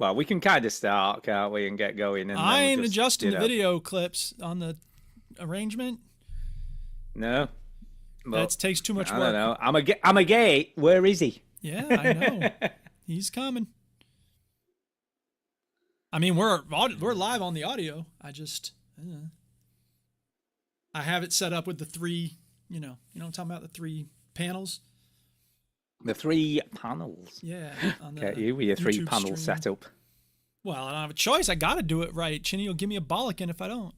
Well, we can kind of start, can't we, and get going. And I then ain't just, adjusting the video clips on the arrangement. No. Well, That takes too much I work. don't know. I'm a gay. Where is he? Yeah, I know. He's coming. I mean, we're live on the audio. I have it set up with the three, you know what I'm talking about, the three panels. The 3 panels. Yeah. On the Get you with your 3 YouTube panel stream. setup. Well, I don't have a choice. I got to do it right. Chinny will give me a bollocking if I don't.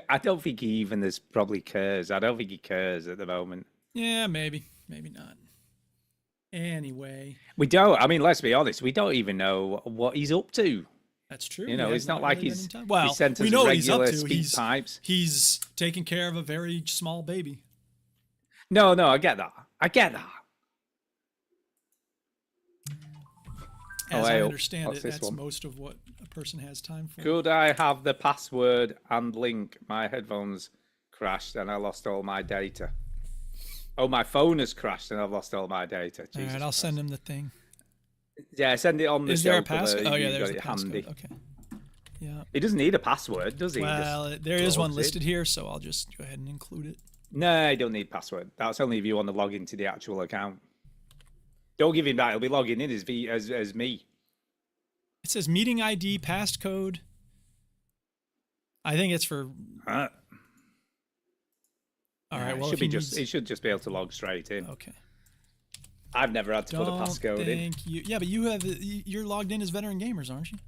I don't think he even is probably cares. I don't think he cares at the moment. Yeah, maybe. Maybe not. Anyway. We don't. I mean, let's be honest. We don't even know what he's up to. That's true. You know, it's not like he's sent us we know what he's up regular to. speed pipes. He's taking care of a very small baby. No, I get that. As I understand it, that's most of what a person has time for. Could I have the password and link? My headphones crashed and I lost all my data. Oh, my phone has crashed and I've lost all my data. All right, I'll send him the thing. Yeah, send it on the Is show. there a passcode? Oh, yeah, there's a handy. passcode. Okay. Yeah. He doesn't need a password, does he? Well, there is one listed here, so I'll just go ahead and include it. No, I don't need password. That's only if you want to log into the actual account. Don't give him that. He'll be logging in as me. It says meeting ID, passcode. I think it's for. All right. Well, he should just be able to log straight in. Okay. I've never had to put a passcode in. Yeah, but you're logged in as Veteran Gamers, aren't you?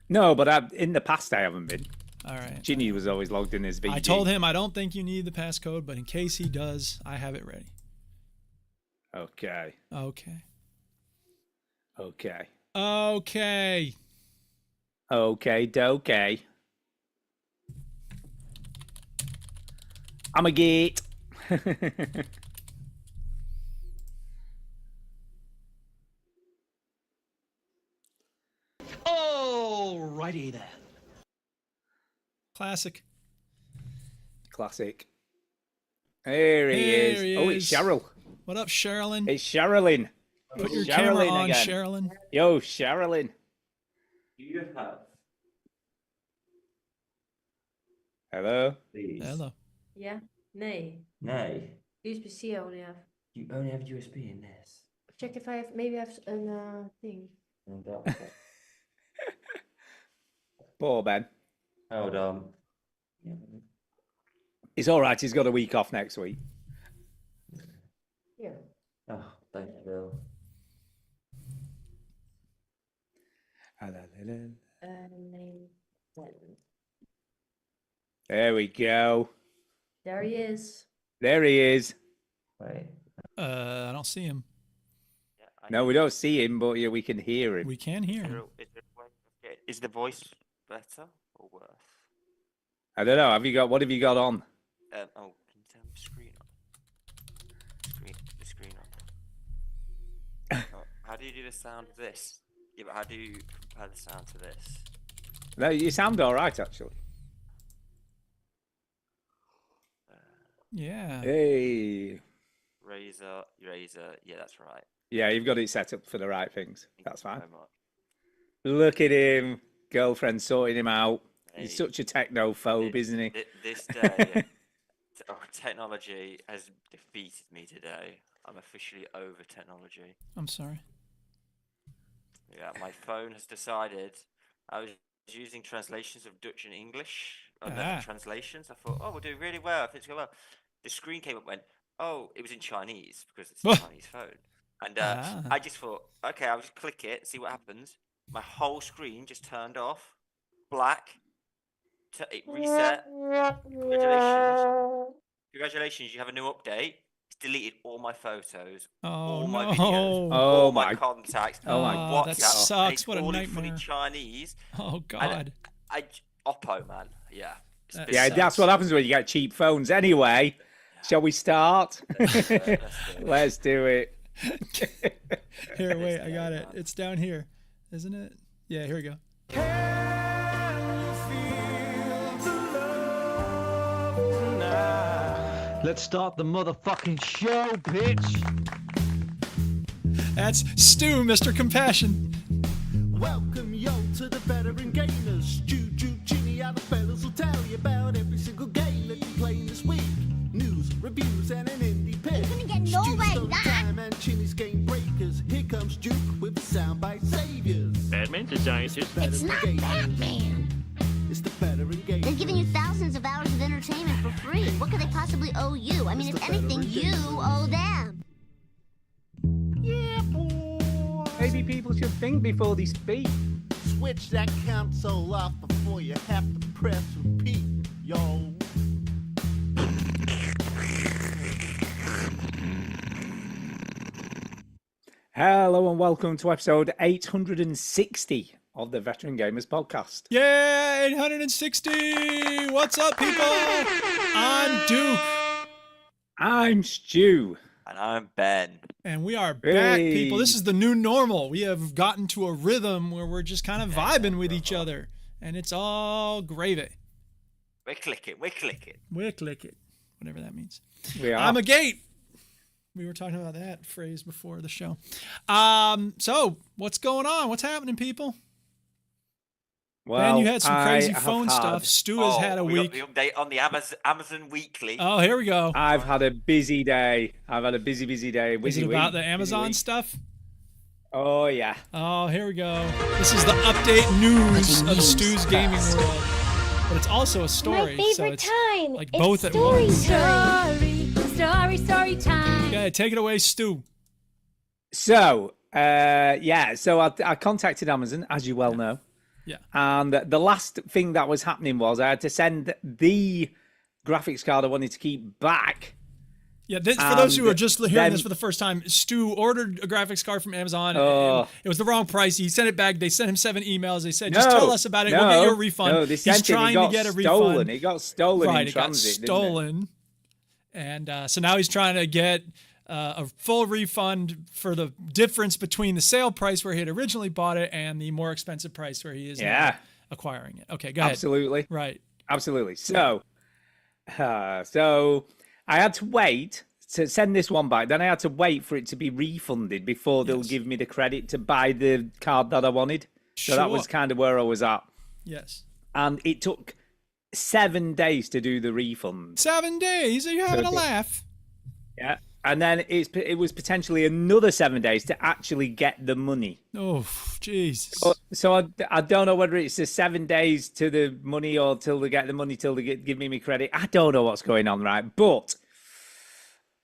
No, but in the past I haven't been. All right. Ginny was always logged in as VG. I told him I don't think you need the passcode, but in case he does, I have it ready. Okay. Okay. Okay. Okay. Okay, dokey. I'm a gate. Alrighty then. Classic. Classic. Here he is. Oh, it's Cheryl. What up, Sherilyn? It's Sherilyn. Put your camera on, Sherilyn. Yo, Sherilyn. You have. Hello. Please. Hello. Ja, nee. Nee. USB-C I only have. You only have USB in this. Check if I have, maybe I have a thing. And that was it. Poor Ben. Hold on. Yeah. It's all right. He's got a week off next week. Here. Oh, thank you, Bill. Nee. There we go. There he is. There he is. Wait. I don't see him. No, we don't see him, but yeah, we can hear him. We can hear him. Is the voice better or worse? I don't know. What have you got on? Can you turn the screen on? The screen on. How do you do the sound of this? Yeah, but how do you compare the sound to this? No, you sound all right, actually. Yeah. Hey. Razer. Yeah, that's right. Yeah, you've got it set up for the right things. That's fine. Very much. Look at him. Girlfriend sorting him out. He's Hey, such a technophobe, isn't he? This day, technology has defeated me today. I'm officially over technology. I'm sorry. Yeah, my phone has decided. I was using translations of Dutch and English, translations. I thought, oh, we're doing really well. I think it's going well. The screen came up, went, oh, it was in Chinese because it's a Chinese phone. And I just thought, okay, I'll just click it, see what happens. My whole screen just turned off, black. It reset. Congratulations, you have a new update. It's deleted all my photos, all my videos, all my contacts, WhatsApp. That sucks. It's what a all nightmare. in Chinese. Oh God. Oppo, man. Yeah. Yeah, that's what happens when you get cheap phones. Anyway, shall we start? Let's do it. Here, wait, I got it. It's down here, isn't it? Yeah, here we go. Let's start the motherfucking show, bitch. That's Stu, Mr. Compassion. Welcome yo to the veteran gamers. Juju, Ginny, and the fellas will tell you about every single game that you're playing this week. News, reviews, and an indie pick. You're gonna get no Stu's like story that. time and Chinny's game breakers. Here comes Duke with soundbite saviors. Batman's a scientist. It's not Batman. It's the veteran gamers. They're giving you thousands of hours of entertainment for free. What could they possibly owe you? I mean, It's if the anything, veteran you gamers. owe them. Yeah, boy. Maybe people should think before they speak. Switch that console off before you have to press repeat, yo. Hello and welcome to episode 860 of the Veteran Gamers Podcast. Yeah, 860. What's up, people? I'm Duke, I'm Stu. And I'm Ben. and we are back, people. This Hey. is the new normal. We have gotten to a rhythm where we're just kind of vibing with each other, and it's all gravy. We're clicking. We'll click it, whatever that means. We are. I'm a gate. We were talking about that phrase before the show. So what's going on? What's happening, people? Ben, you had some crazy phone stuff. Stu has had a we week. got the update on the Amazon Weekly. Oh, here we go. I've had a busy day. I've had a busy day. Is Busy it about week, the busy Amazon week. stuff? Oh yeah. Oh, here we go. This is the update news of Stu's gaming world. But it's also a story, so it's time. like both at once. Story time. Okay, take it away, Stu. So so I contacted Amazon, as you well know. Yeah. And the last thing that was happening was I had to send the graphics card I wanted to keep back. Yeah, for those who And are just hearing then- this for the first time, Stu ordered a graphics card from Amazon. Oh. And it was the wrong price. He sent it back. They sent him 7 emails. They said, just tell us about it. We'll get you a refund. No, they sent He's it. It trying got to get a stolen. refund. It got stolen Right, in it got transit. didn't it? stolen. And so now he's trying to get a full refund for the difference between the sale price where he had originally bought it and the more expensive price where he is now Yeah. acquiring it. Okay, go ahead. Absolutely. Right. Absolutely. So I had to wait to send this one back. Then I had to wait for it to be refunded before they'll Yes. give me the credit to buy the card that I wanted. So that was Sure. kind of where I was at. Yes. And it took 7 days to do the refund. 7 days? Are you having a Okay. laugh? Yeah. And then it was potentially another 7 days to actually get the money. Oh, Jesus. So I don't know whether it's the 7 days to the money or till they get the money, till they give me my credit. I don't know what's going on, right? But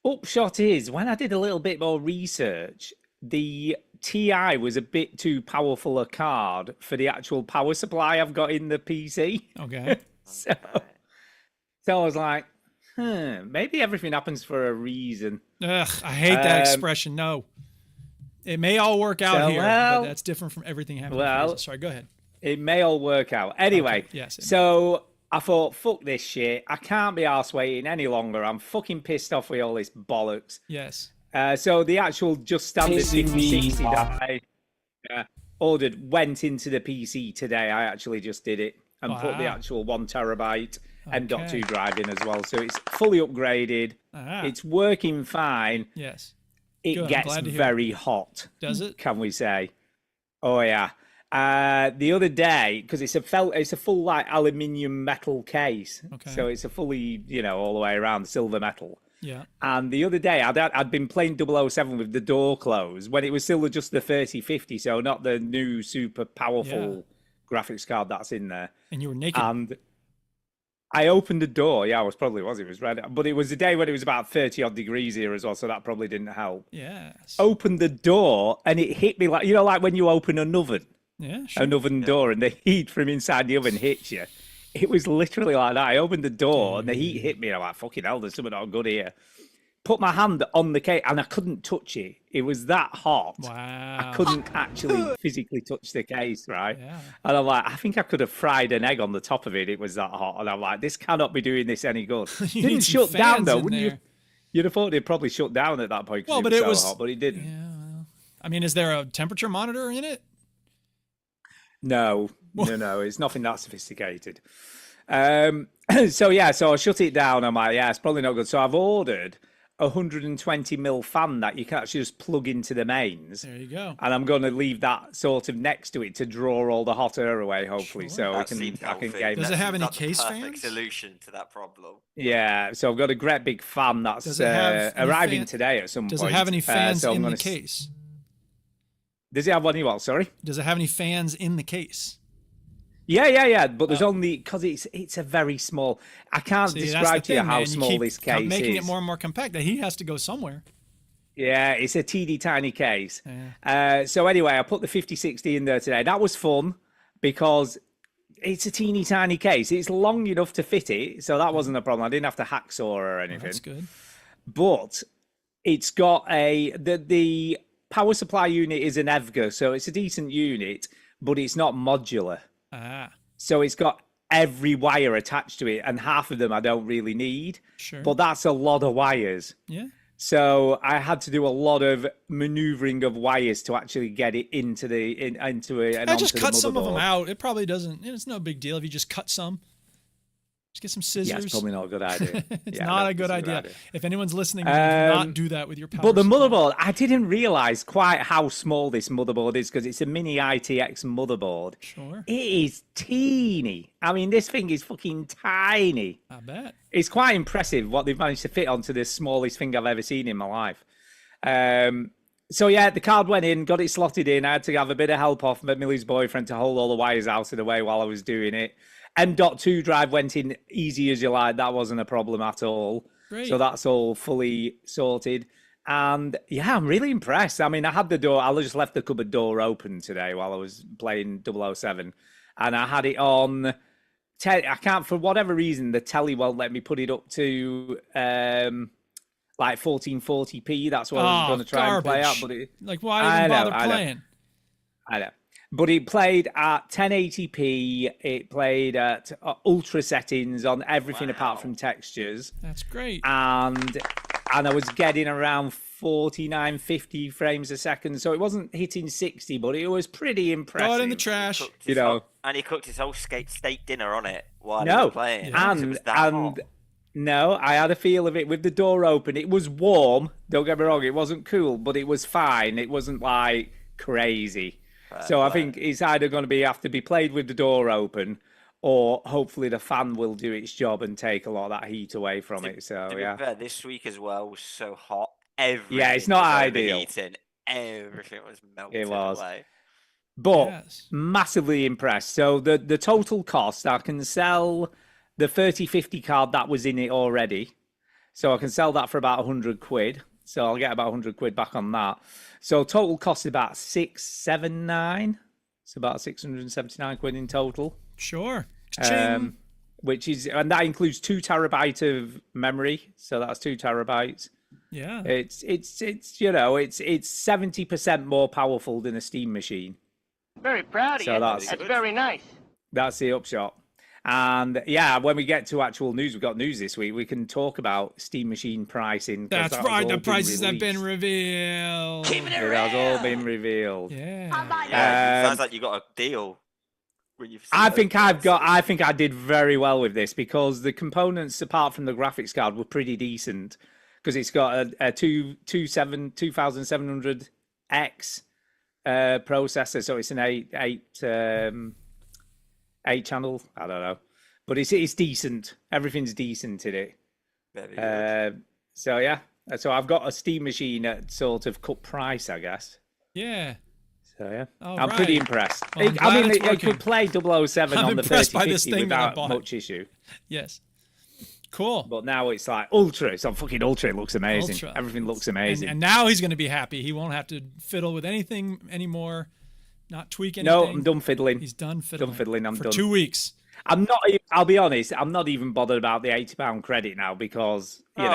upshot is, when I did a little bit more research, the TI was a bit too powerful a card for the actual power supply I've got in the PC. Okay. So I was like, maybe everything happens for a reason. Ugh, I hate that Um, expression. No. It may all work out so, here, well- but that's different from everything happening. for well, reason. Sorry, go ahead. It may all work out. Anyway, Okay, yes, it so I thought, fuck this shit. I can't be arse waiting any longer. I'm fucking pissed off with all this bollocks. Yes. So the actual just standard 5060 that I ordered went into the PC today. I actually just did it and put the Wow. actual 1 terabyte M.2 Okay. drive in as well. So it's fully upgraded. Ah, It's working fine. yes. It Good, I'm gets glad to hear it. very hot. Does it? Can we say? Oh yeah. The other day, because it's a full like aluminium metal case, Okay. so it's a fully all the way around silver metal. Yeah. And the other day, I'd been playing 007 with the door closed when it was still just the 3050, so not the new super powerful graphics card that's in there. And you were naked. And I opened the door. Yeah, it was red, but it was a day when it was about 30 odd degrees here as well, so that probably didn't help. Yes. Opened the door and it hit me like like when you open an oven. Yeah, sure. An oven door and the heat from inside the oven hits you. It was literally like that. I opened the door and the heat hit me and I'm like, fucking hell, there's something not good here. Put my hand on the case and I couldn't touch it. It was that hot. Wow. I couldn't actually physically touch the case, right? Yeah. And I'm like, I think I could have fried an egg on the top of it. It was that hot. And I'm like, this cannot be doing this any good. You Didn't need some shut down fans though, in wouldn't you? there. You'd have thought it'd probably shut down at that point because Well, but it it was was so hot, but it didn't. Yeah. Well, I mean, is there a temperature monitor in it? No, it's nothing that sophisticated. So I shut it down. I'm like, yeah, it's probably not good. So I've ordered 120mm fan that you can actually just plug into the mains. There you go. And I'm going to leave that sort of next to it to draw all the hot air away, hopefully. Sure. So That I can seems healthy. game Does that. it have any That's the case perfect fans? solution to that problem. Yeah, so I've got a great big fan that's Does it have any arriving fan- today at some Does point. it have any fans so I'm in the gonna case? Does it have any what? Sorry. Does it have any fans in the case? Yeah. But there's only because it's a very small. I can't See, that's the describe to you thing, how man. small keep this case making is. it more and more compact. That he has to go somewhere. Yeah, it's a teeny tiny case. Yeah. So anyway, I put the 5060 in there today. That was fun because it's a teeny tiny case. It's long enough to fit it, so that wasn't a problem. I didn't have to hacksaw or anything. That's good. But it's got the power supply unit is an EVGA, so it's a decent unit, but it's not modular. Ah, So it's got every wire attached to it, and half of them I don't really need. sure. But that's a lot of wires. Yeah. So I had to do a lot of maneuvering of wires to actually get it into into it. And I just onto cut the some of them motherboard. out. It probably doesn't. It's no big deal if you just cut some. Just get some scissors. Yeah, it's probably not a good idea. It's Yeah, not no, a good it's idea. If anyone's listening, do not do that with your power. But the supply. motherboard, I didn't realize quite how small this motherboard is because it's a mini ITX motherboard. Sure. It is teeny. I mean, this thing is fucking tiny. I bet. It's quite impressive what they've managed to fit onto the smallest thing I've ever seen in my life. So yeah, the card went in, got it slotted in. I had to have a bit of help off Millie's boyfriend to hold all the wires out of the way while I was doing it. M.2 drive went in easy as you like. That wasn't a problem at all. Great. So that's all fully sorted. And yeah, I'm really impressed. I mean, I had the door, I just left the cupboard door open today while I was playing 007. And I had it on, I can't, for whatever reason, the telly won't let me put it up to like 1440p. That's what I was going to try and play out. But it, Like, why even bother playing? I know. But it played at 1080p. It played at ultra settings on everything apart from textures. That's great. And I was getting around 49, 50 frames a second. So it wasn't hitting 60, but it was pretty impressive. Throw it in the trash. You know. And he cooked his whole steak dinner on it while he No, was playing. 'cause it was that hot. no, I had a feel of it with the door open. It was warm. Don't get me wrong. It wasn't cool, but it was fine. It wasn't like crazy. So I think it's either going to have to be played with the door open, or hopefully the fan will do its job and take a lot of that heat away from it. So To be yeah, fair, this week as well was so hot. Everything it's not was ideal. overheating. Everything was melting was. away. but Yes. massively impressed. So the total cost, I can sell the 3050 card that was in it already. So I can sell that for about 100 quid. So I'll get about 100 quid back on that. So total cost is about 679. It's about 679 quid in total. Sure. Cha-ching. Which is, and that includes 2 terabyte of memory. So that's 2 terabytes. Yeah. It's you know, it's 70% more powerful than a Steam machine. Very proud of So you. that's- That's very nice. That's the upshot. And yeah, when we get to actual news, we've got news this week. We can talk about Steam machine pricing. 'cause That's that's right. all The been prices have been released. revealed. It has all been revealed. Yeah. Yeah, sounds like you got a deal. When you've seen I those think prices. I think I did very well with this because the components, apart from the graphics card, were pretty decent. Because it's got a 2700X processor, so it's an eight channel. I don't know, but it's decent. Everything's decent in it. Very good. So yeah, so I've got a Steam machine at sort of cut price, I guess. Yeah. So yeah, All I'm pretty right. impressed. Well, I'm I glad mean, it's it working. could play 007 I'm on the impressed by this 3050 thing that I without bought. much issue. Yes. Cool. But now it's like ultra. It's on fucking ultra. It looks amazing. Ultra. Everything looks amazing. And now he's going to be happy. He won't have to fiddle with anything anymore. Not tweak anything. No, I'm done fiddling. He's done fiddling. Done fiddling. I'm for done. 2 weeks. I'm not. I'll be honest. I'm not even bothered about the £80 credit now because it would be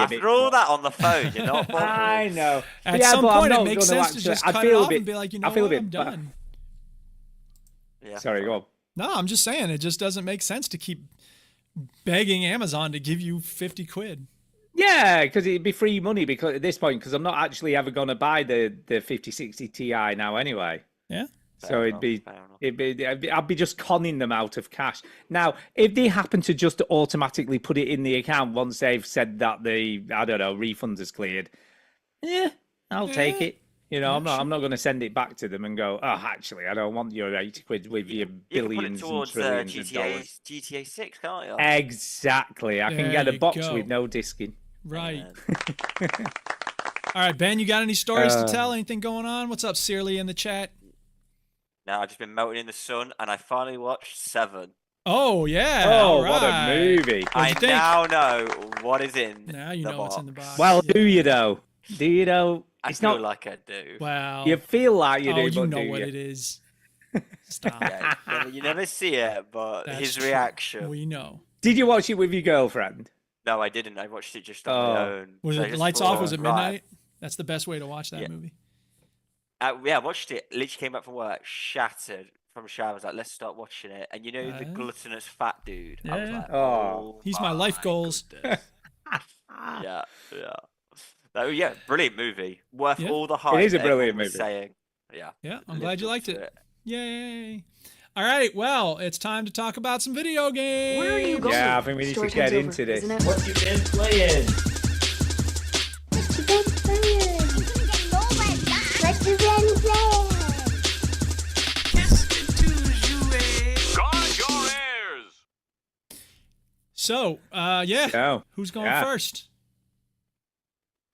a bit. After all that on the phone, you're not bothered. I know. At Yeah, some but I'm point, it not makes gonna sense to just I cut feel it a off bit- and be like, you I know feel a what, bit I'm ba- done. Yeah. Sorry, go on. No, I'm just saying it just doesn't make sense to keep begging Amazon to give you 50 quid. Yeah, because it'd be free money because at this point, because I'm not actually ever going to buy the 5060 Ti now anyway. Yeah. So Fair enough, fair enough. I'd be just conning them out of cash. Now, if they happen to just automatically put it in the account once they've said that I don't know, refund is cleared, yeah, I'll take it. You know, I'm not going to send it back to them and go, oh, actually, I don't want your 80 quid with your billions you can put it and towards trillions of dollars. GTA 6, can't you? Exactly. I can There get a you box go. with no disking. Right. Yeah. All right, Ben, you got any stories to Uh, tell? Anything going on? What's up, Searly in the chat? Now I've just been melting in the sun, and I finally watched Seven. Oh, yeah. Oh, all what a right. movie. What'd I you think? now know what is in Now you the know box. what's in the box. Well, Yeah. do you though? Do you know? I It's feel not. like I do. Wow. You feel like you oh, do, you but know do what you? it is. Stop. Yeah, you never see it, but That's his true. reaction. We know. Did you watch it with your girlgirlfriend? No, I didn't. I watched it just on my Oh. own. Was So I it just lights off? thought, Was it right, midnight? That's the best way to watch that Yeah. movie. Yeah, I watched it. Literally came back from work, shattered from a shower. I was like, let's start watching it. And you know the Uh, gluttonous fat dude. I was yeah. like, Oh. oh, He's my life goals. goodness. yeah, yeah. No, yeah, brilliant movie. Worth Yeah. all the hype. is a that everyone brilliant was movie. Saying, yeah. Yeah, I'm lived glad you up liked to it. Yay. All right, well, it's time to talk about some video games. Where are you going? Yeah, I think we need to get into this. Isn't it? What you been playing? What you been playing? What you been playing? So, yeah, Oh, who's going yeah. first?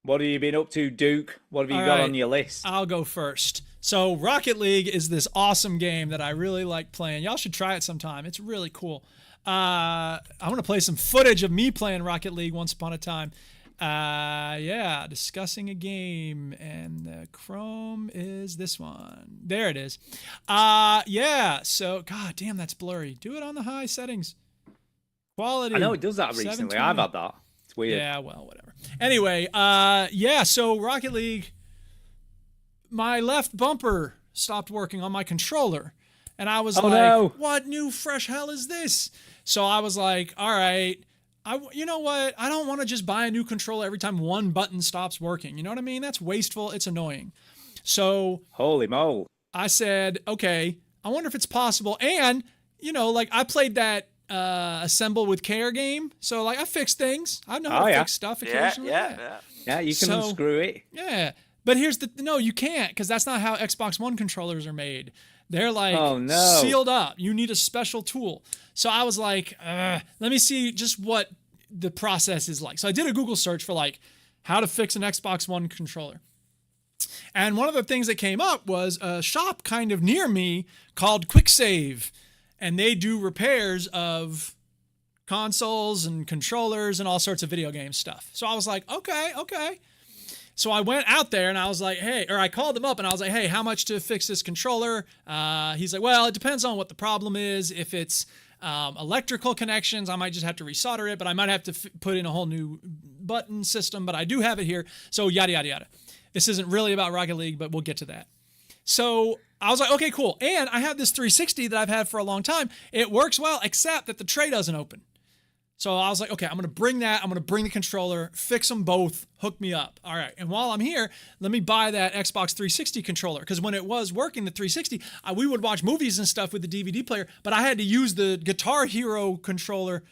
What have you been up to, Duke? What have you All got right. on your list? I'll go first. So, Rocket League is this awesome game that I really like playing. Y'all should try it sometime. It's really cool. I'm going to play some footage of me playing Rocket League once upon a time. Yeah, discussing a game, and the Chrome is this one. There it is. Yeah, so, god damn, that's blurry. Do it on the high settings. Quality. I know it does that recently. 720. I've had that. It's weird. Yeah, well, whatever. Anyway, yeah, so Rocket League, my left bumper stopped working on my controller. And I was Oh, like, no. what new fresh hell is this? So I was like, all right, you know what? I don't want to just buy a new controller every time one button stops working. You know what I mean? That's wasteful. It's annoying. So Holy mole. I said, okay, I wonder if it's possible. And, you know, like I played that Assemble with Care game. So like I fix things. I know how Oh, to yeah. fix stuff Yeah, occasionally. yeah. Yeah, you can So- unscrew it. Yeah. But here's no, you can't, because that's not how Xbox One controllers are made. They're like Oh, no. sealed up. You need a special tool. So I was like, let me see just what the process is like. So I did a Google search for like how to fix an Xbox One controller. And one of the things that came up was a shop kind of near me called QuickSave. And they do repairs of consoles and controllers and all sorts of video game stuff. So I was like, okay. So I went out there and I was like, hey, or I called them up and I was like, hey, how much to fix this controller? He's like, well, it depends on what the problem is. If it's electrical connections, I might just have to resolder it, but I might have to put in a whole new button system, but I do have it here. So yada, yada, yada. This isn't really about Rocket League, but we'll get to that. So I was like, okay, cool. And I have this 360 that I've had for a long time. It works well, except that the tray doesn't open. So I was like, okay, I'm going to bring that. I'm going to bring the controller, fix them both, hook me up. All right. And while I'm here, let me buy that Xbox 360 controller. Because when it was working, the 360, we would watch movies and stuff with the DVD player, but I had to use the Guitar Hero controller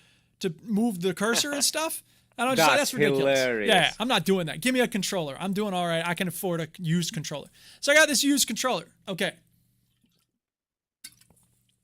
to move the cursor and stuff. And I was just like, that's ridiculous. hilarious. Yeah, I'm not doing that. Give me a controller. I'm doing all right. I can afford a used controller. So I got this used controller. Okay.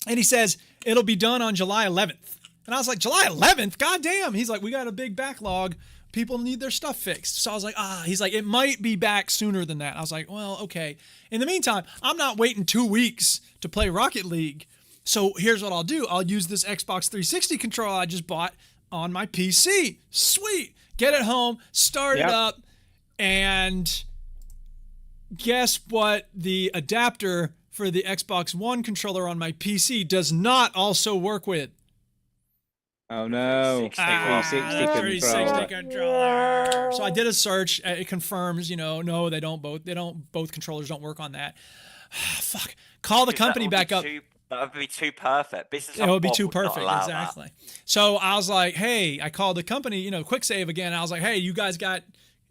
And he says, it'll be done on July 11th. And I was like, July 11th? God damn. He's like, we got a big backlog. People need their stuff fixed. So I was like, he's like, it might be back sooner than that. I was like, well, okay. In the meantime, I'm not waiting 2 weeks to play Rocket League. So here's what I'll do. I'll use this Xbox 360 controller I just bought on my PC. Sweet. Get it home, start it up, and guess what? The adapter for the Xbox One controller on my PC does not also work with. Oh no. 360 controller. So I did a search. It confirms, no, they don't both controllers don't work on that. Fuck. Call the company back up. That would be too perfect. Business It would be Bob too would not perfect, allow exactly. So I was like, hey, I called the company, QuickSave again. I was like, hey, you guys got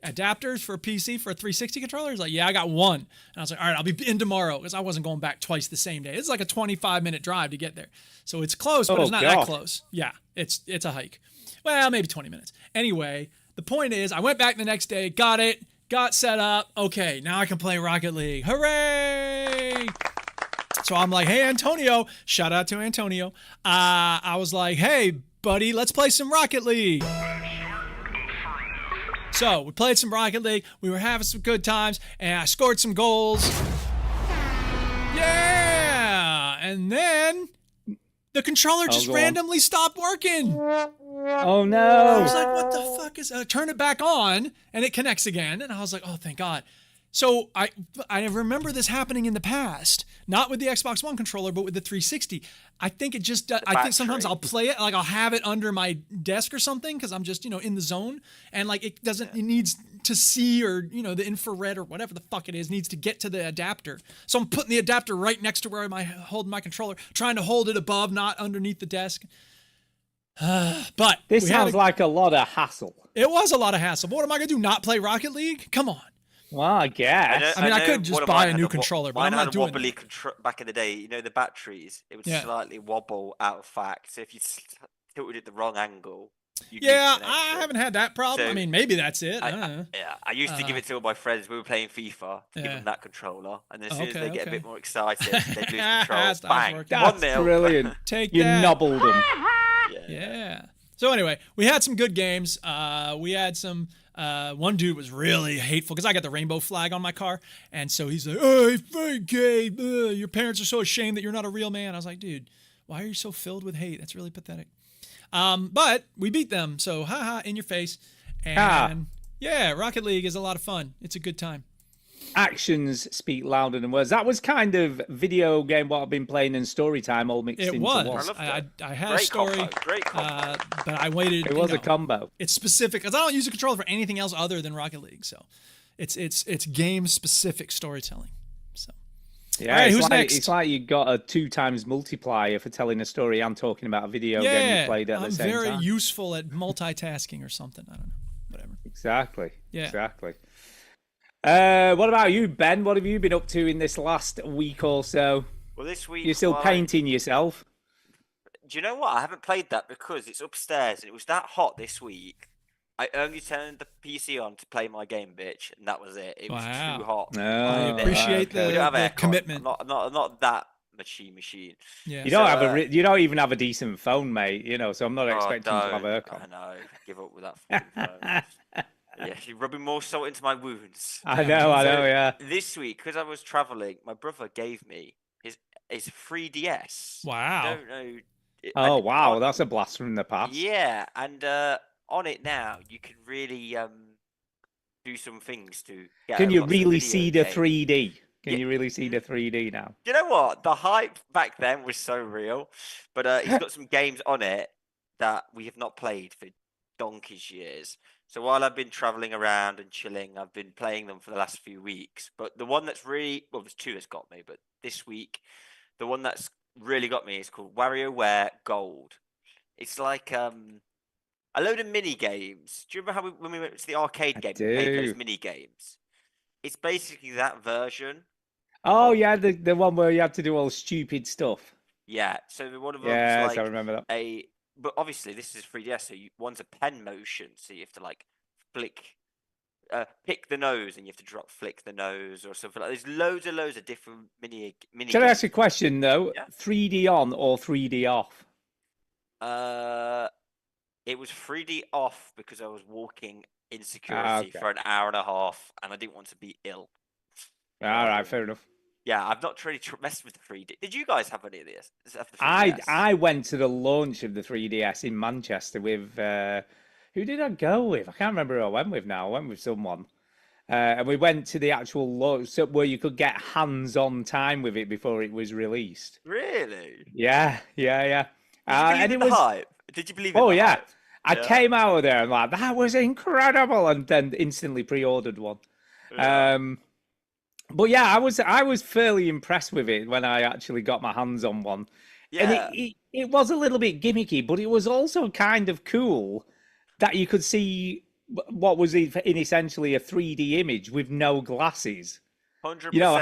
adapters for a PC for a 360 controller? He's like, yeah, I got one. And I was like, all right, I'll be in tomorrow because I wasn't going back twice the same day. It's like a 25-minute drive to get there. So it's close, but it's not that close. Yeah, it's a hike. Well, maybe 20 minutes. Anyway, the point is I went back the next day, got it, got set up. Okay, now I can play Rocket League. Hooray! So I'm like, hey, Antonio, shout out to Antonio. I was like, hey, buddy, let's play some Rocket League. So we played some Rocket League. We were having some good times, and I scored some goals. Yeah! And then the controller just randomly stopped working. Oh, no. I was like, what the fuck is... turn it back on, and it connects again. And I was like, oh, thank God. So I remember this happening in the past, not with the Xbox One controller, but with the 360. I think it just, I think sometimes I'll play it, like I'll have it under my desk or something because I'm just, in the zone. And like it needs to see or, the infrared or whatever the fuck it is, needs to get to the adapter. So I'm putting the adapter right next to where I'm holding my controller, trying to hold it above, not underneath the desk. But this sounds like a lot of hassle. It was a lot of hassle. But what am I going to do? Not play Rocket League? Come on. Well, I guess. I could just buy a new controller, but I'm not doing wobbly back in the day. The batteries, it would slightly wobble out of fact. So if you tilted it the wrong angle, I haven't had that problem. So, maybe that's it. I used to give it to all my friends. We were playing FIFA to give them that controller, and as soon as they get a bit more excited, they lose control. Bang! That's 1-0. Brilliant. Take you that. nobbled them. Yeah. So anyway, we had some good games. We had some. One dude was really hateful because I got the rainbow flag on my car, and so he's like, "Hey, fake gay! Your parents are so ashamed that you're not a real man." I was like, "Dude, why are you so filled with hate? That's really pathetic." But we beat them, so haha, in your face. And yeah, Rocket League is a lot of fun. It's a good time. Actions speak louder than words. That was kind of video game what I've been playing and story time all mixed into one. It was. I had a story, great combo. but I waited. It was a combo. It's specific because I don't use a controller for anything else other than Rocket League. So it's game specific storytelling. So yeah, right, who's next? It's like you got a 2x multiplier for telling a story and talking about a video game you played at the same time. I'm very useful at multitasking or something. I don't know. Whatever. Exactly. Yeah. Exactly. What about you, Ben? What have you been up to in this last week or so? Well, this week... You're still painting yourself? Do you know what? I haven't played that because it's upstairs and it was that hot this week. I only turned the PC on to play my game, bitch, and that was it. It was too hot. No, I appreciate the commitment. I'm not that machine. Yeah. You don't have you don't even have a decent phone, mate. So I'm not expecting to have aircon. I know. Give up with that phone. Yeah, you're rubbing more salt into my wounds. I know, yeah. This week, because I was traveling, my brother gave me his 3DS. Wow. I don't know. Wow, that's a blast from the past. Yeah, and on it now, you can really do some things to get. Can you really see the 3D? Can you really see the 3D now? You know what? The hype back then was so real, but he's got some games on it that we have not played for donkey's years. So while I've been traveling around and chilling, I've been playing them for the last few weeks. But the one that's really, well, there's two that's got me, but this week, the one that's really got me is called WarioWare Gold. It's like a load of mini games. Do you remember how when we went to the arcade game, we played those mini games? It's basically that version. Oh yeah, the one where you have to do all stupid stuff. Yeah. So one of them is like I remember that. But obviously this is 3DS, so one's a pen motion, so you have to like pick the nose, and you have to flick the nose or something like. There's loads of different mini. Should I ask a question though? Yeah? 3D on or 3D off? It was 3D off because I was walking in security for an hour and a half, and I didn't want to be ill. All right, fair enough. Yeah, I've not really messed with the 3D. Did you guys have any of this? I went to the launch of the 3DS in Manchester with who did I go with? I can't remember who I went with now. I went with someone. And we went to the actual launch where you could get hands-on time with it before it was released. Really? Yeah. Did you believe in the hype? Did you believe in the hype? I came out of there and like, that was incredible, and then instantly pre-ordered one. Yeah. But yeah, I was fairly impressed with it when I actually got my hands on one. Yeah. And it was a little bit gimmicky, but it was also kind of cool that you could see what was in essentially a 3D image with no glasses. 100%. You know,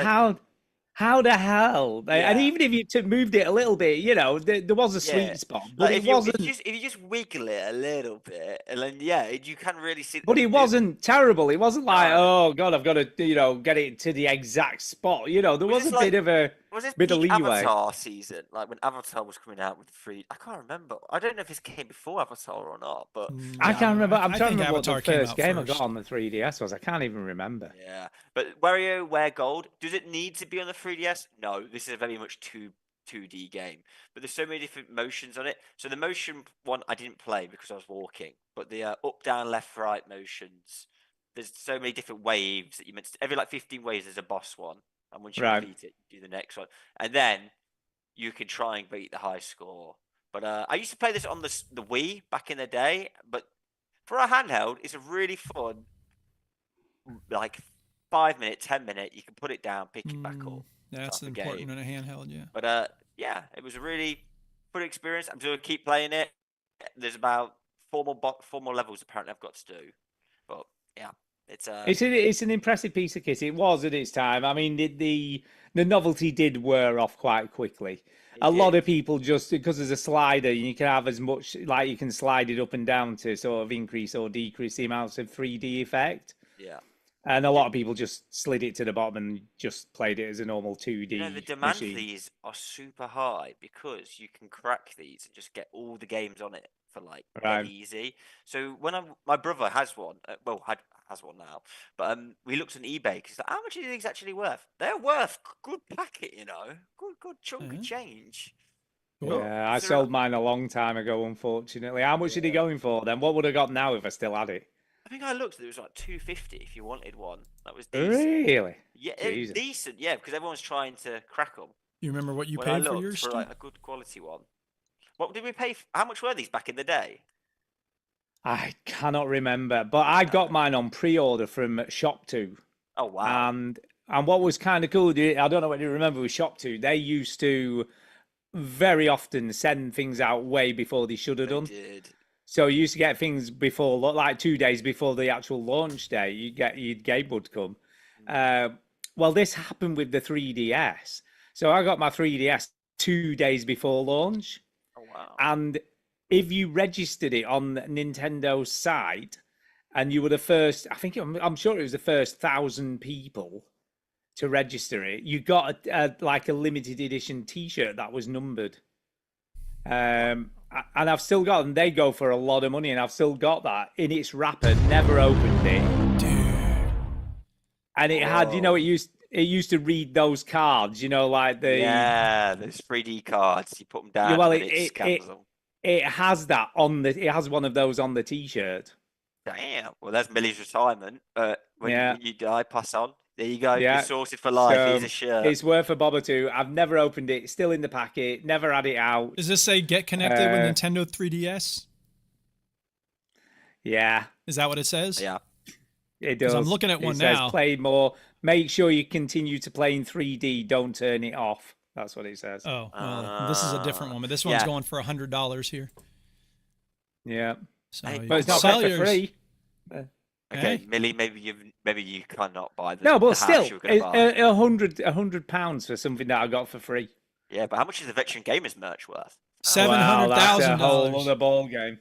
how the hell? And even if you moved it a little bit, you know, there was a sweet spot, but like it wasn't. If you just wiggle it a little bit, and then you can really see. But it wasn't terrible. It wasn't like, oh god, I've got to, you know, get it to the exact spot. You know, there was a bit of a bit of leeway. Avatar season, like when Avatar was coming out with I can't remember. I don't know if this came before Avatar or not, but I can't remember. I'm trying to remember what Avatar the first came game out I got on the 3DS was. I can't even remember. Yeah, but WarioWare Gold, does it need to be on the 3DS? No, this is a very much 2D game, but there's so many different motions on it. So the motion one I didn't play because I was walking, but the up, down, left, right motions, there's so many different waves that you meant to, every like 15 waves there's a boss one, and once you complete it, you do the next one, and then you can try and beat the high score. But I used to play this on the Wii back in the day, but for a handheld, it's a really fun, like 5 minute, 10 minute. You can put it down, pick it back up. That's important in a handheld, yeah. But yeah, it was a really fun experience. I'm going to keep playing it. There's about four more levels apparently I've got to do. But yeah, it's an impressive piece of kit. It was at its time. I mean, the novelty did wear off quite quickly. A lot of people just because there's a slider, you can have as much like you can slide it up and down to sort of increase or decrease the amounts of 3D effect. Yeah. And a lot of people just slid it to the bottom and just played it as a normal 2D. You know, the demand for these are super high because you can crack these and just get all the games on it for like dead easy. So when my brother has one, has one now, but we looked on eBay because like, how much are these actually worth? They're worth good packet, you know, good chunk of change. Yeah, I sold mine a long time ago, unfortunately. How much are they going for then? What would I got now if I still had it? I think I looked. It was like $250 if you wanted one. That was decent. Really? Yeah, it was decent. Yeah, because everyone's trying to crack them. You remember what you paid for yours? For like a good quality one. What did we pay? How much were these back in the day? I cannot remember, but I got mine on pre-order from Shop2. Oh wow! And what was kind of cool, I don't know what you remember with Shop2. They used to very often send things out way before they should have done. Did. So you used to get things before, like 2 days before the actual launch day. Your game would come. Well, this happened with the 3DS. So I got my 3DS 2 days before launch. Oh wow! And if you registered it on Nintendo's site, and you were the first, I'm sure it was the first 1,000 people to register it, you got like a limited edition T-shirt that was numbered. And I've still got them. They go for a lot of money, and I've still got that in its wrapper. Never opened it, dude. And it had, you know, it used to read those cards, you know, like those 3D cards. You put them down. Yeah, well, and it scans them. It has that on it has one of those on the T-shirt. Damn. Well, that's Millie's retirement. When you die, pass on. There you go. Yeah. You're sorted for life. Here's a shirt. It's worth a bob or two. I've never opened it. It's still in the packet. Never had it out. Does this say get connected with Nintendo 3DS? Yeah. Is that what it says? Yeah. It does. I'm looking at one now. Says play more. Make sure you continue to play in 3D. Don't turn it off. That's what it says. Oh, well, this is a different one, but this one's going for $100 here. Yeah. So but it's not for free. Okay, Millie, maybe you cannot buy the No, but the still, house you were gonna buy. £100 for something that I got for free. Yeah, but how much is the Veteran Gamers merch worth? $700,000. That's a whole other ball game.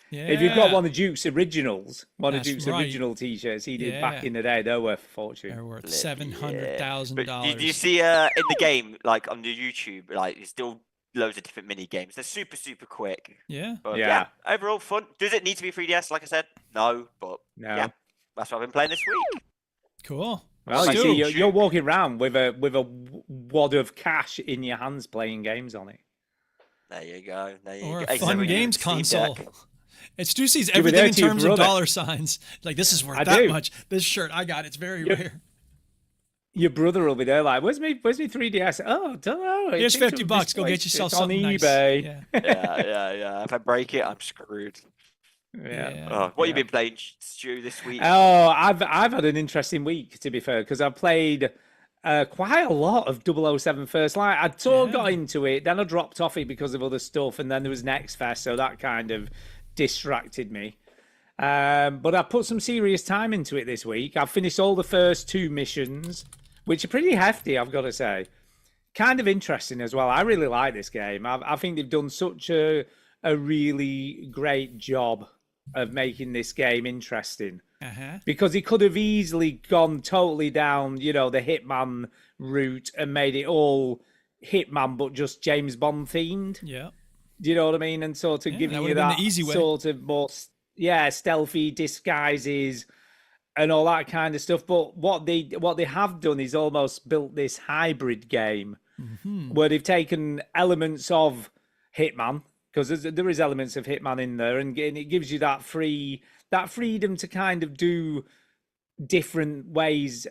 Yeah. If you've got one of Duke's originals, original T-shirts he did back in the day, they're worth a fortune. They're worth $700,000. But did you see in the game, like on the YouTube, like it's still loads of different mini games. They're super quick. Yeah. But yeah, overall fun. Does it need to be 3DS? Like I said, no. But yeah, that's what I've been playing this week. Cool. Well, you see, you're walking around with a wad of cash in your hands, playing games on it. There you go. Or a fun games console. It's Stu sees everything in terms of dollar signs. Like, this is worth that much. This shirt I got, it's very rare. Your brother will be there like, where's me 3DS? Oh, don't know. Here's $50. Go get yourself something on nice. eBay. Yeah. If I break it, I'm screwed. Yeah. What have you been playing, Stu, this week? Oh, I've had an interesting week, to be fair, because I've played quite a lot of 007 First Light. I got into it, then I dropped off it because of other stuff, and then there was Next Fest, so that kind of distracted me. But I put some serious time into it this week. I've finished all the first 2 missions, which are pretty hefty, I've got to say. Kind of interesting as well. I really like this game. I think they've done such a really great job of making this game interesting. Because he could have easily gone totally down, you know, the Hitman route and made it all Hitman, but just James Bond themed. Yeah. Do you know what I mean? And sort of giving you that the easy way. sort of more, stealthy disguises and all that kind of stuff. But what they have done is almost built this hybrid game where they've taken elements of Hitman, because there is elements of Hitman in there, and it gives you that freedom to kind of do different ways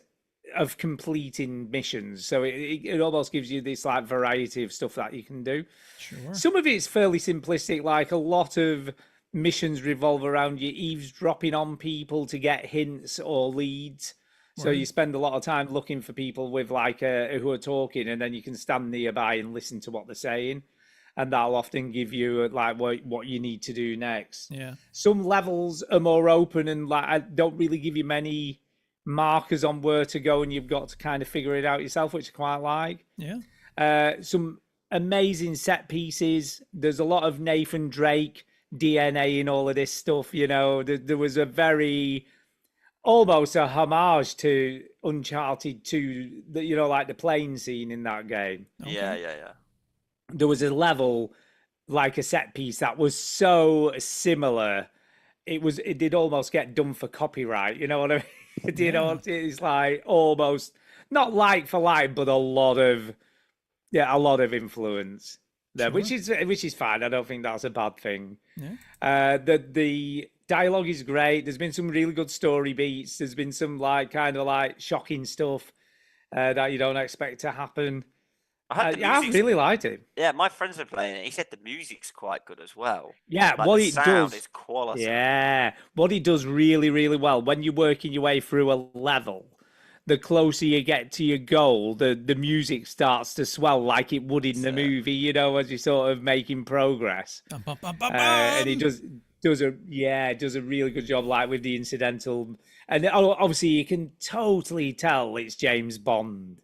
of completing missions. So it almost gives you this like variety of stuff that you can do. Sure. Some of it's fairly simplistic, like a lot of missions revolve around you eavesdropping on people to get hints or leads. So you spend a lot of time looking for people with like who are talking, and then you can stand nearby and listen to what they're saying, and that'll often give you like what you need to do next. Yeah. Some levels are more open and like I don't really give you many markers on where to go, and you've got to kind of figure it out yourself, which I quite like. Yeah. Some amazing set pieces. There's a lot of Nathan Drake DNA in all of this stuff. You know, there was a very almost a homage to Uncharted 2, you know, like the plane scene in that game. Okay. Yeah. There was a level, like a set piece that was so similar. It did almost get done for copyright. You know what I mean? You know, it's like almost not like for like, but a lot of influence there, which is fine. I don't think that's a bad thing. Yeah. The dialogue is great. There's been some really good story beats. There's been some like kind of like shocking stuff that you don't expect to happen. I really liked it. Yeah, my friends are playing it. He said the music's quite good as well. Yeah, like what the it sound does is quality. Yeah, what it does really, really well when you're working your way through a level. The closer you get to your goal, the music starts to swell like it would in the movie, you know, as you're sort of making progress. And it does a really good job, like with the incidental. And obviously, you can totally tell it's James Bond.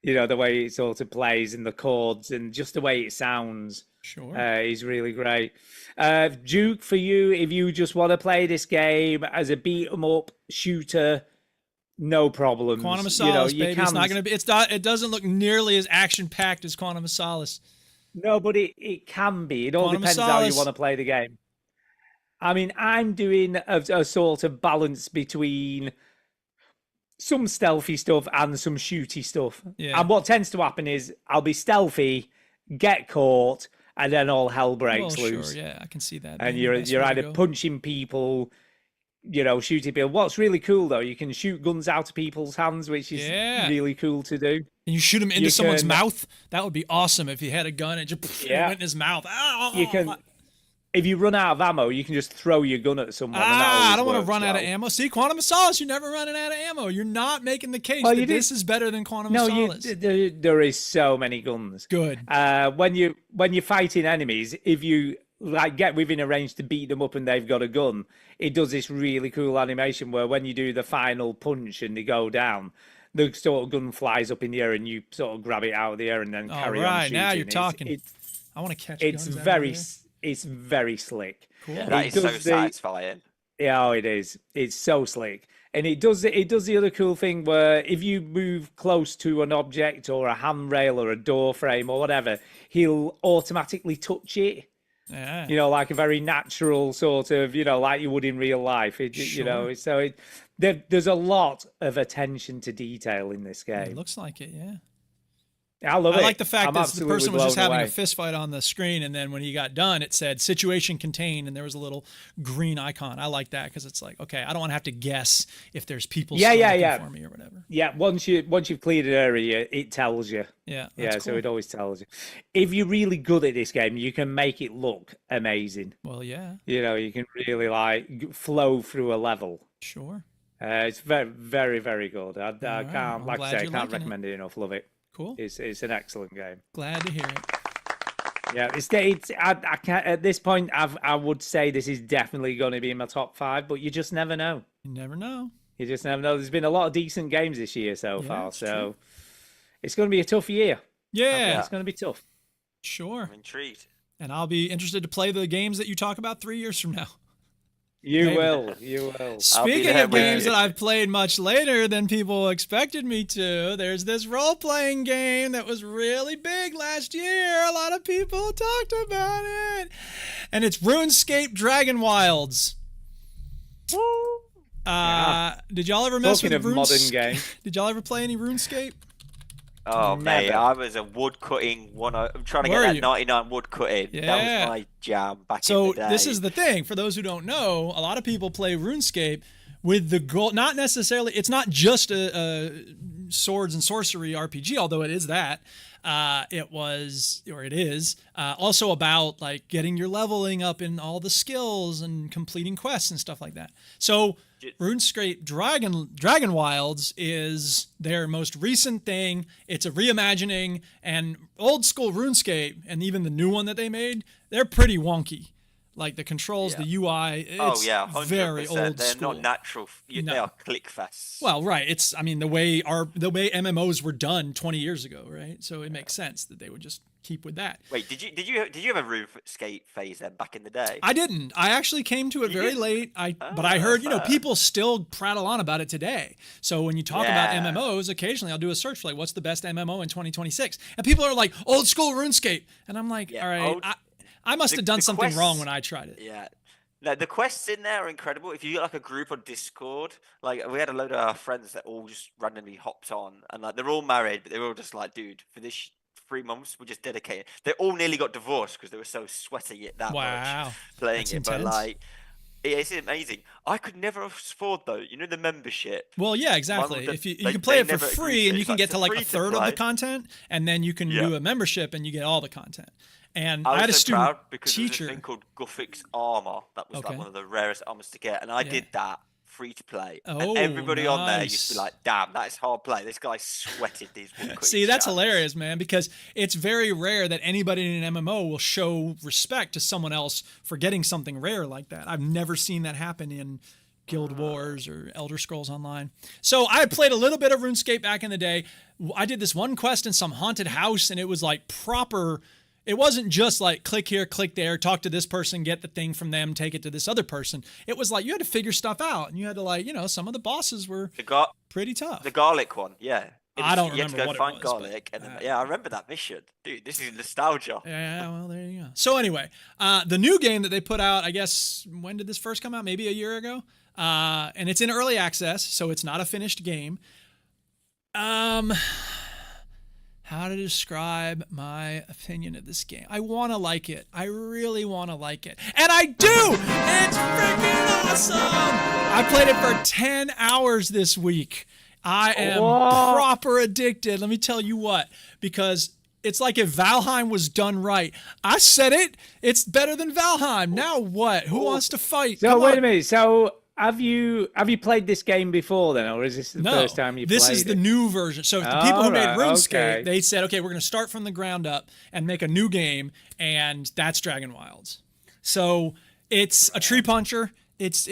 You know, the way it sort of plays and the chords and just the way it sounds. Sure. Is really great. Duke, for you, if you just want to play this game as a beat 'em up shooter, no problem. Quantum of Solace, baby. It's not going to be. It doesn't look nearly as action packed as Quantum of Solace. No, but it can be. It all depends how you want to play the game. I mean, I'm doing a sort of balance between some stealthy stuff and some shooty stuff. Yeah. And what tends to happen is I'll be stealthy, get caught, and then all hell breaks loose. Sure, yeah, I can see that. And you're either punching people, you know, shooting people. What's really cool though, you can shoot guns out of people's hands, which is really cool to do. And you shoot them into someone's mouth. That would be awesome if he had a gun and just went in his mouth. You can. If you run out of ammo, you can just throw your gun at someone. I don't want to run out of ammo. See, Quantum of Solace, you're never running out of ammo. You're not making the case that this is better than Quantum of Solace. No, there is so many guns. Good. When you're fighting enemies, if you like get within a range to beat them up and they've got a gun, it does this really cool animation where when you do the final punch and they go down, the sort of gun flies up in the air and you sort of grab it out of the air and then carry on shooting. Now you're talking. I want to catch. It's very slick. Cool. Yeah, that is so satisfying. Yeah, it is. It's so slick. And it does the other cool thing where if you move close to an object or a handrail or a door frame or whatever, he'll automatically touch it. Yeah. You know, like a very natural sort of, you know, like you would in real life. You know, so there's a lot of attention to detail in this game. It looks like it, yeah. I love it. I like the fact that the person was just having a fist fight on the screen, and then when he got done, it said "situation contained," and there was a little green icon. I like that because it's like, okay, I don't want to have to guess if there's people looking for me or whatever. Yeah, once you've cleared an area, it tells you. Yeah, cool. So it always tells you. If you're really good at this game, you can make it look amazing. Well, yeah. You know, you can really like flow through a level. Sure. It's very, very, very good. I can't, like I say, I can't recommend it enough. Love it. Cool. It's an excellent game. Glad to hear it. Yeah, I can't, at this point, I would say this is definitely going to be in my top 5, but you just never know. You never know. You just never know. There's been a lot of decent games this year so far, it's so true. it's going to be a tough year. Yeah. It's going to be tough. Sure. I'm intrigued. And I'll be interested to play the games that you talk about 3 years from now. You Maybe. will. You will. Speaking there of with games you. that I've played much later than people expected me to, there's this role-playing game that was really big last year. A lot of people talked about it. And it's RuneScape Dragon Wilds. Did y'all ever mess Talking with of modern games. Did y'all ever play any RuneScape? Oh, mate, Never. I was a wood cutting one. I'm trying to Were get that you? 99 wood cutting. That Yeah. was my jam back in So the day. this is the thing. For those who don't know, a lot of people play RuneScape with the goal, not necessarily, it's not just a swords and sorcery RPG, although it is that. It is also about like getting your leveling up in all the skills and completing quests and stuff like that. So RuneScape Dragon Wilds is their most recent thing. It's a reimagining, and old school RuneScape and even the new one that they made, they're pretty wonky. Like the controls, the UI, it's 100%. very old They're school. not natural. They No. are click fests. Well, right. It's, I mean, the way MMOs were done 20 years ago, right? So it makes sense that they would just keep with that. Wait, did you have a RuneScape phase then back in the day? I didn't. I actually came to it You very didn't? late. But I heard, fair. people still prattle on about it today. So when you talk about Yeah. MMOs, occasionally I'll do a search for like, what's the best MMO in 2026? And people are like, old school RuneScape. And I'm like, Yeah, all right, old- I must have done the something wrong quests- when I tried it. Yeah. No, the quests in there are incredible. If you get like a group on Discord, like we had a load of our friends that all just randomly hopped on, and like they're all married, but they're all just like, dude, for this 3 months, we're just dedicated. They all nearly got divorced because they were so sweating it that Wow. much playing That's it. But intense. like, it's amazing. I could never afford though. You know the membership. Well, yeah, exactly. Mine would- If you they- can play they it for never agreed free, to and it. you It's can like get for to like free a to third of the play. content, and then you can Yeah. do a membership and you get all the content. And I had a was so student proud because there was teacher. a thing called Guthix Armor. That was Okay. like one of the rarest armors to get, and I Yeah. did that free to play. Oh, and everybody on there used to be nice. like, "Damn, that is hard play. This guy sweated these wood cutting See, that's shots." hilarious, man, because it's very rare that anybody in an MMO will show respect to someone else for getting something rare like that. I've never seen that happen in Guild Wars or Elder Scrolls Online. So I played a little bit of RuneScape back in the day. I did this one quest in some haunted house, and it was like proper. It wasn't just like click here, click there, talk to this person, get the thing from them, take it to this other person. It was like you had to figure stuff out, and you had to like, some of the bosses were pretty tough. The garlic one, yeah. I don't You had to remember go what it find was, garlic, but, and then, yeah, I remember that mission, dude. This is nostalgia. Yeah, well, there you go. So anyway, the new game that they put out, I guess, when did this first come out? Maybe a year ago. And it's in early access, so it's not a finished game. How to describe my opinion of this game? I want to like it. I really want to like it. And I do! It's freaking awesome! I played it for 10 hours this week. I am proper addicted. Let me tell you what. Because it's like if Valheim was done right. I said it. It's better than Valheim. Now what? Who wants to fight? So Come wait on. a minute. So have you played this game before then, or is this the first time you played it? This is the new version. So the people who made Alright, RuneScape, okay. they said, okay, we're going to start from the ground up and make a new game, and that's Dragon Wilds. So it's a tree puncher. It's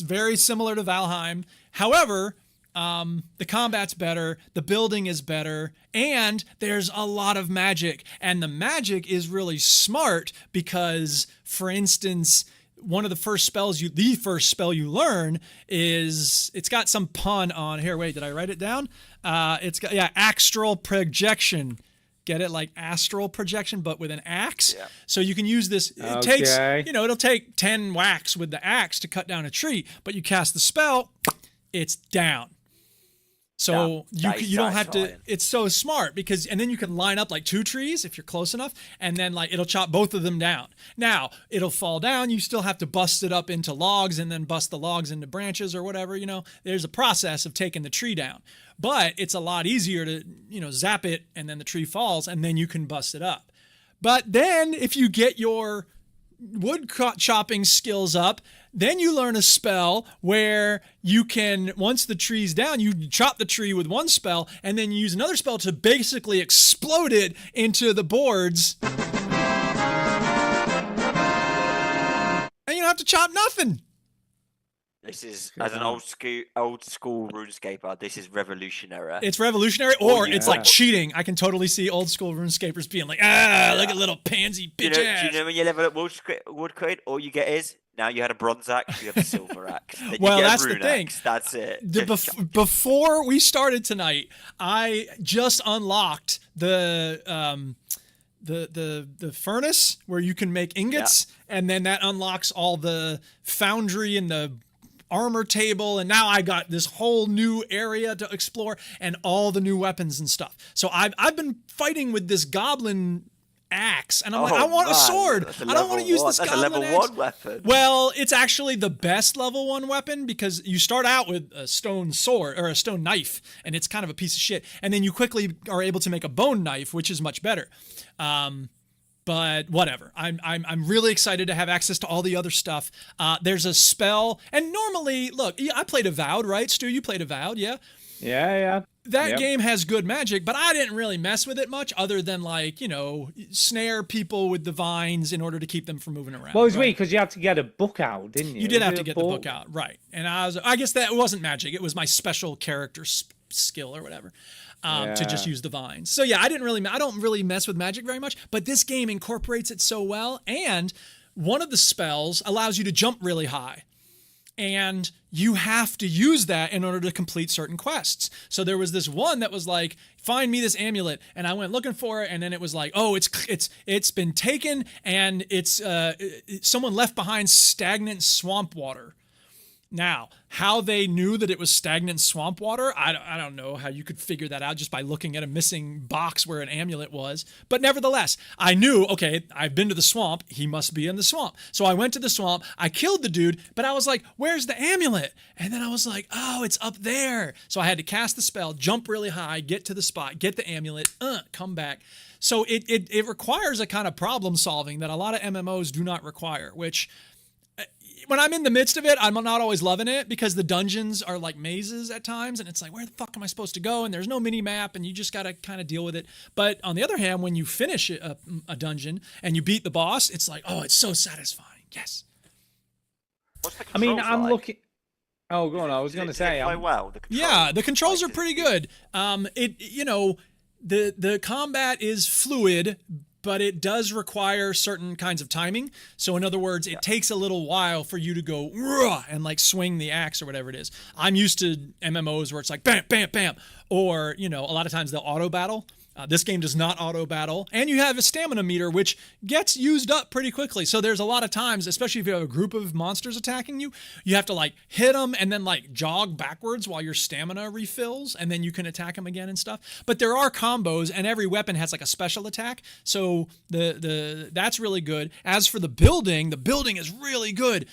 very similar to Valheim. However, the combat's better, the building is better, and there's a lot of magic. And the magic is really smart because, for instance, one of the first spell you learn is, it's got some pun on here. Wait, did I write it down? It's got, astral projection. Get it? Like astral projection, but with an axe. Yeah. So you can use this. It takes, it'll take 10 whacks with the axe to cut down a tree, but you cast the spell, it's down. So you don't have to, it's so smart because, and then you can line up like 2 trees if you're close enough, and then like it'll chop both of them down. Now it'll fall down. You still have to bust it up into logs and then bust the logs into branches or whatever, there's a process of taking the tree down, but it's a lot easier to, zap it and then the tree falls and then you can bust it up. But then if you get your wood chopping skills up, then you learn a spell where you can, once the tree's down, you chop the tree with one spell and then you use another spell to basically explode it into the boards have to chop nothing. This is, as an old school RuneScaper, this is revolutionary. It's revolutionary, or it's like cheating. I can totally see old school RuneScapers being like, look at little pansy bitch ass. Do you know when you level up woodcutting, all you get is, now you had a bronze axe, you have a silver axe. Then Well, you get that's a the rune thing. axe. That's it. Before we started tonight, I just unlocked the furnace where you can make ingots, and then that unlocks all the foundry and the armor table, and now I got this whole new area to explore and all the new weapons and stuff. So I've been fighting with this goblin axe, and I'm like, I want a sword. I don't want to use this goblin axe. That's a level 1 weapon. Well, it's actually the best level 1 weapon because you start out with a stone sword or a stone knife, and it's kind of a piece of shit. And then you quickly are able to make a bone knife, which is much better. But whatever. I'm really excited to have access to all the other stuff. There's a spell, and normally, look, I played Avowed, right? Stu, you played Avowed, yeah? Yeah. That game has good magic, but I didn't really mess with it much other than, like, snare people with the vines in order to keep them from moving around. Well, it was weird because you had to get a book out, didn't you? You did have to get the book out, right. And I guess that wasn't magic. It was my special character skill or whatever. To just use the vines. So yeah, I don't really mess with magic very much, but this game incorporates it so well. And one of the spells allows you to jump really high, and you have to use that in order to complete certain quests. So there was this one that was like, find me this amulet, and I went looking for it, and then it was like, oh, it's been taken, and it's someone left behind stagnant swamp water. Now, how they knew that it was stagnant swamp water, I don't know how you could figure that out just by looking at a missing box where an amulet was. But nevertheless, I knew, okay, I've been to the swamp. He must be in the swamp. So I went to the swamp. I killed the dude, but I was like, where's the amulet? And then I was like, oh, it's up there. So I had to cast the spell, jump really high, get to the spot, get the amulet, come back. So it requires a kind of problem solving that a lot of MMOs do not require, which... when I'm in the midst of it, I'm not always loving it because the dungeons are like mazes at times, and it's like, where the fuck am I supposed to go? And there's no mini map, and you just got to kind of deal with it. But on the other hand, when you finish a dungeon and you beat the boss, it's like, oh, it's so satisfying. Yes. What's the I mean, controls I'm like? looking. Oh, go on. I was going to say. Play well. The controls are pretty good. The combat is fluid, but it does require certain kinds of timing. So in other words, it takes a little while for you to go and like swing the axe or whatever it is. I'm used to MMOs where it's like bam, bam, bam, or a lot of times they'll auto battle. This game does not auto battle, and you have a stamina meter which gets used up pretty quickly. So there's a lot of times, especially if you have a group of monsters attacking you, you have to like hit them and then like jog backwards while your stamina refills, and then you can attack them again and stuff. But there are combos, and every weapon has like a special attack, so that's really good. As for the building is really good.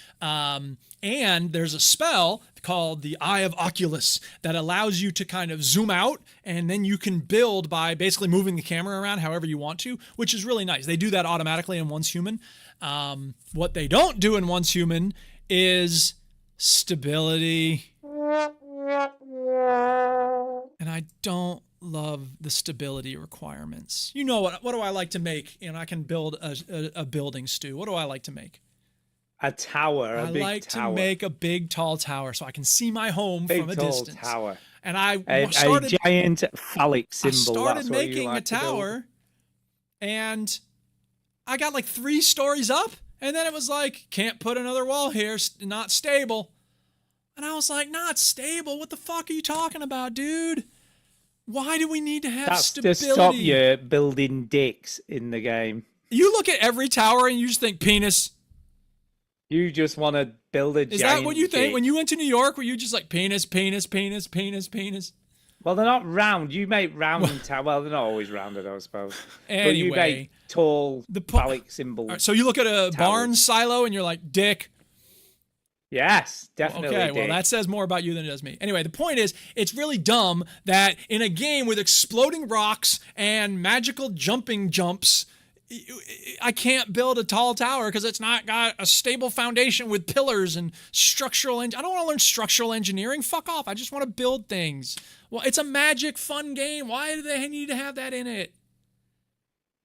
And there's a spell called the Eye of Oculus that allows you to kind of zoom out, and then you can build by basically moving the camera around however you want to, which is really nice. They do that automatically in Once Human. What they don't do in Once Human is stability. And I don't love the stability requirements. You know what do I like to make? I can build a building, Stu. What do I like to make? A tower, I like to make a big, tall tower so I can see my home from a distance. Tower. And a giant phallic symbol. I started making a tower, and I got like 3 stories up, and then it was like, can't put another wall here, not stable. And I was like, not stable? What the fuck are you talking about, dude? Why do we need to have stability? That's to stop you building dicks in the game. You look at every tower and you just think penis. You just want to build a giant Is that what you think? dick. When you went to New York, were you just like penis, penis, penis, penis, penis? Well, they're not round. You make round towers. Well, they're not always rounded, I suppose. Anyway, but you make tall phallic symbols. Right, so you look at a barn silo and you're like, dick. Yes, definitely. Okay, well, that says more about you than it does me. Anyway, the point is, it's really dumb that in a game with exploding rocks and magical jumping jumps, I can't build a tall tower because it's not got a stable foundation with pillars and structural. I don't want to learn structural engineering. Fuck off. I just want to build things. Well, it's a magic, fun game. Why do they need to have that in it?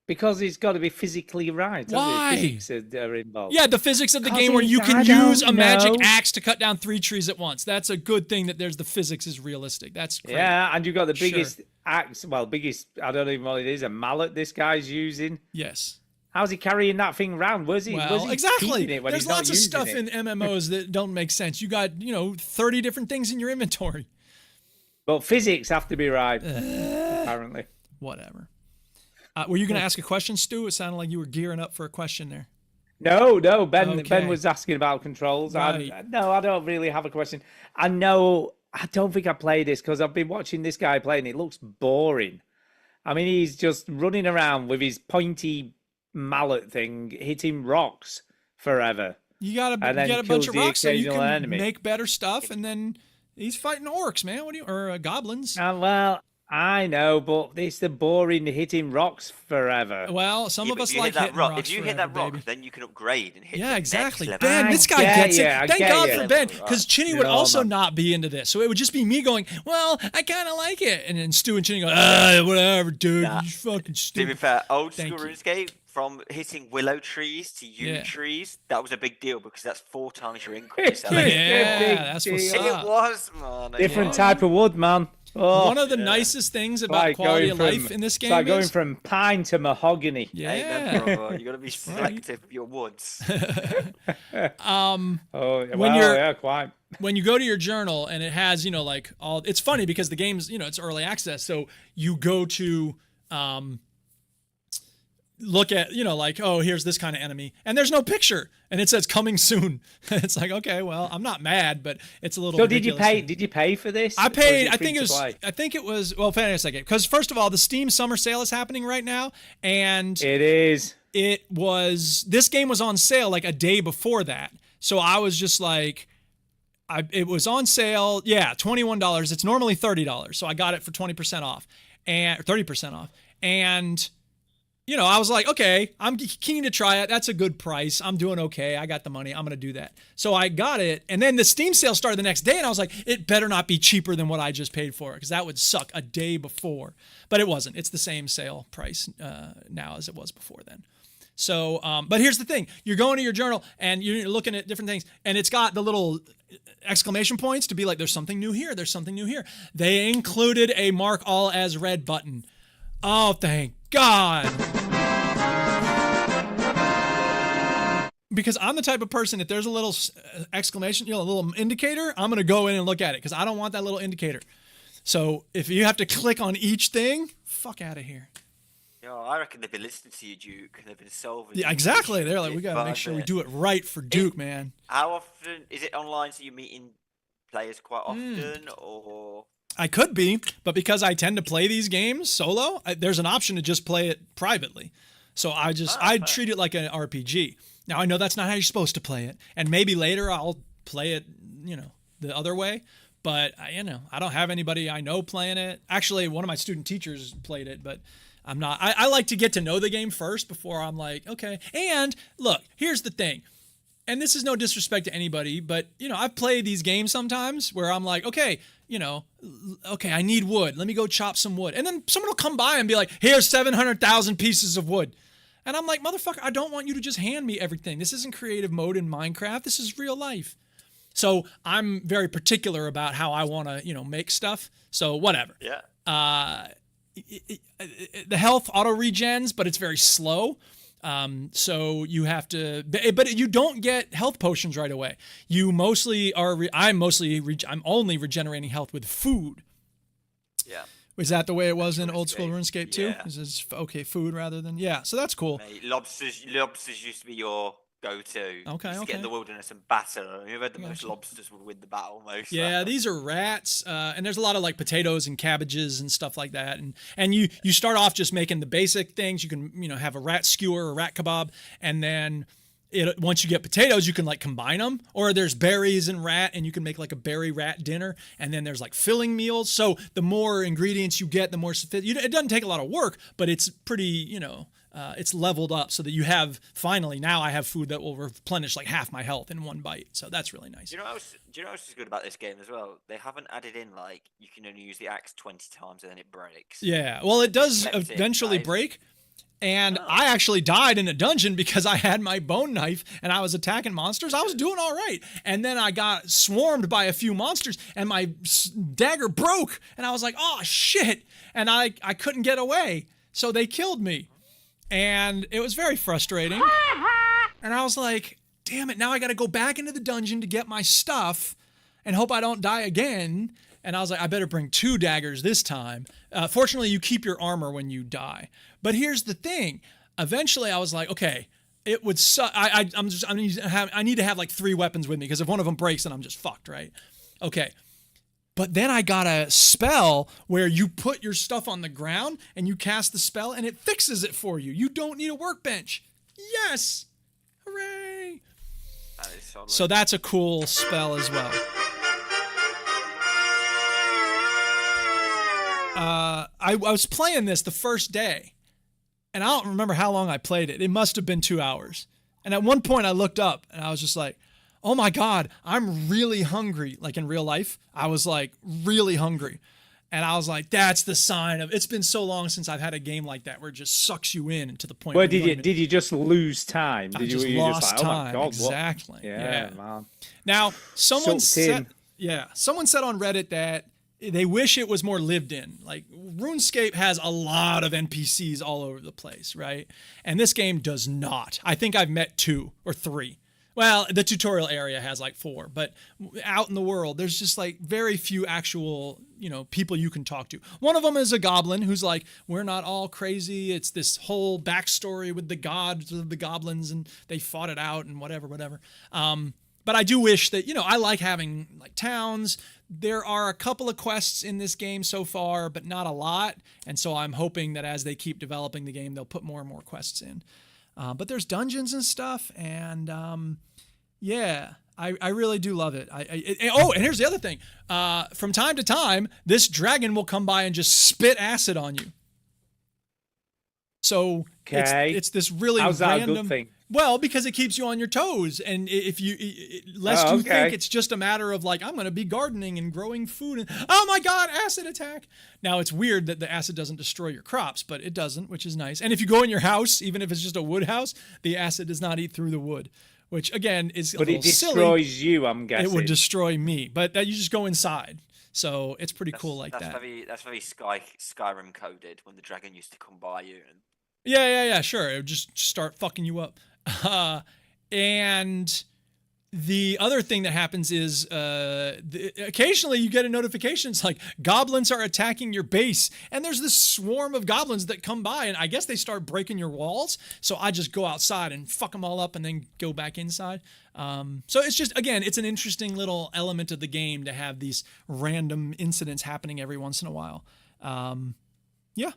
Because it's got to be physically right. Why? Physics are involved. Yeah, the physics of the 'Cause game where you I can don't use a magic know. axe to cut down 3 trees at once. That's a good thing that there's the physics is realistic. That's great. Yeah, and you've got the Sure. biggest axe. Well, biggest. I don't even know what it is. A mallet. This guy's using. Yes. How's he carrying that thing around? Where's he? where's Well, he exactly. keeping it when There's he's not lots of using stuff it? in MMOs that don't make sense. You got, 30 different things in your inventory. But physics have to be right. Apparently. Whatever. Were you going to ask a question, Stu? It sounded like you were gearing up for a question there. No. Ben Okay. was asking about controls. Right. I don't really have a question. I don't think I played this because I've been watching this guy play and it looks boring. I mean, he's just running around with his pointy mallet thing, hitting rocks forever. You got And then a bunch kills of the rocks so you occasional can enemy. make better stuff, and then he's fighting orcs, man. Or goblins. Well, I know, but it's the boring hitting rocks forever. Well, some Yeah, of but us if you like hit that hitting rock, rocks if you hit that forever, rock, baby. then you can upgrade and hit. Yeah, the exactly. Next level. Ben, I this guy get gets ya, it. I Thank get God ya. for Ben, Right. because Chinny would No, also man. not be into this. So it would just be me going, well, I kind of like it. And then Stu and Chinny go, whatever, dude. Nah. You fucking To be stupid. fair, old Thank school you. RuneScape, from hitting willow trees to yew Yeah. trees, that was a big deal because that's 4 times your increase. I mean, Yeah, that's what's deal. up. it was, man. Different type of wood, man. Oh, One of the nicest things about like quality going of life from- in this it's game like going is... from pine to mahogany. Yeah. Amen, brother. You got to be right. selective with your woods. Um, Oh, When well, you're- yeah, quite. when you go to your journal and it has, like all, it's funny because the game's, it's early access. So you go to, look at, like, oh, here's this kind of enemy, and there's no picture, and it says coming soon. It's like, okay, well, I'm not mad, but it's a little. So did you ridiculous. pay? Did you pay for this? I Or is paid. it I free think it to was. play? I think it was. Well, wait a second, because first of all, the Steam Summer Sale is happening right now, and It is. it was, this game was on sale like a day before that. So I was just like, it was on sale. Yeah, $21. It's normally $30. So I got it for 20% off and 30% off. And, I was like, okay, I'm keen to try it. That's a good price. I'm doing okay. I got the money. I'm going to do that. So I got it. And then the Steam sale started the next day. And I was like, it better not be cheaper than what I just paid for it, because that would suck a day before. But it wasn't. It's the same sale price now as it was before then. So, but here's the thing. You're going to your journal and you're looking at different things, and it's got the little exclamation points to be like, there's something new here. There's something new here. They included a mark all as read button. Oh, thank God. Because I'm the type of person, if there's a little exclamation, a little indicator, I'm going to go in and look at it because I don't want that little indicator. So if you have to click on each thing, fuck out of here. I reckon they've been listening to you, Duke, and they've been solving. Yeah, exactly. They're like, we got to make sure we do it right for Duke, man. How often is it online? So you're meeting players quite often, or? I could be, but because I tend to play these games solo, there's an option to just play it privately. So I treat it like an RPG. Now I know that's not how you're supposed to play it, and maybe later I'll play it, the other way. But I don't have anybody I know playing it. Actually, one of my student teachers played it, but I'm not. I like to get to know the game first before I'm like, okay. And look, here's the thing. And this is no disrespect to anybody, but, I've played these games sometimes where I'm like, okay, okay, I need wood. Let me go chop some wood. And then someone will come by and be like, here's 700,000 pieces of wood. And I'm like, motherfucker, I don't want you to just hand me everything. This isn't creative mode in Minecraft. This is real life. So I'm very particular about how I want to, make stuff. So whatever. Yeah. The health auto regens, but it's very slow. So you have to, but you don't get health potions right away. You mostly are, I'm only regenerating health with food. Yeah. Was that the way it was in old school RuneScape, RuneScape too? yeah. Is this food rather than, yeah. So that's cool. Mate, lobsters used to be your go-to. Okay, Just okay. get in the wilderness and batter. Whoever had the most Gotcha. lobsters would win the battle most. Yeah, these are rats, and there's a lot of like potatoes and cabbages and stuff like that. And you start off just making the basic things. You can have a rat skewer or a rat kebab, and then once you get potatoes, you can like combine them. Or there's berries and rat, and you can make like a berry rat dinner. And then there's like filling meals. So the more ingredients you get, the more it doesn't take a lot of work, but it's pretty it's leveled up so that you have finally now I have food that will replenish like half my health in one bite. So that's really nice. Do you know what else is good about this game as well? They haven't added in you can only use the axe 20 times and then it breaks. Yeah, well, it does Collective, eventually right? break. And I actually died in a dungeon because I had my bone knife and I was attacking monsters. I was doing all right. And then I got swarmed by a few monsters and my dagger broke. And I was like, oh, shit. And I couldn't get away. So they killed me. And it was very frustrating. And I was like, damn it. Now I got to go back into the dungeon to get my stuff and hope I don't die again. And I was like, I better bring 2 daggers this time. Fortunately, you keep your armor when you die. But here's the thing. Eventually, I was like, okay, it would suck. I need to have like 3 weapons with me because if one of them breaks, then I'm just fucked, right? Okay. But then I got a spell where you put your stuff on the ground and you cast the spell and it fixes it for you. You don't need a workbench. Yes. Hooray. That is solid. So that's a cool spell as well. I was playing this the first day, and I don't remember how long I played it. It must have been 2 hours. And at one point I looked up, and I was just like, oh my God, I'm really hungry. Like in real life, I was like really hungry. And I was like, that's the sign of, it's been so long since I've had a game like that where it just sucks you in to the point Well, where did you just lose time? I Did just you, were you lost just like, oh my time. God, what? Exactly. Yeah, man. Now, someone Sucked in. someone said on Reddit that they wish it was more lived in. Like RuneScape has a lot of NPCs all over the place, right? And this game does not. I think I've met 2 or 3. Well, the tutorial area has like 4, but out in the world, there's just like very few actual, people you can talk to. One of them is a goblin who's like, we're not all crazy. It's this whole backstory with the gods of the goblins and they fought it out and whatever. But I do wish that, I like having like towns. There are a couple of quests in this game so far, but not a lot. And so I'm hoping that as they keep developing the game, they'll put more and more quests in. But there's dungeons and stuff. And I really do love it. And here's the other thing. From time to time, this dragon will come by and just spit acid on you. So it's this really How's that random a good thing? Well, because it keeps you on your toes, and if you lest you think it's just a matter of like I'm going to be gardening and growing food, and oh my God, acid attack! Now it's weird that the acid doesn't destroy your crops, but it doesn't, which is nice. And if you go in your house, even if it's just a wood house, the acid does not eat through the wood, which again is a little silly. But it destroys you, I'm guessing. It would destroy me, but you just go inside, so it's pretty cool like that. That's very Skyrim coded when the dragon used to come by you. And... Yeah, sure. It would just start fucking you up. And the other thing that happens is occasionally you get a notification. It's like goblins are attacking your base, and there's this swarm of goblins that come by, and I guess they start breaking your walls. So I just go outside and fuck them all up and then go back inside. So it's just, again, it's an interesting little element of the game to have these random incidents happening every once in a while. Yeah.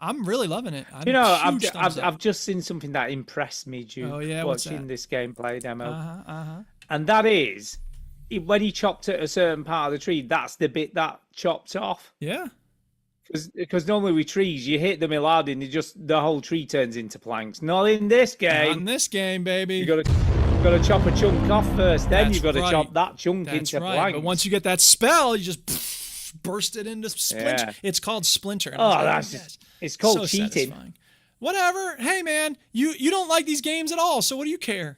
I'm really loving it. I've just seen something that impressed me watching this gameplay demo. And that is, when he chopped at a certain part of the tree, that's the bit that chopped off. Yeah. Because normally with trees, you hit them hard and the whole tree turns into planks. Not in this game. Not in this game, baby. You got to chop a chunk off first, then you've got to chop that chunk into planks. But once you get that spell, you just burst it into splinter. Yeah. It's called Splinter. It's called so cheating. Satisfying. Whatever. Hey man, you don't like these games at all, so what do you care?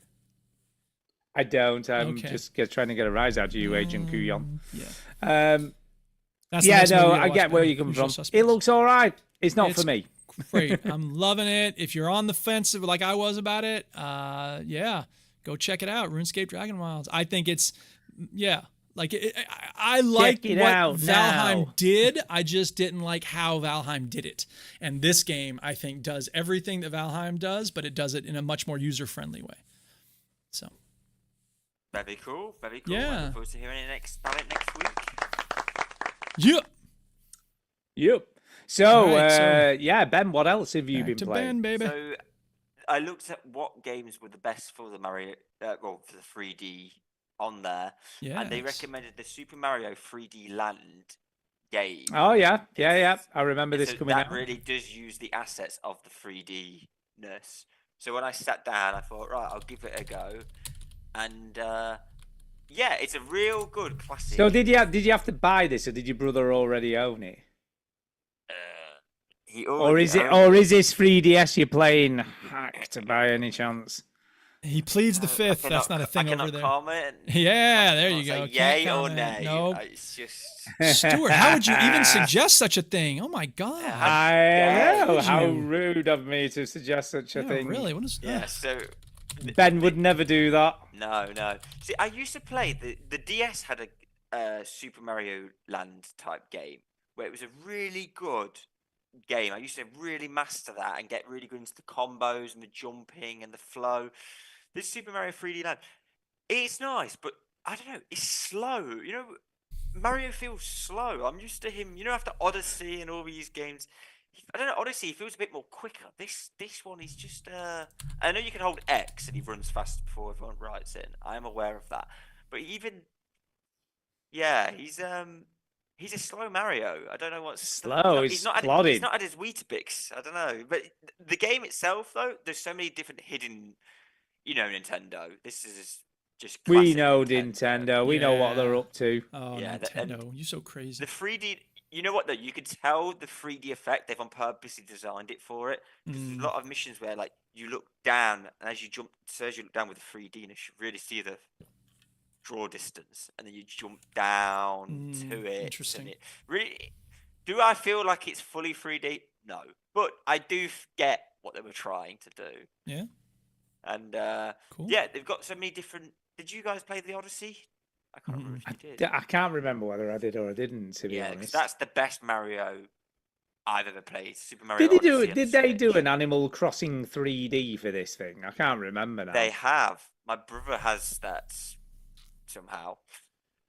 I don't. I'm just trying to get a rise out of you, Agent Kuyon. Yeah. I get where you come from. It looks all right. It's not for me. Great. I'm loving it. If you're on the fence like I was about it, go check it out. RuneScape Dragon Wilds. I think it's like I like what Valheim did. I just didn't like how Valheim did it. And this game, I think, does everything that Valheim does, but it does it in a much more user-friendly way. So. Very cool. Very cool. Yeah. I look forward to hearing it next week. Yep. So, Ben, what else have you been playing? Ben, baby. So, I looked at what games were the best for the Mario, for the 3D on there, and they recommended the Super Mario 3D Land game. Oh yeah. I remember this coming out. That really does use the assets of the 3D-ness. So when I sat down, I thought, right, I'll give it a go, and it's a real good classic. So did you have to buy this, or did your brother already own it? He Or already is it? owned Or is this 3DS you're playing hacked by any chance? He pleads the fifth. That's not a thing I over cannot there. comment. Yeah, there you Say go. Yay Can't or comment. nay. Nope. It's just. Stuart, how would you even suggest such a thing? Oh my God. I know. Would How you? rude of me to suggest such a Yeah, thing. really? What is Yeah. So. Ben would never do that. No. See, I used to play the DS had a Super Mario Land type game where it was a really good game. I used to really master that and get really good into the combos and the jumping and the flow. This Super Mario 3D Land, it's nice, but I don't know, it's slow. You know, Mario feels slow. I'm used to him. You know, after Odyssey and all these games, I don't know. Odyssey feels a bit more quicker. This one is just. I know you can hold X and he runs fast before everyone writes in. I am aware of that, but even. Yeah, he's a slow Mario. I don't know what's Slow. He's not plodding. he's not at his Weetabix. I don't know, but the game itself, though, there's so many different hidden. You know, Nintendo. This is just. We classic know Nintendo. We know what they're Yeah. up to. Oh, Yeah, Nintendo. You're so crazy. The 3D. You know what though? You could tell the 3D effect. They've on purposely designed it for it. Because there's a lot of missions where like you look down, and as you jump, so as you look down with the 3D, and you should really see the draw distance, and then you jump down to it. Interesting. And it really. Do I feel like it's fully 3D? No, but I do get what they were trying to do. Yeah. And Cool. yeah, they've got so many different. Did you guys play the Odyssey? I can't remember if you did. I can't remember whether I did or I didn't. To be Yeah, because honest, that's the best Mario I've ever played. Super Mario. did they do? Odyssey on Did the they do Switch. an Animal Crossing 3D for this thing? I can't remember now. They have. My brother has that somehow,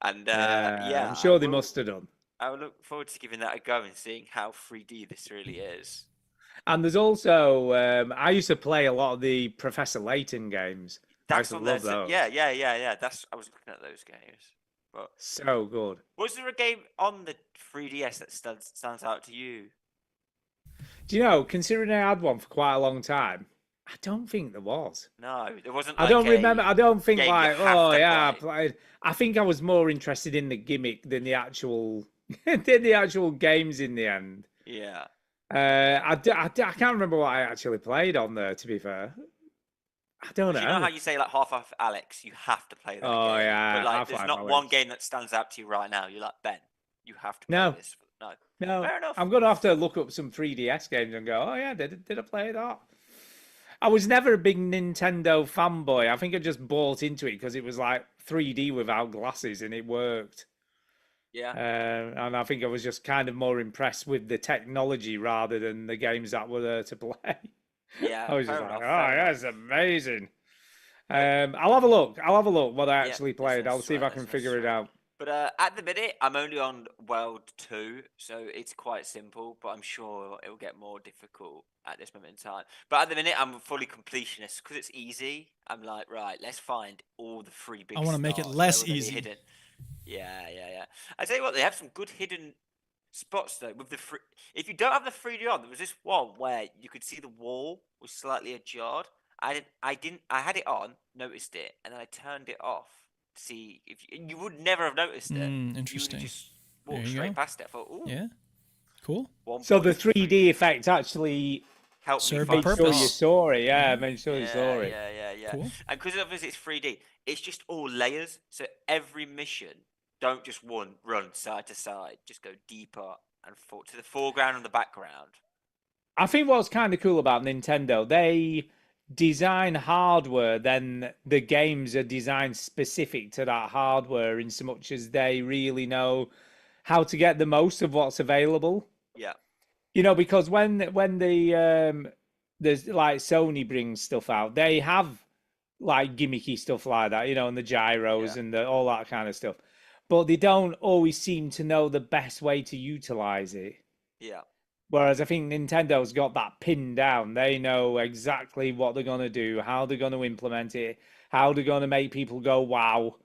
and yeah, I'm sure they will- must have done. I will look forward to giving that a go and seeing how 3D this really is. And there's also I used to play a lot of the Professor Layton games. I used That's to on there. love those. Yeah. That's I was looking at those games. But So good. was there a game on the 3DS that stands out to you? Do you know, considering I had one for quite a long time, I don't think there was. No, there wasn't. I Like don't a remember. I don't think game you like, have oh to yeah, I play. played. I think I was more interested in the gimmick than the actual, than the actual games in the end. Yeah. I can't remember what I actually played on there. To be fair, I don't know. You know how you say like Half-Life Alex, you have to play that Oh, game. yeah, But like, there's Half-Life not one Alyx. game that stands out to you right now. You're like, Ben, you have to play No. this. No. No, Fair enough. I'm gonna have to look up some 3DS games and go, oh yeah, did I play that? I was never a big Nintendo fanboy. I think I just bought into it because it was like 3D without glasses and it worked. Yeah. And I think I was just kind of more impressed with the technology rather than the games that were there to play. Yeah. I was just fair like, enough, oh fair yeah, enough. it's amazing. I'll have a look. I'll have a look what I Yeah, actually there's played. no I'll see if I sweat, can there's no figure it sweat. out. But at the minute, I'm only on World 2, so it's quite simple, but I'm sure it will get more difficult at this moment in time. But at the minute, I'm fully completionist because it's easy. I'm like, right, let's find all the free big I wanna make it stars. less Where will they be easy. hidden? Yeah. I tell you what, they have some good hidden spots though. With the free, if you don't have the 3D on, there was this one where you could see the wall was slightly ajar. I had it on, noticed it, and then I turned it off. See if you would never have noticed it. You would Interesting. have just There walked you straight go. past it. I thought, ooh, Yeah. Cool. So the 3D effect actually helped me Served a find made sure you purpose. saw it. Yeah, made sure you saw it. Yeah. Cool. And because obviously it's 3D, it's just all layers. So every mission, don't just run side to side. Just go deeper and to the foreground and the background. I think what's kind of cool about Nintendo, they design hardware, then the games are designed specific to that hardware in so much as they really know how to get the most of what's available. Yeah. You know, because when the there's like Sony brings stuff out, they have like gimmicky stuff like that, you know, and the gyros and all that kind of stuff. But they don't always seem to know the best way to utilize it. Yeah. Whereas I think Nintendo's got that pinned down. They know exactly what they're going to do, how they're going to implement it, how they're going to make people go, wow.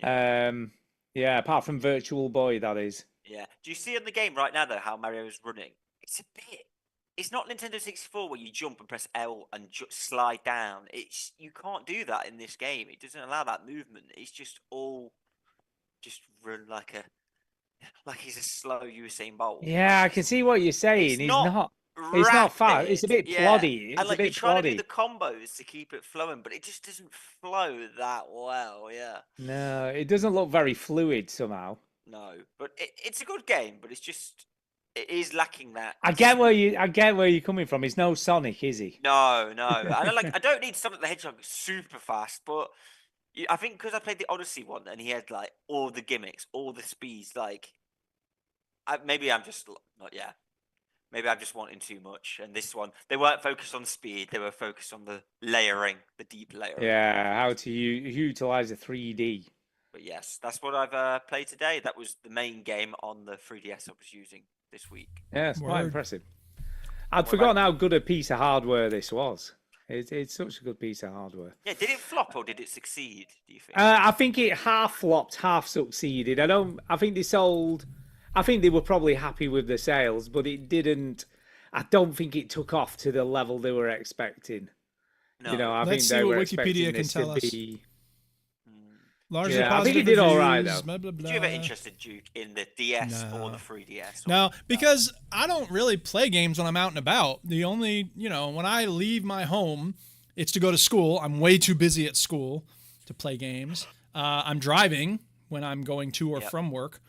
Yeah, apart from Virtual Boy, that is. Yeah. Do you see in the game right now, though, how Mario's running? It's not Nintendo 64 where you jump and press L and slide down. You can't do that in this game. It doesn't allow that movement. It's just all just run like he's a slow Usain Bolt. Yeah, I can see what you're saying. It's He's not- not. It's not fast. It's a rapid, bit ploddy. It's and like a you're bit trying to do ploddy. the combos to keep it flowing, but it just doesn't flow that well. Yeah. No, it doesn't look very fluid somehow. No, but it's a good game, but it is lacking that. I get where you're coming from. He's no Sonic, is he? No, no. I don't need Sonic the Hedgehog super fast, but I think because I played the Odyssey one and he had like all the gimmicks, all the speeds. Like, maybe I'm just not. Yeah, maybe I'm just wanting too much. And this one, they weren't focused on speed; they were focused on the layering, the deep layering. Yeah, how to utilize the 3D. But yes, that's what I've played today. That was the main game on the 3DS I was using this week. Yeah, it's quite Word. impressive. I'd forgotten how good a piece of hardware this was. It's such a good piece of hardware. Yeah, did it flop or did it succeed, do you think? I think it half flopped, half succeeded. I think they were probably happy with the sales, but it didn't. I don't think it took off to the level they were expecting. No. You know, I Let's think see they what were Wikipedia expecting can this tell to us. be. Largely Yeah, I think positive it did all right, reviews, though. blah, blah, blah. Did you ever interested, Duke, in the DS or the 3DS? No, because I don't really play games when I'm out and about. The only, when I leave my home, it's to go to school. I'm way too busy at school to play games. I'm driving when I'm going to or from work.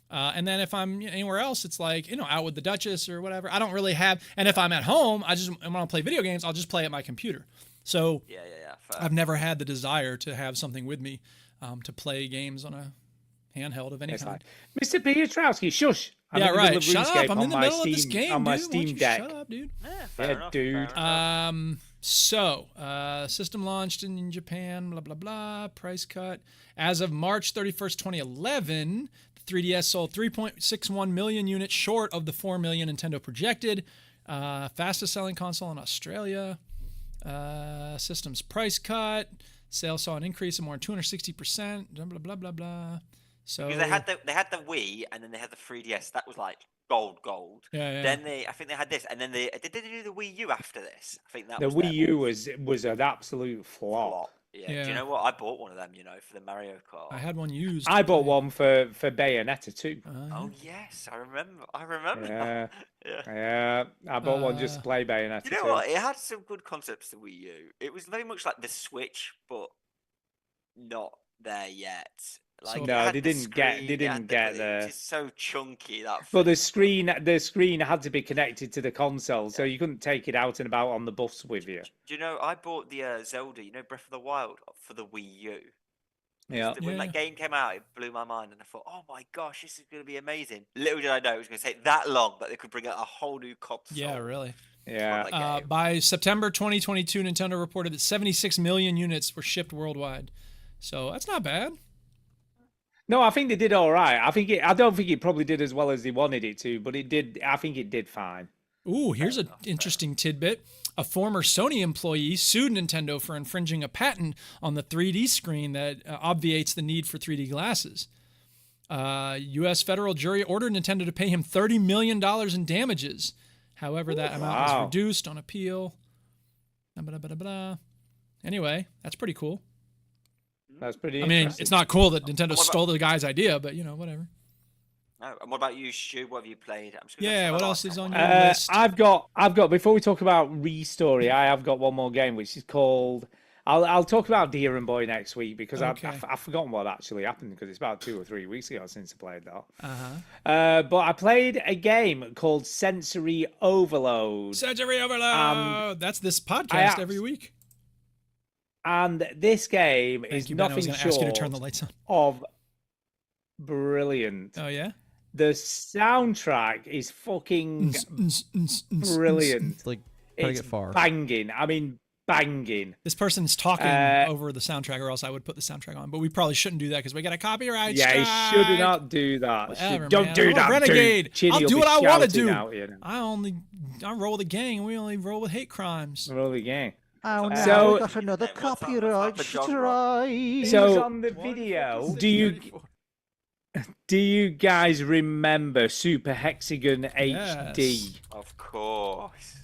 And then if I'm anywhere else, it's like, out with the Duchess or whatever. I don't really have. And if I'm at home, when I play video games, I'll just play at my computer. So Yeah. I've never had the desire to have something with me to play games on a handheld of any It's kind. like, Mr. Piotrowski, shush. I'm Yeah, in the middle right. of Shut RuneScape up. I'm on in the my middle of this Steam- game, on my dude. Why don't Steam you Deck. shut up, dude. Yeah, fair Yeah, enough, dude. fair enough. So, system launched in Japan, blah, blah, blah, price cut. As of March 31st, 2011, the 3DS sold 3.61 million units short of the 4 million Nintendo projected. Fastest selling console in Australia. System's price cut. Sales saw an increase of more than 260%, blah, blah, blah, blah, blah. So, Because they had the Wii and then they had the 3DS. That was like gold. Yeah. Then I think they had this, and then did they do the Wii U after this? I think that The was Wii their U was an absolute flop. flop. Yeah. Yeah. Do you know what? I bought one of them, for the Mario Kart. I had one used. I bought one for Bayonetta too. Oh yes, I remember. Yeah, Yeah. yeah. I bought one just to play Bayonetta. You know too. what? It had some good concepts, the Wii U. It was very much like the Switch, but not there yet. Like, So- it No, had they the didn't get- screen, they it didn't had get it the- was just so chunky that. But the thing. screen had to be connected to the console, so you couldn't take it out and about on the bus with you. Do you know? I bought the Zelda, Breath of the Wild, for the Wii U. Yeah. When Yeah. that game came out, it blew my mind, and I thought, "Oh my gosh, this is going to be amazing." Little did I know it was going to take that long that they could bring out a whole new console. Yeah, really. Yeah. Like, game. By September 2022, Nintendo reported that 76 million units were shipped worldwide. So that's not bad. No, I think they did all right. I don't think it probably did as well as they wanted it to, but it did. I think it did fine. Ooh, here's an interesting tidbit. A former Sony employee sued Nintendo for infringing a patent on the 3D screen that obviates the need for 3D glasses. U.S. federal jury ordered Nintendo to pay him $30 million in damages. However, that amount was Wow. reduced on appeal. Blah, blah, blah, blah. Anyway, that's pretty cool. That's pretty. I mean, interesting. it's not cool that Nintendo about- stole the guy's idea, but whatever. No, and what about you, Stu? What have you played? I'm just gonna Yeah, have what a else last is one. on your list? I've got. Before we talk about Restory, I have got one more game which is called. I'll talk about Deer and Boy next week because Okay. I've forgotten what actually happened because it's about 2 or 3 weeks ago since I played that. Uh-huh. But I played a game called Sensory Overload, Sensory Overload. That's this podcast abs- every week. and this game Thank is you, Ben. I nothing was going to ask you to short turn the lights on. of brilliant. Oh, yeah? The soundtrack is fucking brilliant. It's like gotta It's get far. banging. I mean, banging. This person's talking Uh, over the soundtrack, or else I would put the soundtrack on. But we probably shouldn't do that because we got a copyright Yeah, he strike. should not do that. Whatever, Don't man. do I'm a that, renegade. dude. Chinny I'll will do be what I wanna shouting do. out, you know. I roll with a gang, and we only roll with hate crimes. Roll the game. Oh no, So- we got another What's that- what's that copyright for genre? strike. So on the video, do you guys remember Super Hexagon HD? Yes. Of course.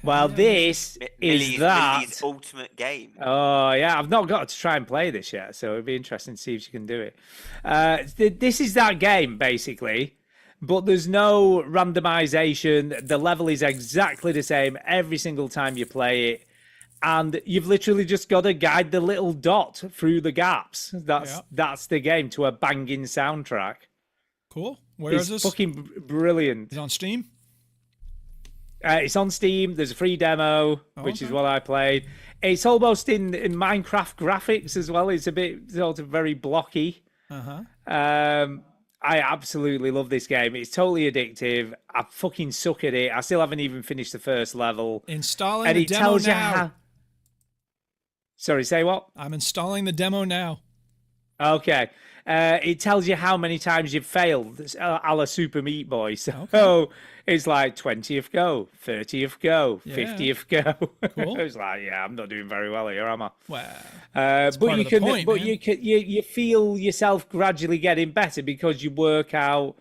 Well, Yeah. this is Millie's that. ultimate game. Oh yeah, I've not got to try and play this yet, so it'd be interesting to see if she can do it. This is that game basically, but there's no randomization. The level is exactly the same every single time you play it. And you've literally just got to guide the little dot through the gaps. That's the game to a banging soundtrack. Cool. Where is this? It's fucking brilliant. Is it on Steam? It's on Steam. There's a free demo, which is what I played. It's almost in Minecraft graphics as well. It's a bit sort of very blocky. I absolutely love this game. It's totally addictive. I fucking suck at it. I still haven't even finished the first level. Installing the demo now. Sorry, say what? I'm installing the demo now. Okay. It tells you how many times you've failed, a la Super Meat Boy. So it's like 20th go, 30th go, 50th go. Cool. It's like, I'm not doing very well here, am I? Wow. You feel yourself gradually getting better because you work out,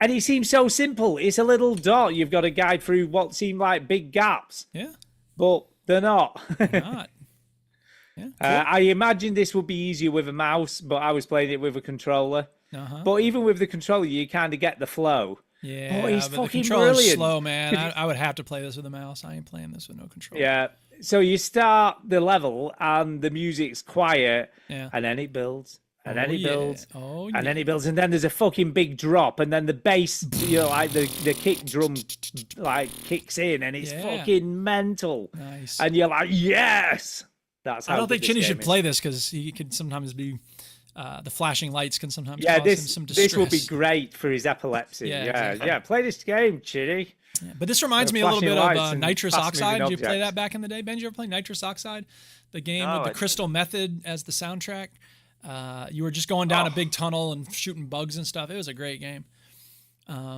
and it seems so simple. It's a little dot. You've got to guide through what seem like big gaps. Yeah. But they're not. They're not. Yeah, cool. I imagine this would be easier with a mouse, but I was playing it with a controller. But even with the controller, you kind of get the flow. Yeah, but it's the fucking controller's brilliant. slow, man. I would have to play this with a mouse. I ain't playing this with no controller. Yeah. So you start the level and the music's quiet, and then it builds, and then it builds, and then it builds, and then there's a fucking big drop, and then the bass, like the kick drum, like kicks in, and it's fucking mental. Nice. And you're like, yes. That's how I don't think good Chinny this should game play is. this because he could sometimes be the flashing lights can sometimes Yeah, cause him some distress. this will be great for his epilepsy. Exactly. Yeah. Play this game, Chinny. Yeah, but this reminds me a little bit of Nitrous fast-moving Oxide. Did you play objects. that back in the day? Ben, did you ever play Nitrous Oxide? The game with the Crystal Method as the soundtrack. You were just going down a big tunnel and shooting bugs and stuff. It was a great game.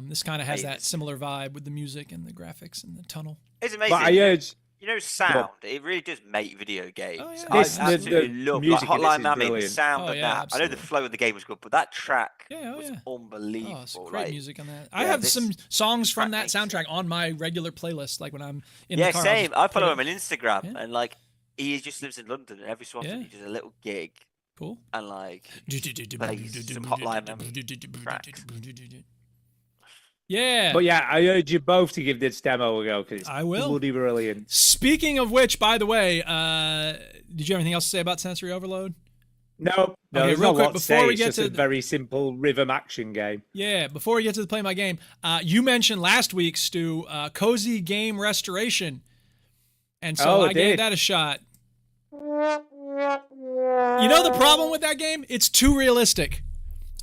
This kind of has that similar vibe with the music and the graphics and the tunnel. It's amazing. But I urge. You know, sound, it really does make video games. Oh, yeah. I absolutely love like Hotline Miami, the sound of that. I know the flow of the game was good, but that track was unbelievable. Oh, it's great music on that. I have some songs from that soundtrack on my regular playlist, like when I'm in the car. Yeah, same. I follow him on Instagram, and like he just lives in London, and every so often he does a little gig. Cool. And like plays some Hotline Miami tracks. Yeah. But yeah, I urge you both to give this demo a go because it's bloody brilliant. Speaking of which, by the way, did you have anything else to say about Sensory Overload? No, Okay, there's real not quick, a lot to before say. we It's get just to a very simple rhythm action game. Yeah, before we get to the Play My Game, you mentioned last week, Stu, Cozy Game Restoration. And so I gave that a shot. You know the problem with that game? It's too realistic.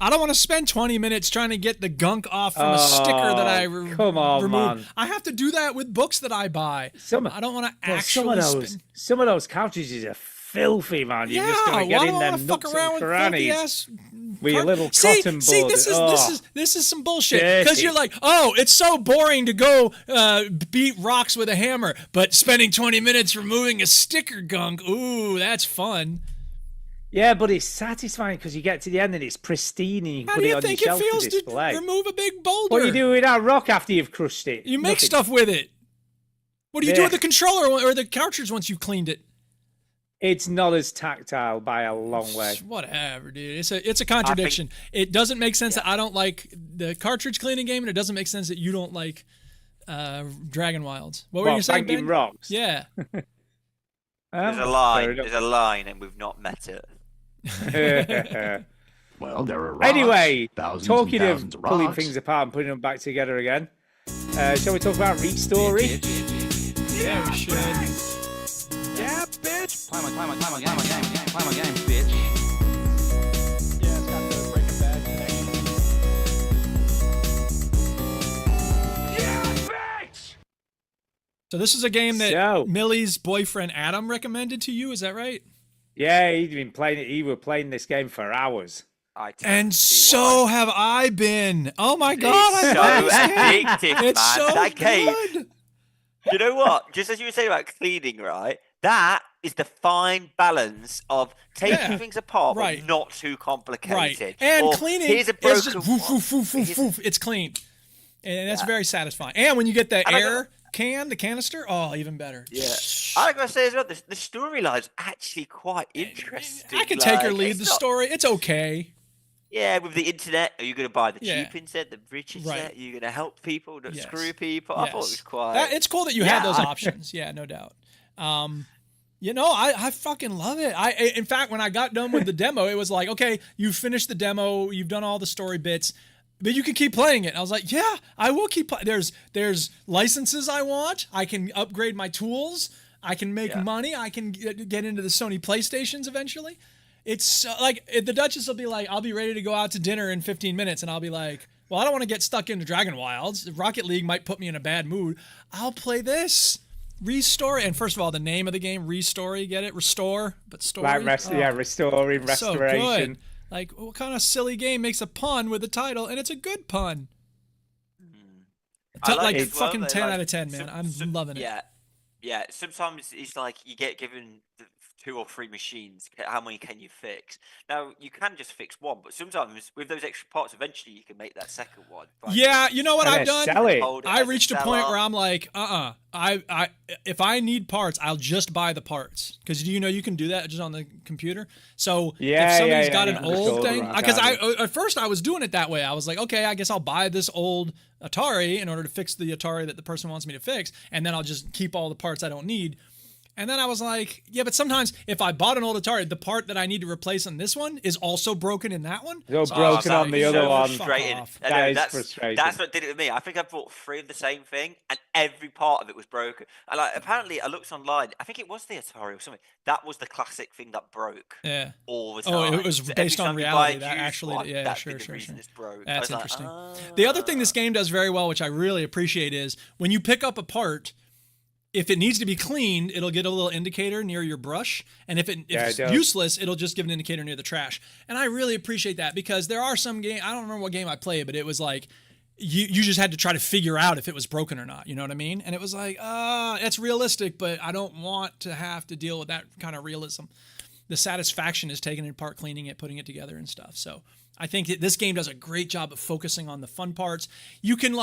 I don't want to spend 20 minutes trying to get the gunk off from a sticker that I removed. Man. I have to do that with books that I buy. I don't want to actually some of those cartridges are filthy, man. You just gotta get in them nooks and crannies with your little cotton bud. See, this is some bullshit because you're like, oh, it's so boring to go beat rocks with a hammer, but spending 20 minutes removing a sticker gunk, ooh, that's fun. Yeah, but it's satisfying because you get to the end and it's pristine and you How put do it you on think your it shelf feels to display. to remove a big boulder? What do you do with that rock after you've crushed it? You make stuff with it. What do you do with the controller or the cartridge once you've cleaned it? It's not as tactile by a long way. Whatever, dude. It's a contradiction. It doesn't make sense that I don't like the cartridge cleaning game, and it doesn't make sense that you don't like Dragon Wilds. What were you saying, Ben? Rocks? Yeah. There's a line, and we've not met it. Well, there are rocks, anyway, thousands talking and of thousands of pulling rocks. things apart and putting them back together again, shall we talk about Restory? Yeah, we should. Yeah, bitch. Play my game, bitch. Yeah, it's got the Breaking Bad connection. Yeah, bitch. So this is a game that Millie's boyfriend Adam recommended to you. Is that right? Yeah, he'd been playing it. He was playing this game for hours. And so have I been. Oh my god! It's I so love this game. addictive, It's man. so That game. good. You know what? Just as you were saying about cleaning, right? That is the fine balance of taking things apart, but not too complicated. Right. And or, cleaning here's a is broken just woof, woof, woof, woof, woof. It's clean. And that's very satisfying. And when you get the air can, the canister, oh, even better. Yeah. I like to say as well, the storyline's actually quite interesting. I can take or leave the story. It's okay. Yeah, with the internet, are you going to buy the Yeah. cheap internet, the rich Right. internet? Are you going to help people, not Yes. screw people? I thought it was Yes. quite. It's cool that you have those I- options. Yeah, no doubt. I fucking love it. In fact, when I got done with the demo, it was like, okay, you've finished the demo, you've done all the story bits, but you can keep playing it. And I was like, yeah, I will keep playing. There's licenses I want. I can upgrade my tools. I can make money. I can get into the Sony PlayStations eventually. It's like the Duchess will be like, I'll be ready to go out to dinner in 15 minutes. And I'll be like, well, I don't want to get stuck into Dragon Wilds. Rocket League might put me in a bad mood. I'll play this. Restory. And first of all, the name of the game, Restory, get it? Restore, but story. Like restoring, So restoration. good. Like, what kind of silly game makes a pun with a title, and it's a good pun? I Like it as well, fucking though, 10 like, out of 10, man. I'm loving it. Yeah. Sometimes it's like you get given 2 or 3 machines. How many can you fix? Now you can just fix one, but sometimes with those extra parts, eventually you can make that second one. Yeah, you know what And I've done? sell it. I reached a point where I'm like, I if I need parts, I'll just buy the parts. Because you can do that just on the computer. So if somebody's got an old thing, because at first I was doing it that way. I was like, okay, I guess I'll buy this old Atari in order to fix the Atari that the person wants me to fix, and then I'll just keep all the parts I don't need. And then I was like, yeah, but sometimes if I bought an old Atari, the part that I need to replace on this one is also broken in that one. So broken on the other one. Frustrating. That is frustrating. That's what did it with me. I think I bought 3 of the same thing, and every part of it was broken. And apparently, I looked online. I think it was the Atari or something. That was the classic thing that broke. Yeah. All the time. Oh, it was So based every on time you buy a reality. That used actually, one, yeah, that'd sure. be the reason it's broke. That's I was interesting. Like, The other thing this game does very well, which I really appreciate, is when you pick up a part, if it needs to be cleaned, it'll get a little indicator near your brush. And if it's useless, it'll just give an indicator near the trash. And I really appreciate that because there are some games, I don't remember what game I played, but it was like, you just had to try to figure out if it was broken or not. You know what I mean? And it was like, it's realistic, but I don't want to have to deal with that kind of realism. The satisfaction is taking it apart, cleaning it, putting it together and stuff. So I think that this game does a great job of focusing on the fun parts. You can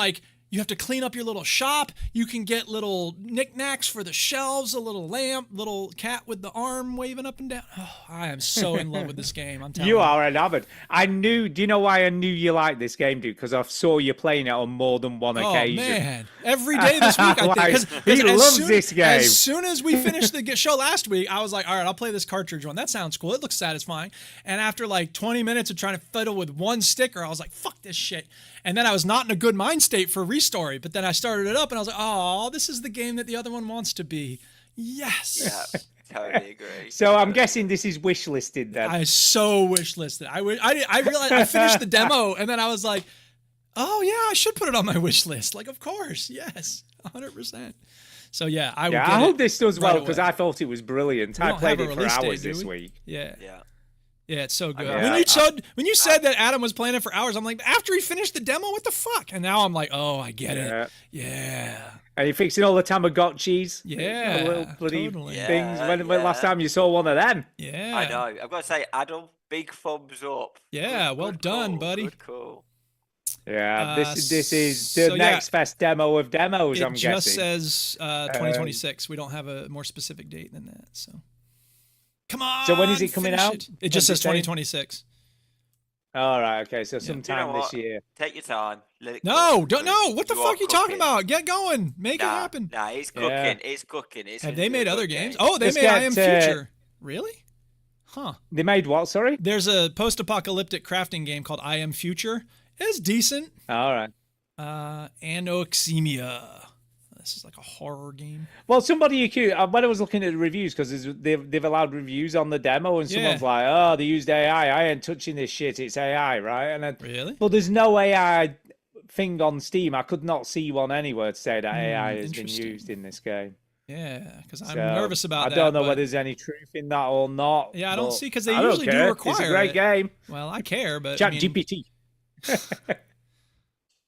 you have to clean up your little shop. You can get little knickknacks for the shelves, a little lamp, little cat with the arm waving up and down. Oh, I am so in love with this game. I'm telling you. You are enamored. Do you know why I knew you liked this game, dude? Because I saw you playing it on more than one occasion. Oh, man. Every day this week, I think. He loves this game. As soon as we finished the show last week, I was like, all right, I'll play this cartridge one. That sounds cool. It looks satisfying. And after like 20 minutes of trying to fiddle with one sticker, I was like, fuck this shit. And then I was not in a good mind state for Restory, but then I started it up and I was like, oh, this is the game that the other one wants to be. Yes. Yeah, totally agree. So I'm guessing this is wish listed then. I so wish listed. I realized I finished the demo and then I was like, oh yeah, I should put it on my wish list. Like, of course, yes, 100%. So yeah, I hope this does well right because away. I thought it was brilliant. We I don't played have a it for release date, hours do this we? week. Yeah. Yeah. Yeah, it's so good. Yeah. When you said that Adam was playing it for hours, I'm like, after he finished the demo, what the fuck? And now I'm like, oh, I get it. Yeah. Are you fixing all the Tamagotchis? Yeah, The little bloody totally. things. Yeah, When last time you saw one of them? Yeah. I know. I've got to say, Adam, big thumbs up. Yeah, well done, call, buddy. Good call. Yeah, this is the next best demo of demos. I'm It just guessing. says 2026. We don't have a more specific date than that. So, come on. So when is it coming finish out? It just says Does it say? 2026. All right. Okay. So sometime You know this what? year. Take your time. Let it No, cook. don't know. What the You fuck are you talking cooking. about? Get going. Make it Nah, happen. Nah, it's cooking. Yeah. It's cooking. It's Have gonna they be a made good other game. games? Oh, they Let's made I Am get, Future. Really? Huh. They made what? Sorry. There's a post-apocalyptic crafting game called I Am Future. It's decent. All right. Anoxemia. This is like a horror game. Well, somebody accused when I was looking at the reviews because they've allowed reviews on the demo, and someone's Yeah. like, "Oh, they used AI. I ain't touching this shit. It's AI, right?" And then, Really? but there's no AI thing on Steam. I could not see one anywhere to say that AI has been interesting. used in this game. Yeah, because I'm So, nervous about I that. don't know but- whether there's any truth in that or not. Yeah, I don't but see, 'cause they I don't usually do care. require It's a great it. game. Well, I care, but Chat GPT.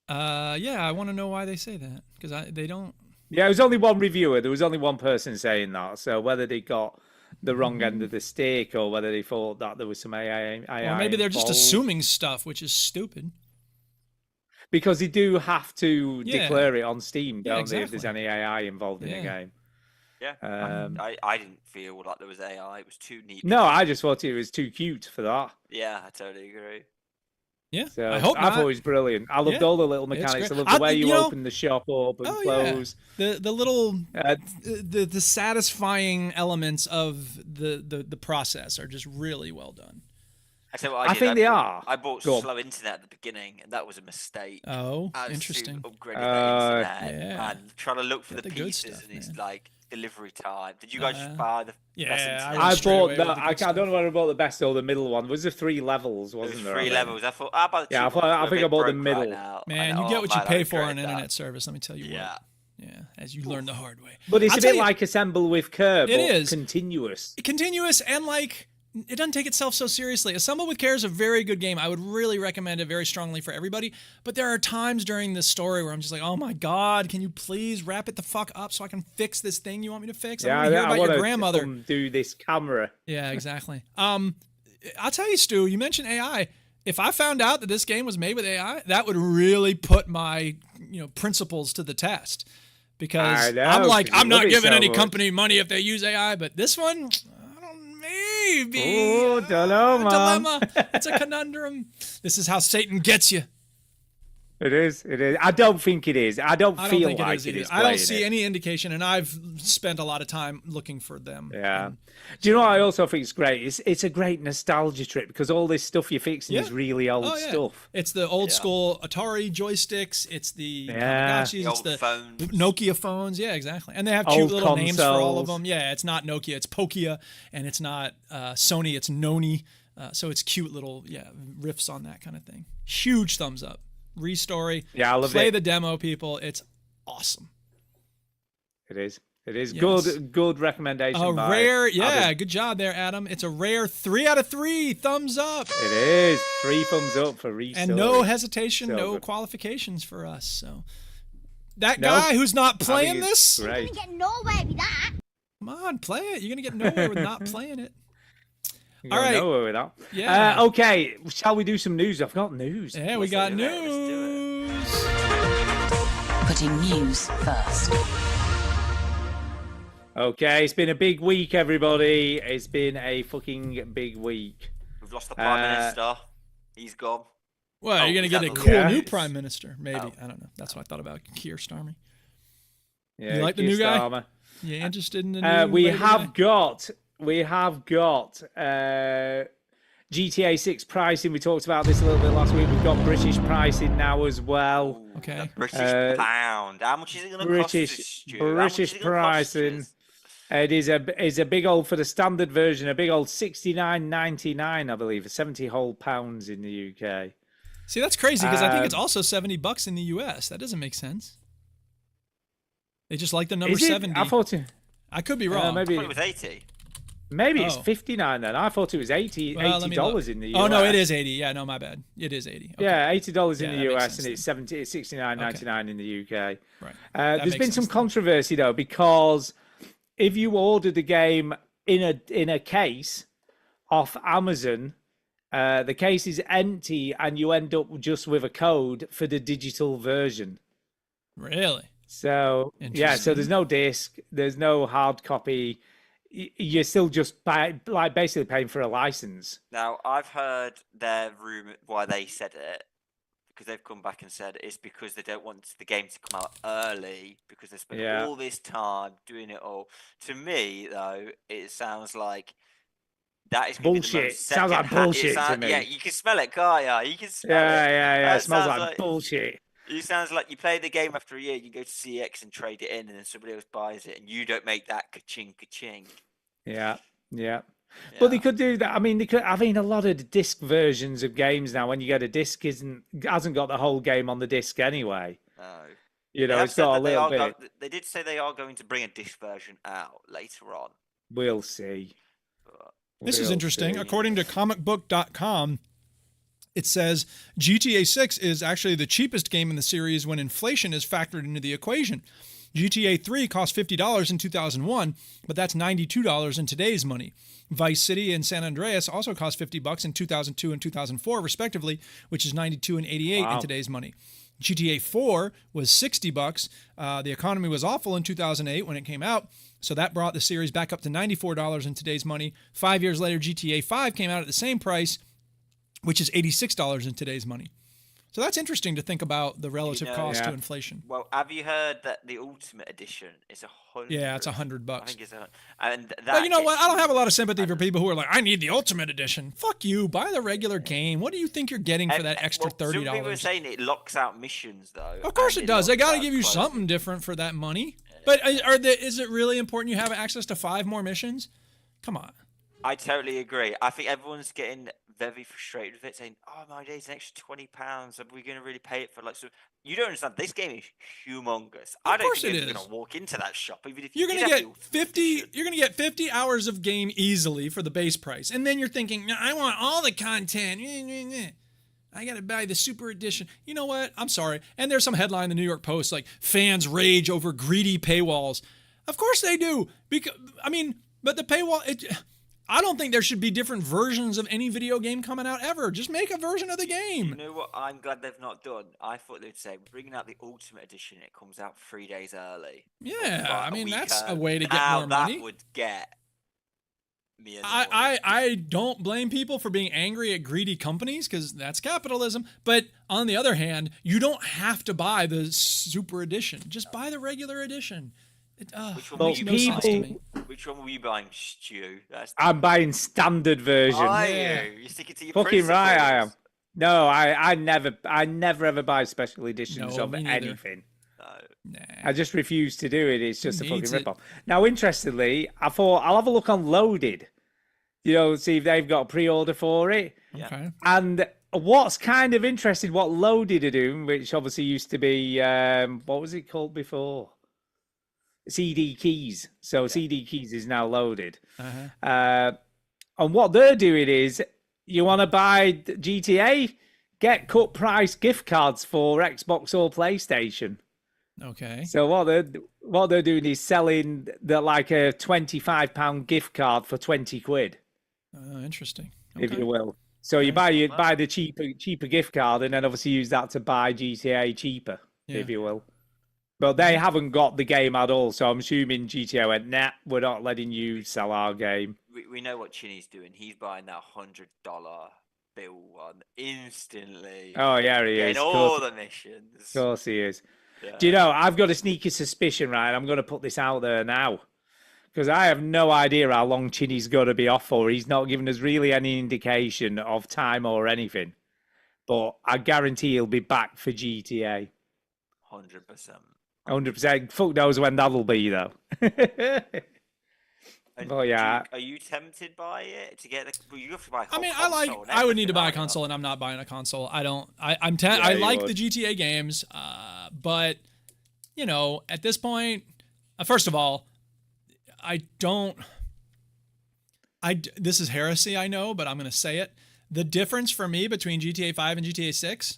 yeah, I want to know why they say that because they don't. Yeah, it was only one reviewer. There was only one person saying that. So whether they got the wrong end of the stick or whether they thought that there was some AI Or maybe they're just involved. assuming stuff, which is stupid. Because they do have to Yeah. declare it on Steam, Yeah, don't they, if there's exactly. any AI involved in the Yeah. game. Yeah. I didn't feel like there was AI. It was too neat. No, I just thought it was too cute for that. Yeah, I totally agree. Yeah, So I hope I not. thought it was brilliant. I loved Yeah, all the little it's mechanics. I great. loved the way you you know- open the shop up and Oh close. yeah, the little Uh, the satisfying elements of the process are just really well done. I tell you what I did, think they bought- are. I bought Go on. slow internet at the beginning, and that was a mistake. Oh, I was interesting. upgraded that internet yeah. and trying to look for Get the the good pieces, stuff, and it's man. like delivery time. Did you guys just Uh, buy the yeah, best I internet? went I straight bought away the. with the I good don't know stuff. whether I bought the best or the middle one. Was there 3 levels? It was Wasn't there? 3 I think? levels. I thought, I bought the Yeah, I cheap one, thought- I we're a think bit I bought the broke right middle. now. Man, And, you get oh, what you man, pay I for on regret that. internet service. Let me tell you Yeah. what. Yeah, as you learn the hard way. But it's I'll a tell bit you- like Assemble with Care, but It is. continuous. Continuous and like it doesn't take itself so seriously. Assemble with Care is a very good game. I would really recommend it very strongly for everybody. But there are times during this story where I'm just like, oh my God, can you please wrap it the fuck up so I can fix this thing you want me to fix? I want to hear about your grandmother. Do this camera. Yeah, exactly. I'll tell you, Stu, you mentioned AI. If I found out that this game was made with AI, that would really put my principles to the test. Because I know, I'm like, 'cause you I'm not love it giving so any much. company money if they use AI, but this one, maybe. Oh, dilemma. Dilemma. It's a conundrum. This is how Satan gets you. It is. It is. I don't think it is. I don't I don't feel think like it it is. is. I don't playing see it. any indication, and I've spent a lot of time looking for them. Yeah. And Do you know what I also think is great? It's a great nostalgia trip because all this stuff you're fixing Yeah. is really old Oh, yeah. stuff. It's the old school Atari joysticks. It's the Yeah. Tamagotchis. The It's old the phones. Nokia phones. Yeah, exactly. And they have cute Old little names for all of consoles. them. Yeah, it's not Nokia. It's Pokia, and it's not Sony. It's Noni. So it's cute little riffs on that kind of thing. Huge thumbs up. Restory. Yeah, I love Play it. the demo, people. It's awesome. It is. It is Yes. good recommendation. A by rare, yeah, Adam. good job there, Adam. It's a rare 3 out of 3 thumbs up. It is 3 thumbs up for Restory. And no hesitation, So no good. qualifications for us. So that No. guy who's not I think playing it's this, Great. You get nowhere with that. come on, play it. You're gonna get nowhere with not playing it. All All right. right. With that. Yeah. Okay. Shall we do some news? I've got news. Yeah, we Let's got do it, let's do it. news. Putting news first. Okay, it's been a big week, everybody. It's been a fucking big week. We've lost the Prime Minister. He's gone. Well, Oh, you're gonna is get that a the cool news? new prime minister, maybe. Oh. I don't know. That's what I thought about Keir Starmer. Yeah, You like the Keir new guy? Starmer. You interested in the new? We Labour have guy? got GTA 6 pricing. We talked about this a little bit last week. We've got British pricing now as well. Ooh, Okay. the British Uh, pound. How much is it going to cost us, Stu? How much is British it gonna cost pricing. us? It is a big old for the standard version, a big old £69.99, I believe, 70 whole pounds in the UK. See, that's crazy because I think it's Um, also $70 in the US. That doesn't make sense. They just like the number Is it? 70. I thought it, I could be wrong. maybe I thought it was 80. maybe it's Oh. 59 then. I thought it was $80 Well, let me look. $80 in the US. Oh no, it is 80. Yeah, no, my bad. It is 80. Okay. Yeah, $80 in Yeah, the that makes US sense and it's $69.99 in the UK. Right. That There's makes been some sense then. controversy though because if you order the game in a case off Amazon, the case is empty and you end up just with a code for the digital version. Really? So yeah, so there's no disc, there's no hard copy. You're still just basically paying for a license. Now, I've heard their rumor why they said it, because they've come back and said it's because they don't want the game to come out early because they spent Yeah. all this time doing it all. To me, though, it sounds like that is gonna be the Bullshit. most Sounds like second-hand- bullshit to me. Yeah, you can smell it, can't you? You can smell Yeah, it. yeah. It That smells sounds like bullshit. It sounds like you play the game after a year, you go to CX and trade it in, and then somebody else buys it, and you don't make that ka-ching, ka-ching. Yeah, yeah. But they Yeah. could do that. I mean, a lot of the disc versions of games now, when you get a disc, hasn't got the whole game on the disc anyway. No. You They know, have it's said got a that they little are bit. they did say they are going to bring a disc version out later on. We'll see. But This is We'll interesting. see. According to comicbook.com, it says GTA 6 is actually the cheapest game in the series when inflation is factored into the equation. GTA 3 cost $50 in 2001, but that's $92 in today's money. Vice City and San Andreas also cost $50 in 2002 and 2004, respectively, which is $92 and $88 Wow. in today's money. GTA 4 was $60. The economy was awful in 2008 when it came out, so that brought the series back up to $94 in today's money. 5 years later, GTA 5 came out at the same price, which is $86 in today's money. So that's interesting to think about the relative cost to inflation. Well, have you heard that the Ultimate Edition is $100? Yeah, it's $100. I think it's and that. But you know what? I don't have a lot of sympathy for people who are like, I need the Ultimate Edition. Fuck you. Buy the regular game. What do you think you're getting for that extra $30? Some people are saying it locks out missions, though. Of course it does. They got to give you something different for that money. But is it really important you have access to 5 more missions? Come on. I totally agree. I think everyone's getting very frustrated with it, saying, "Oh my days, an extra £20. Are we going to really pay it for like?" So you don't understand. This game is humongous. I don't think you're going to walk into that shop even if you're going to get 50. You're going to get 50 hours of game easily for the base price, and then you're thinking, "I want all the content. I got to buy the Super Edition." You know what? I'm sorry. And there's some headline in the New York Post like fans rage over greedy paywalls. Of course they do. Because but the paywall. I don't think there should be different versions of any video game coming out ever. Just make a version of the game. You know what? I'm glad they've not done. I thought they'd say, we're bringing out the Ultimate Edition. It comes out 3 days early. Yeah, that's a way to get more money. That would get me annoyed. I don't blame people for being angry at greedy companies because that's capitalism. But on the other hand, you don't have to buy the Super Edition. Just buy the regular edition. Which one were you buying, Stu? I'm buying standard version. Are you? You're sticking to your fucking principles. right, I am. No, I never ever buy special editions of anything. Nah. I just refuse to do it. It's just a fucking rip-off. Now, interestingly, I thought I'll have a look on Loaded. See if they've got a pre-order for it. Okay. And what's kind of interesting, what Loaded are doing, which obviously used to be, what was it called before? CD Keys. So CD Keys is now Loaded. And what they're doing is, you want to buy GTA, get cut price gift cards for Xbox or PlayStation. Okay. So what they're doing is selling like a £25 gift card for 20 quid. Interesting. If you will. So you buy the cheaper gift card and then obviously use that to buy GTA cheaper, if you will. But they haven't got the game at all, so I'm assuming GTA went, nah, we're not letting you sell our game. We know what Chinny's doing. He's buying that $100 bill one instantly. Oh, yeah, he is. All the missions. Of course he is. Yeah. Do you know, I've got a sneaky suspicion, right? I'm going to put this out there now. Because I have no idea how long Chinny's got to be off for. He's not given us really any indication of time or anything. But I guarantee he'll be back for GTA. 100%. 100%. Fuck knows when that'll be, though. But yeah, are you tempted by it to get? You have to buy. I would need to buy a console, and I'm not buying a console. I don't. I like the GTA games, but at this point, first of all, I don't. This is heresy, I know, but I'm going to say it. The difference for me between GTA 5 and GTA 6.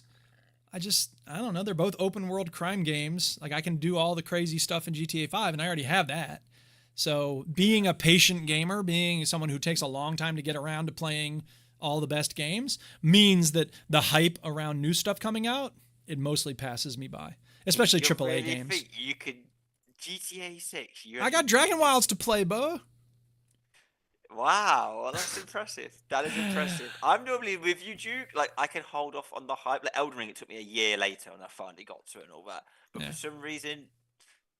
I don't know. They're both open world crime games. Like I can do all the crazy stuff in GTA 5 and I already have that. So being a patient gamer, being someone who takes a long time to get around to playing all the best games means that the hype around new stuff coming out, it mostly passes me by, especially AAA games. Think you could GTA 6. I got Dragon Wilds to play, Bo. Wow, well, that's impressive. That is impressive. I'm normally with you, Duke. Like, I can hold off on the hype. Like, Elden Ring, it took me a year later and I finally got to it and all that. But for some reason,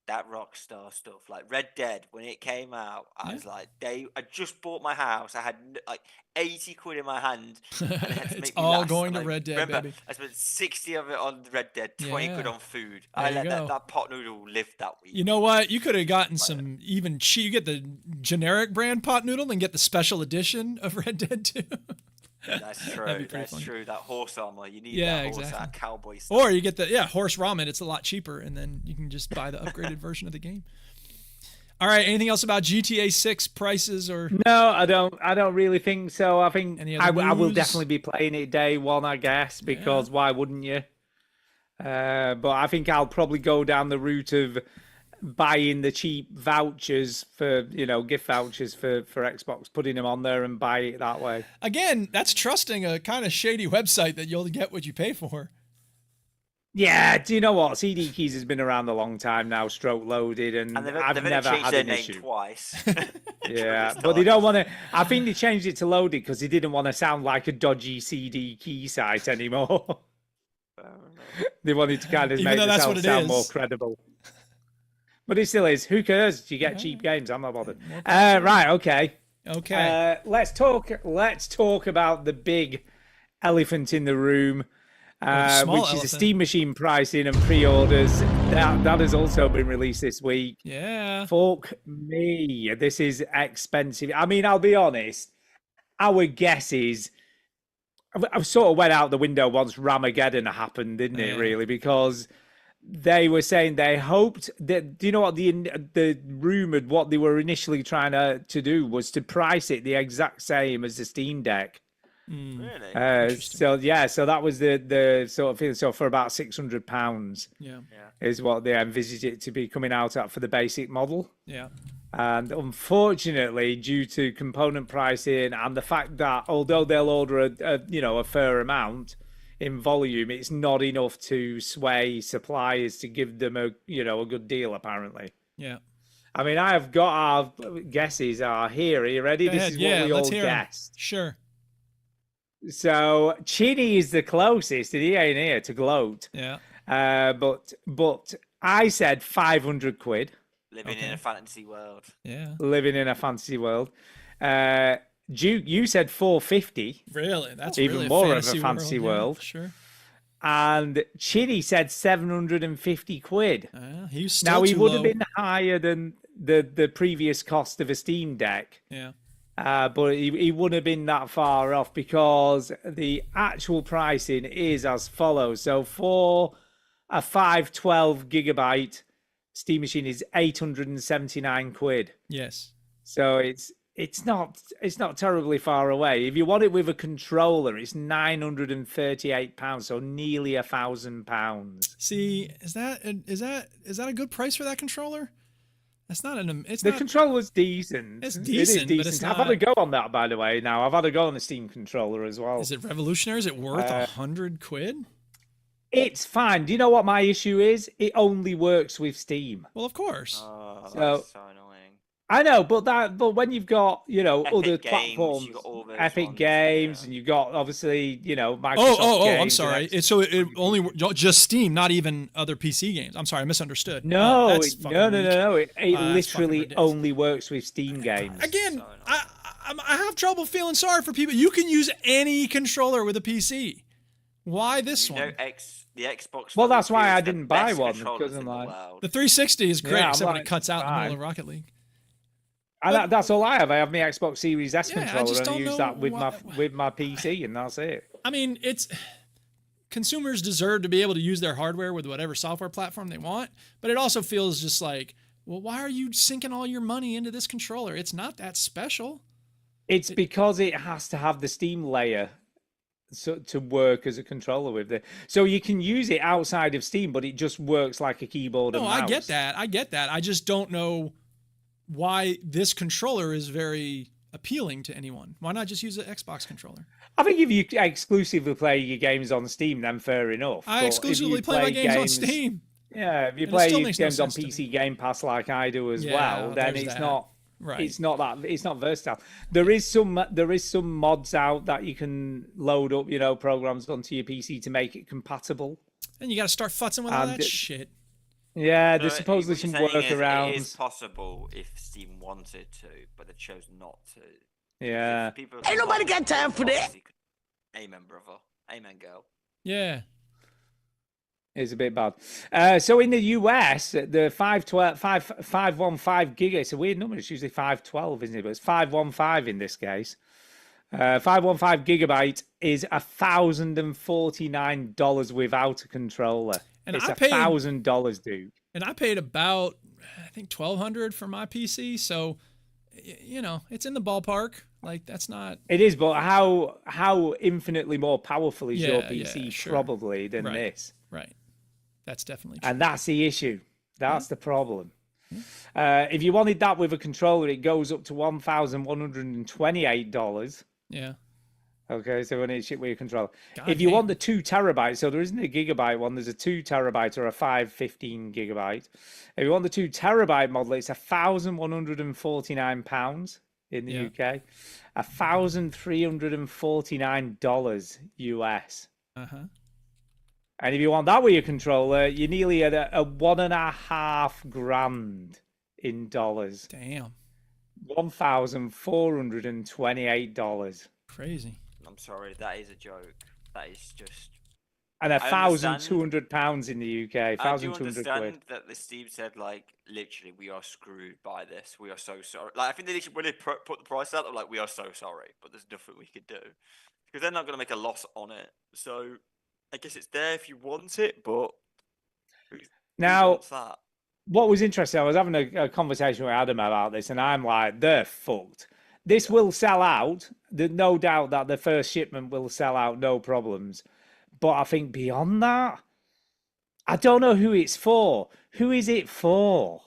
that Rockstar stuff, like Red Dead, when it came out, I was like, I just bought my house. I had like 80 quid in my hand. And it had to it's make me all last. going to Red Dead, remember, baby. I spent 60 of it on Red Dead, 20 quid on food. There I let that pot noodle live that week. You know what? You could have gotten some even cheap. You get the generic brand pot noodle and get the special edition of Red Dead 2. That's true. That's true. That horse armor. You need that horse, that cowboy stuff. Or you get the horse ramen. It's a lot cheaper, and then you can just buy the upgraded version of the game. All right. Anything else about GTA 6 prices or? No, I don't really think so. I think I will definitely be playing it day one, I guess, because why wouldn't you? But I think I'll probably go down the route of buying the cheap vouchers for, gift vouchers for Xbox, putting them on there and buy it that way. Again, that's trusting a kind of shady website that you'll get what you pay for. Yeah, do you know what? CD Keys has been around a long time now, stroke Loaded, and I've never had an issue. Twice. Yeah, but they don't want to. I think they changed it to loaded because they didn't want to sound like a dodgy CD key site anymore. They wanted to kind of Even make though that's themselves what it sound more is. credible. But it still is. Who cares? You get cheap games. I'm not bothered. Right. Okay. Okay. Let's talk. Let's talk about the big elephant in the room, small which is the elephant. Steam Machine pricing and pre-orders. That has also been released this week. Yeah. Fuck me, this is expensive. I mean, I'll be honest. Our guess is, I sort of went out the window once Ramageddon happened, didn't it? Yeah. Really, because they were saying they hoped that. Do you know what the rumored what they were initially trying to do was to price it the exact same as the Steam Deck. Really? So yeah, so that was the sort of thing. So for about £600 Yeah. is what they envisaged it to be coming out at for the basic model. Yeah. And unfortunately, due to component pricing and the fact that although they'll order a fair amount in volume, it's not enough to sway suppliers to give them a good deal. Apparently, Yeah. I mean, I have got our guesses are here. Are you ready? Go This ahead. is Yeah, what we let's all hear 'em. guessed. Sure. So Chinny is the closest, and he ain't here to gloat. Yeah. But I said 500 quid. Living in a fantasy world. Yeah. Living in a fantasy world. Duke, you said 450. Really? That's Even really more a of a fantasy world. Yeah, sure. And Chinny said 750 quid. He was still Now, he too would low. have been higher than the previous cost of a Steam Deck. Yeah. But he wouldn't have been that far off because the actual pricing is as follows. So for a 512 gigabyte Steam Machine is 879 quid. Yes. So it's not terribly far away. If you want it with a controller, it's £938, so nearly £1,000. See, is that a good price for that controller? That's not an. It's The not. controller's decent. It's It is decent, but it's I've had not- a go on that, by the way. Now I've had a go on the Steam controller as well. Is it revolutionary? Is it worth 100 quid? It's fine. Do you know what my issue is? It only works with Steam. Well, of course. Oh, So- that's so annoying. I know, but when you've got other Epic Games, platforms, you've got all those Epic ones, Games, yeah. and you've got obviously Microsoft. Oh! games I'm and sorry. Xbox. So it only just Steam, not even other PC games. I'm sorry, I misunderstood. No, that's it, fucking no. weak. It That's fucking literally ridiculous. only works with Steam games. Again, So I have trouble feeling sorry for people. You can use any controller with a PC. Why this You one? know, the Xbox. Well, One that's why is I the didn't buy best one, controllers because in I'm the like- world. The 360 is great, Yeah, I'm except when like, it cuts out in the middle fine. of Rocket League. And that's all I have. I have my Xbox Series S Yeah, I controller, just and I don't use know that with why- with my PC, and that's it. I mean, consumers deserve to be able to use their hardware with whatever software platform they want, but it also feels just like, well, why are you sinking all your money into this controller? It's not that special. It's because it has to have the Steam layer to work as a controller with it. So you can use it outside of Steam, but it just works like a keyboard and No, mouse. I get that. I just don't know why this controller is very appealing to anyone. Why not just use an Xbox controller? I think if you exclusively play your games on Steam, then fair enough. I But if exclusively you play my games on Steam. Yeah, if you And it play still your makes no games on sense to PC Game Pass like I do as Yeah, well, then there's it's that. not. Right. It's not versatile. There is some mods out that you can load up, programs onto your PC to make it compatible. And you got to start futzing with all And that shit. Yeah, No, there's supposedly what some you're saying is workarounds. It is possible if Steam wanted to, but they chose not to. Yeah. Ain't nobody got time for that. Amen, brother. Amen, girl. Yeah. It's a bit bad. So in the US, the 515 gig, it's a weird number. It's usually 512, isn't it? But it's 515 in this case. 515 gigabyte is $1,049 without a controller. And it's I paid- $1,000, dude. And I paid about, I think, $1,200 for my PC. So, it's in the ballpark. Like, that's not. It is, but how infinitely more powerful is your Yeah, PC sure. probably than Right. this? Right. That's definitely true. And that's the issue. That's the problem. If you wanted that with a controller, it goes up to $1,128. Yeah. Okay, so when it's shit with your controller. God If you want damn. the 2 terabyte, so there isn't a gigabyte one, there's a 2 terabyte or a 512 gigabyte. If you want the 2 terabyte model, it's £1,149 in the Yeah. UK, $1,349 US. Uh-huh. And if you want that with your controller, you're nearly at a $1,500 in dollars. Damn. $1,428. Crazy. I'm sorry, that is a joke. That is just. And I understand- £1,200 in the UK. I do 1,200 understand quid. that the Steam said, like, literally, we are screwed by this. We are so sorry. Like, I think they literally, when they put the price out, they're like, we are so sorry, but there's nothing we could do. Because they're not going to make a loss on it. So, I guess it's there if you want it, but. Who Now, wants that? what was interesting, I was having a conversation with Adam about this, and I'm like, they're fucked. This will sell out. There's no doubt that the first shipment will sell out, no problems. But I think beyond that, I don't know who it's for. Who is it for?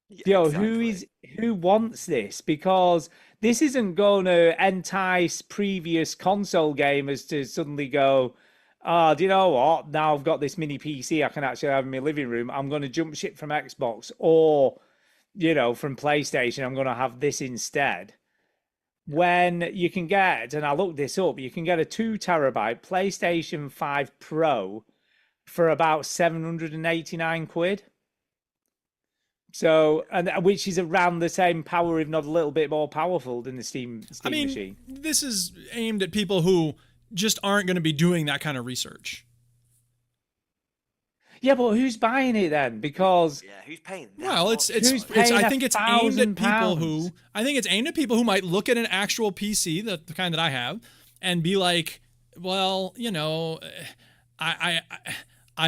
Yeah, Who wants this? Because this isn't going to entice previous console gamers to suddenly go, oh, do you know what? Now I've got this mini PC I can actually have in my living room. I'm going to jump ship from Xbox or, from PlayStation. I'm going to have this instead. When you can get, and I looked this up, you can get a 2 terabyte PlayStation 5 Pro for about 789 quid. So, and which is around the same power, if not a little bit more powerful than the Steam machine. This is aimed at people who just aren't going to be doing that kind of research. Yeah, but who's buying it then? Because who's paying that? Well, much? I think it's aimed at people who £1,000? I think it's aimed at people who might look at an actual PC, the kind that I have, and be like, well, I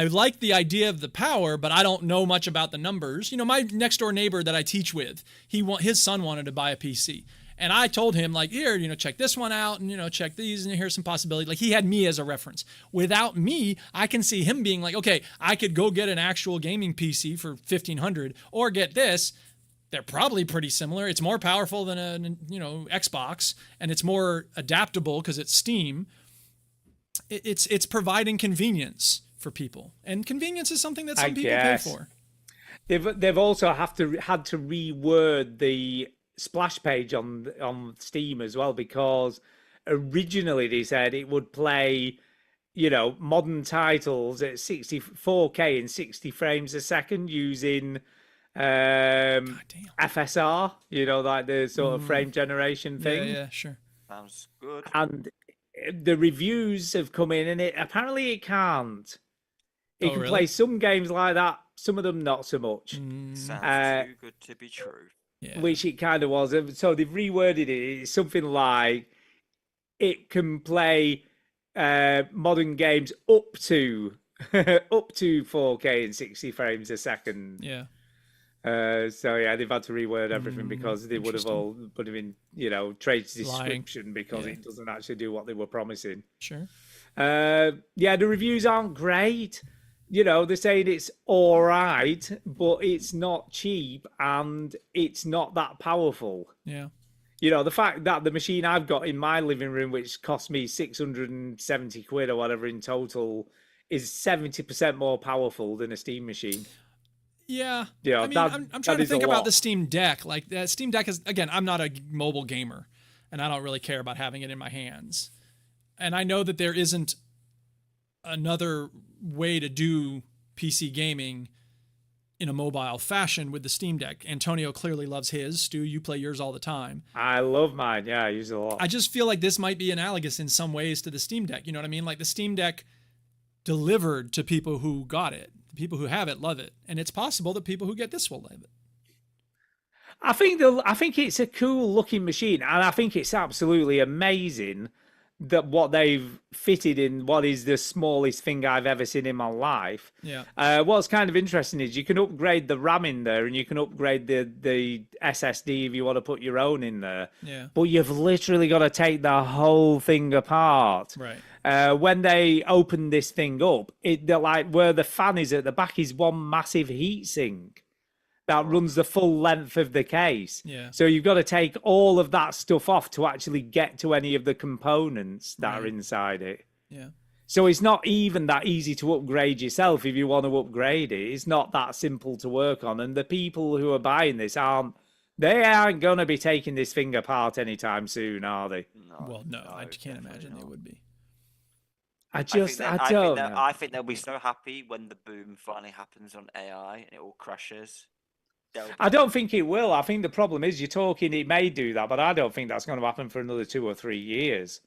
like the idea of the power, but I don't know much about the numbers. My next door neighbor that I teach with, his son wanted to buy a PC. And I told him, like, here, check this one out and, check these and here's some possibilities. Like, he had me as a reference. Without me, I can see him being like, okay, I could go get an actual gaming PC for $1,500 or get this. They're probably pretty similar. It's more powerful than a, Xbox, and it's more adaptable because it's Steam. It's providing convenience for people. And convenience is something that some people pay for. They've also had to reword the splash page on Steam as well, because originally they said it would play modern titles at 4K and 60 frames a second using FSR, like the sort of frame generation thing. Yeah, sure. Sounds good. And the reviews have come in, and apparently it can't. It can play some games like that, some of them not so much. Sounds too good to be true. Yeah. Which it kind of was. So they've reworded it. It's something like it can play modern games up to 4K and 60 frames a second. Yeah. So yeah, they've had to reword everything because they would have been, trade description because it doesn't actually do what they were promising. Sure. The reviews aren't great. They're saying it's all right, but it's not cheap and it's not that powerful. Yeah. The fact that the machine I've got in my living room, which cost me 670 quid or whatever in total, is 70% more powerful than a Steam machine. Yeah. Yeah. I'm trying to think about the Steam Deck. Like, that Steam Deck is, again, I'm not a mobile gamer and I don't really care about having it in my hands. And I know that there isn't another way to do PC gaming in a mobile fashion with the Steam Deck. Antonio clearly loves his. Stu, you play yours all the time. I love mine. Yeah, I use it a lot. I just feel like this might be analogous in some ways to the Steam Deck. You know what I mean? Like, the Steam Deck delivered to people who got it. The people who have it love it. And it's possible that people who get this will love it. I think it's a cool looking machine, and I think it's absolutely amazing that what they've fitted in what is the smallest thing I've ever seen in my life. Yeah. What's kind of interesting is you can upgrade the RAM in there, and you can upgrade the SSD if you want to put your own in there. Yeah. But you've literally got to take the whole thing apart. Right. When they open this thing up, they're like where the fan is at the back is one massive heat sink. that runs the full length of the case. Yeah. So you've got to take all of that stuff off to actually get to any of the components that are inside it. Yeah. So it's not even that easy to upgrade yourself if you want to upgrade it. It's not that simple to work on. And the people who are buying this aren't going to be taking this thing apart anytime soon, are they? No, well, no, I can't imagine they would be. I don't know. I think they'll be so happy when the boom finally happens on AI and it all crashes. I don't think it will. I think the problem is you're talking it may do that, but I don't think that's going to happen for another 2 or 3 years.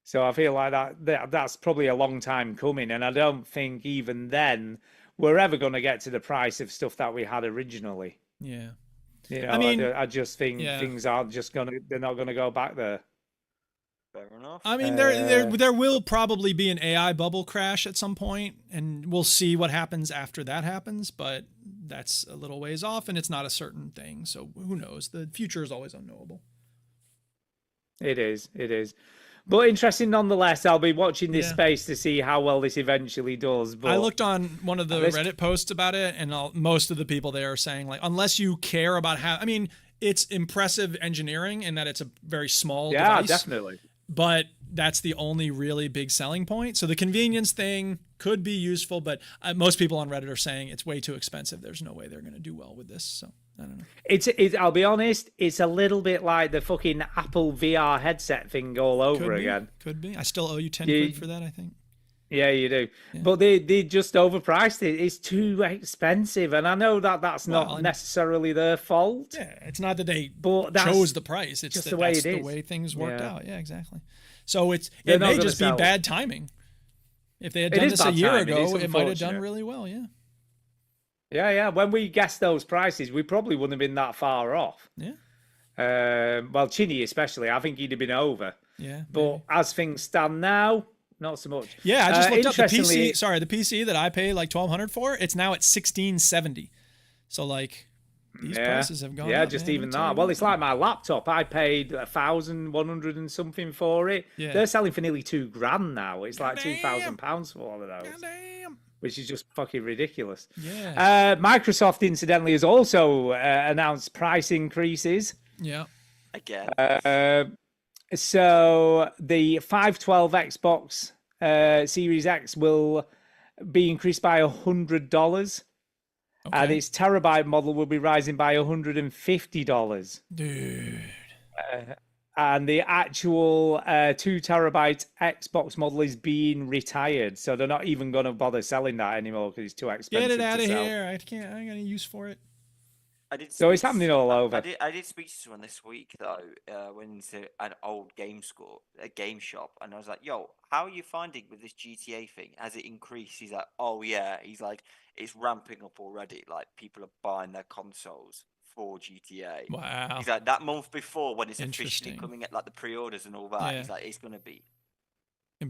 So I feel like that's probably a long time coming, and I don't think even then we're ever going to get to the price of stuff that we had originally. Yeah. You know, I just think things aren't just they're not going to go back there. Fair enough. I mean, there will probably be an AI bubble crash at some point, and we'll see what happens after that happens, but that's a little ways off, and it's not a certain thing, so who knows? The future is always unknowable. It is. But interesting nonetheless. I'll be watching this space to see how well this eventually does. But I looked on one of the Reddit posts about it, and most of the people there are saying, like, unless you care about how... I mean, it's impressive engineering in that it's a very small device. Yeah, definitely. But that's the only really big selling point. So the convenience thing could be useful, but most people on Reddit are saying it's way too expensive. There's no way they're going to do well with this. So I don't know. I'll be honest, it's a little bit like the fucking Apple VR headset thing all over again. Could be. I still owe you 10 quid for that, I think. Yeah, you do. Yeah. But they just overpriced it. It's too expensive. And I know that's not necessarily their fault. Yeah, it's not that they chose the price. It's just the way things worked out. Yeah, exactly. So it may just be bad timing. If they had done this a year ago, it might have done really well, yeah. Yeah. When we guessed those prices, we probably wouldn't have been that far off. Yeah. Well, Chinny especially, I think he'd have been over. Yeah. But as things stand now, not so much. Yeah, I just looked up the PC. Sorry, the PC that I paid like $1,200 for, it's now at $1,670. So like these prices have gone up. Yeah, just even that. Well, it's like my laptop. I paid $1,100 and something for it. Yeah. They're selling for nearly $2,000 now. It's like £2,000 for all of those. Damn. Which is just fucking ridiculous. Yeah. Microsoft, incidentally, has also announced price increases. Yeah. Again. So the 512 Xbox Series X will be increased by $100, and its terabyte model will be rising by $150. Dude. And the actual 2 terabyte Xbox model is being retired, so they're not even going to bother selling that anymore because it's too expensive. Get it out of here! I ain't got any use for it. It's happening all over. I did speak to someone this week though. Went to an old game shop, and I was like, "Yo, how are you finding with this GTA thing? Has it increased?" He's like, "Oh yeah." He's like, "It's ramping up already. Like people are buying their consoles for GTA." Wow. He's like, that month before when it's officially coming at like the pre-orders and all that. Yeah. He's like, it's gonna be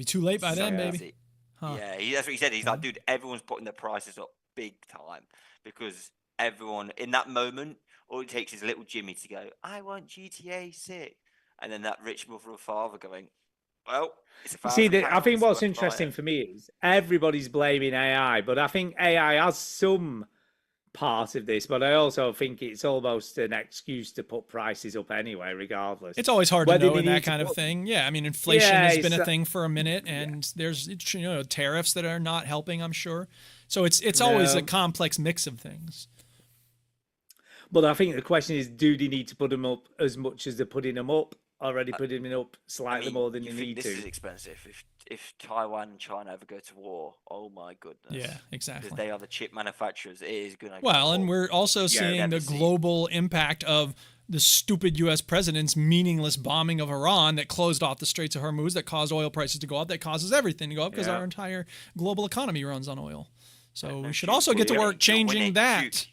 too late by then, baby. Huh. Yeah, that's what he said. He's like, dude, everyone's putting their prices up big time because everyone in that moment, all it takes is little Jimmy to go, I want GTA 6, and then that rich mother or father going, well, it's I think what's interesting for me is everybody's blaming AI, but I think AI has some part of this, but I also think it's almost an excuse to put prices up anyway, regardless. It's always hard to know in that kind of thing. Yeah, I mean, inflation has been a thing for a minute, and there's tariffs that are not helping, I'm sure. So it's always a complex mix of things. But I think the question is, do they need to put them up as much as they're putting them up? Already putting them up slightly more than you need to. This is expensive. If Taiwan and China ever go to war, oh my goodness. Yeah, exactly. Because they are the chip manufacturers. It is going to. Well, and we're also seeing the global impact of the stupid U.S. president's meaningless bombing of Iran that closed off the Straits of Hormuz, that caused oil prices to go up, that causes everything to go up because our entire global economy runs on oil. So we should also get to work changing that.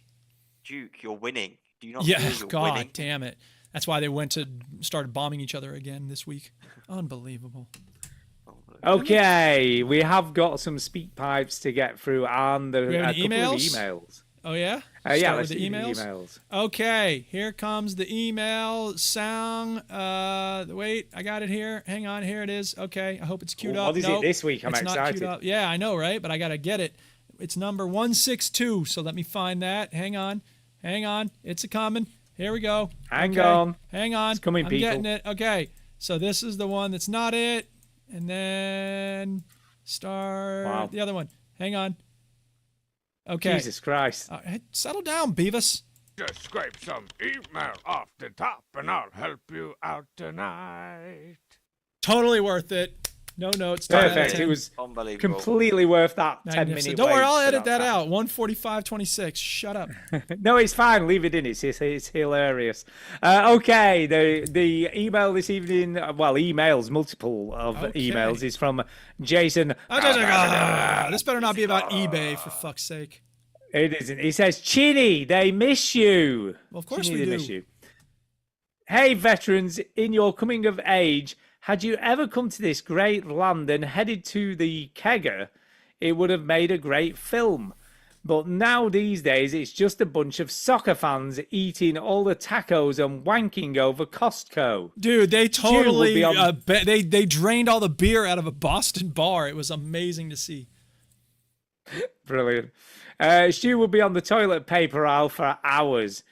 Duke, you're winning. Do you not God damn it. That's why they started bombing each other again this week. Unbelievable. Okay, we have got some speak pipes to get through and a couple of emails. Oh, yeah? Yeah, let's do the emails. Okay, here comes the email sound. Wait, I got it here. Hang on, here it is. Okay, I hope it's queued up. What is it this week? I'm excited. Not queued up. Yeah, I know, right? But I got to get it. It's number 162, so let me find that. Hang on. Hang on. It's a coming. Here we go. Hang on. Hang on. It's coming, I'm people. getting it. Okay. So this is the one that's not it. And then start the other one. Hang on. Okay. Jesus Christ. Settle down, Beavis. Just scrape some email off the top and I'll help you out tonight. Totally worth it. No notes. 10 out of Perfect. 10. It was Unbelievable. completely worth that 10 Magnificent. minute Don't worry, wait I'll for edit that fact. out. 1:45:26. Shut up. No, it's fine. Leave it in. It's hilarious. Okay, the email this evening, well, emails, multiple of emails, is from Jason. This better not be about eBay, for fuck's sake. It isn't. He says, Chinny, they miss you. Well, of course Chinny, we they do. miss you. Hey, veterans, in your coming of age, had you ever come to this great land and headed to the kegger, it would have made a great film. But now these days, it's just a bunch of soccer fans eating all the tacos and wanking over Costco. Dude, they totally be on- they drained all the beer out of a Boston bar. It was amazing to see. Brilliant. Stu will be on the toilet paper aisle for hours.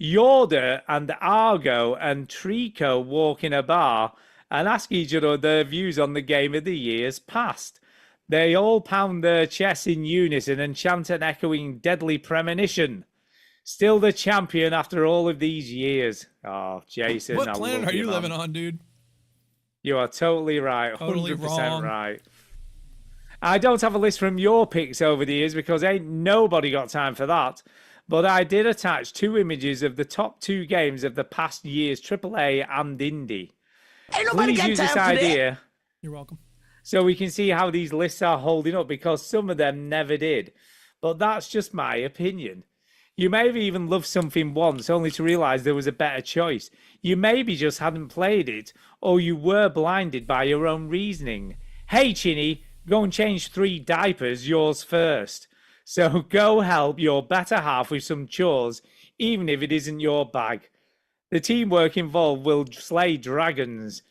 Yorda and Argo and Trico walk in a bar and ask each other their views on the game of the years past. They all pound their chests in unison and chant an echoing deadly premonition. Still the champion after all of these years. Oh, Jason, What I planet love are you man. living on, dude? You are totally right. Totally 100% wrong. right. I don't have a list from your picks over the years because ain't nobody got time for that. But I did attach 2 images of the top 2 games of the past year's AAA and Indie. Please use this idea You're welcome. so we can see how these lists are holding up because some of them never did. But that's just my opinion. You may have even loved something once only to realize there was a better choice. You maybe just hadn't played it or you were blinded by your own reasoning. Hey, Chinny, go and change 3 diapers, yours first. So go help your better half with some chores, even if it isn't your bag. The teamwork involved will slay dragons.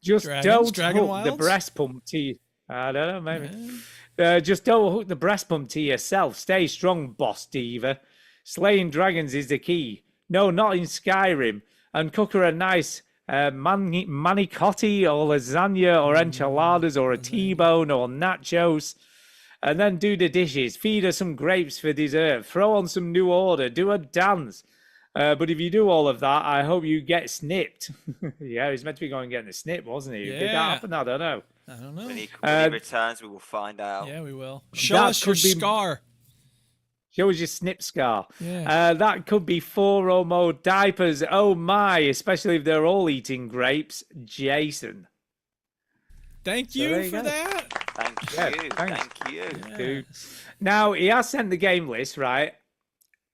Just don't Dragon hook Wilds? the breast pump to I don't know, maybe. Just don't hook the breast pump to yourself. Stay strong, boss diva. Slaying dragons is the key. No, not in Skyrim. And cook her a nice manicotti or lasagna or enchiladas or a T-bone or nachos. And then do the dishes. Feed her some grapes for dessert. Throw on some New Order. Do a dance. But if you do all of that, I hope you get snipped. Yeah, he's meant to be going and getting a snip, wasn't he? Did that Yeah. happen? I don't know. I don't know. When he returns, we will find out. Yeah, we will. Show That us your could be- scar. Show us your snip scar. Yeah. That could be 4 or more diapers. Oh my, especially if they're all eating grapes. Jason. Thank So there you you for go. that. Thank Yeah, you. thanks. Thank you. Dude. Now, he has sent the game list, right?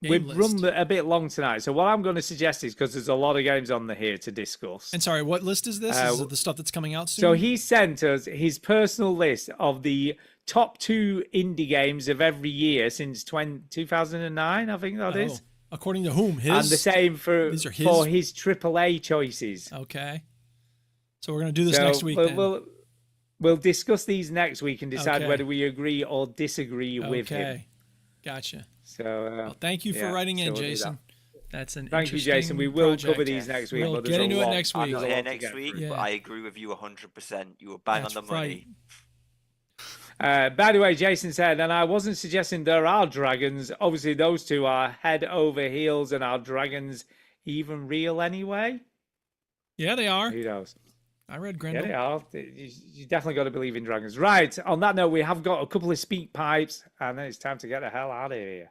We've run a bit long tonight. So what I'm going to suggest is, because there's a lot of games on the here to discuss. And sorry, what list is this? Is it the stuff that's coming out soon? So he sent us his personal list of the top 2 indie games of every year since 2009, I think that is. According to whom? His? And the same for These are his? for his AAA choices. Okay. So we're going to do this So next week then. We'll discuss these next week and decide Okay. whether we agree or disagree with him. Okay. Gotcha. So Well, thank you for yeah, writing so in, we'll do Jason. that. That's an Thank you, interesting Jason. We will cover project. these next week. We'll but there's get a into it lot- next I'm week. not there's a here lot to next get week, through. but Yeah. I agree with you 100%. You were bang That's on the right. money. By the way, Jason said, and I wasn't suggesting there are dragons. Obviously, those 2 are head over heels, and are dragons even real anyway? Yeah, they are. Who knows? I read Yeah, Grendel. they are. You definitely got to believe in dragons. Right. On that note, we have got a couple of speak pipes, and then it's time to get the hell out of here.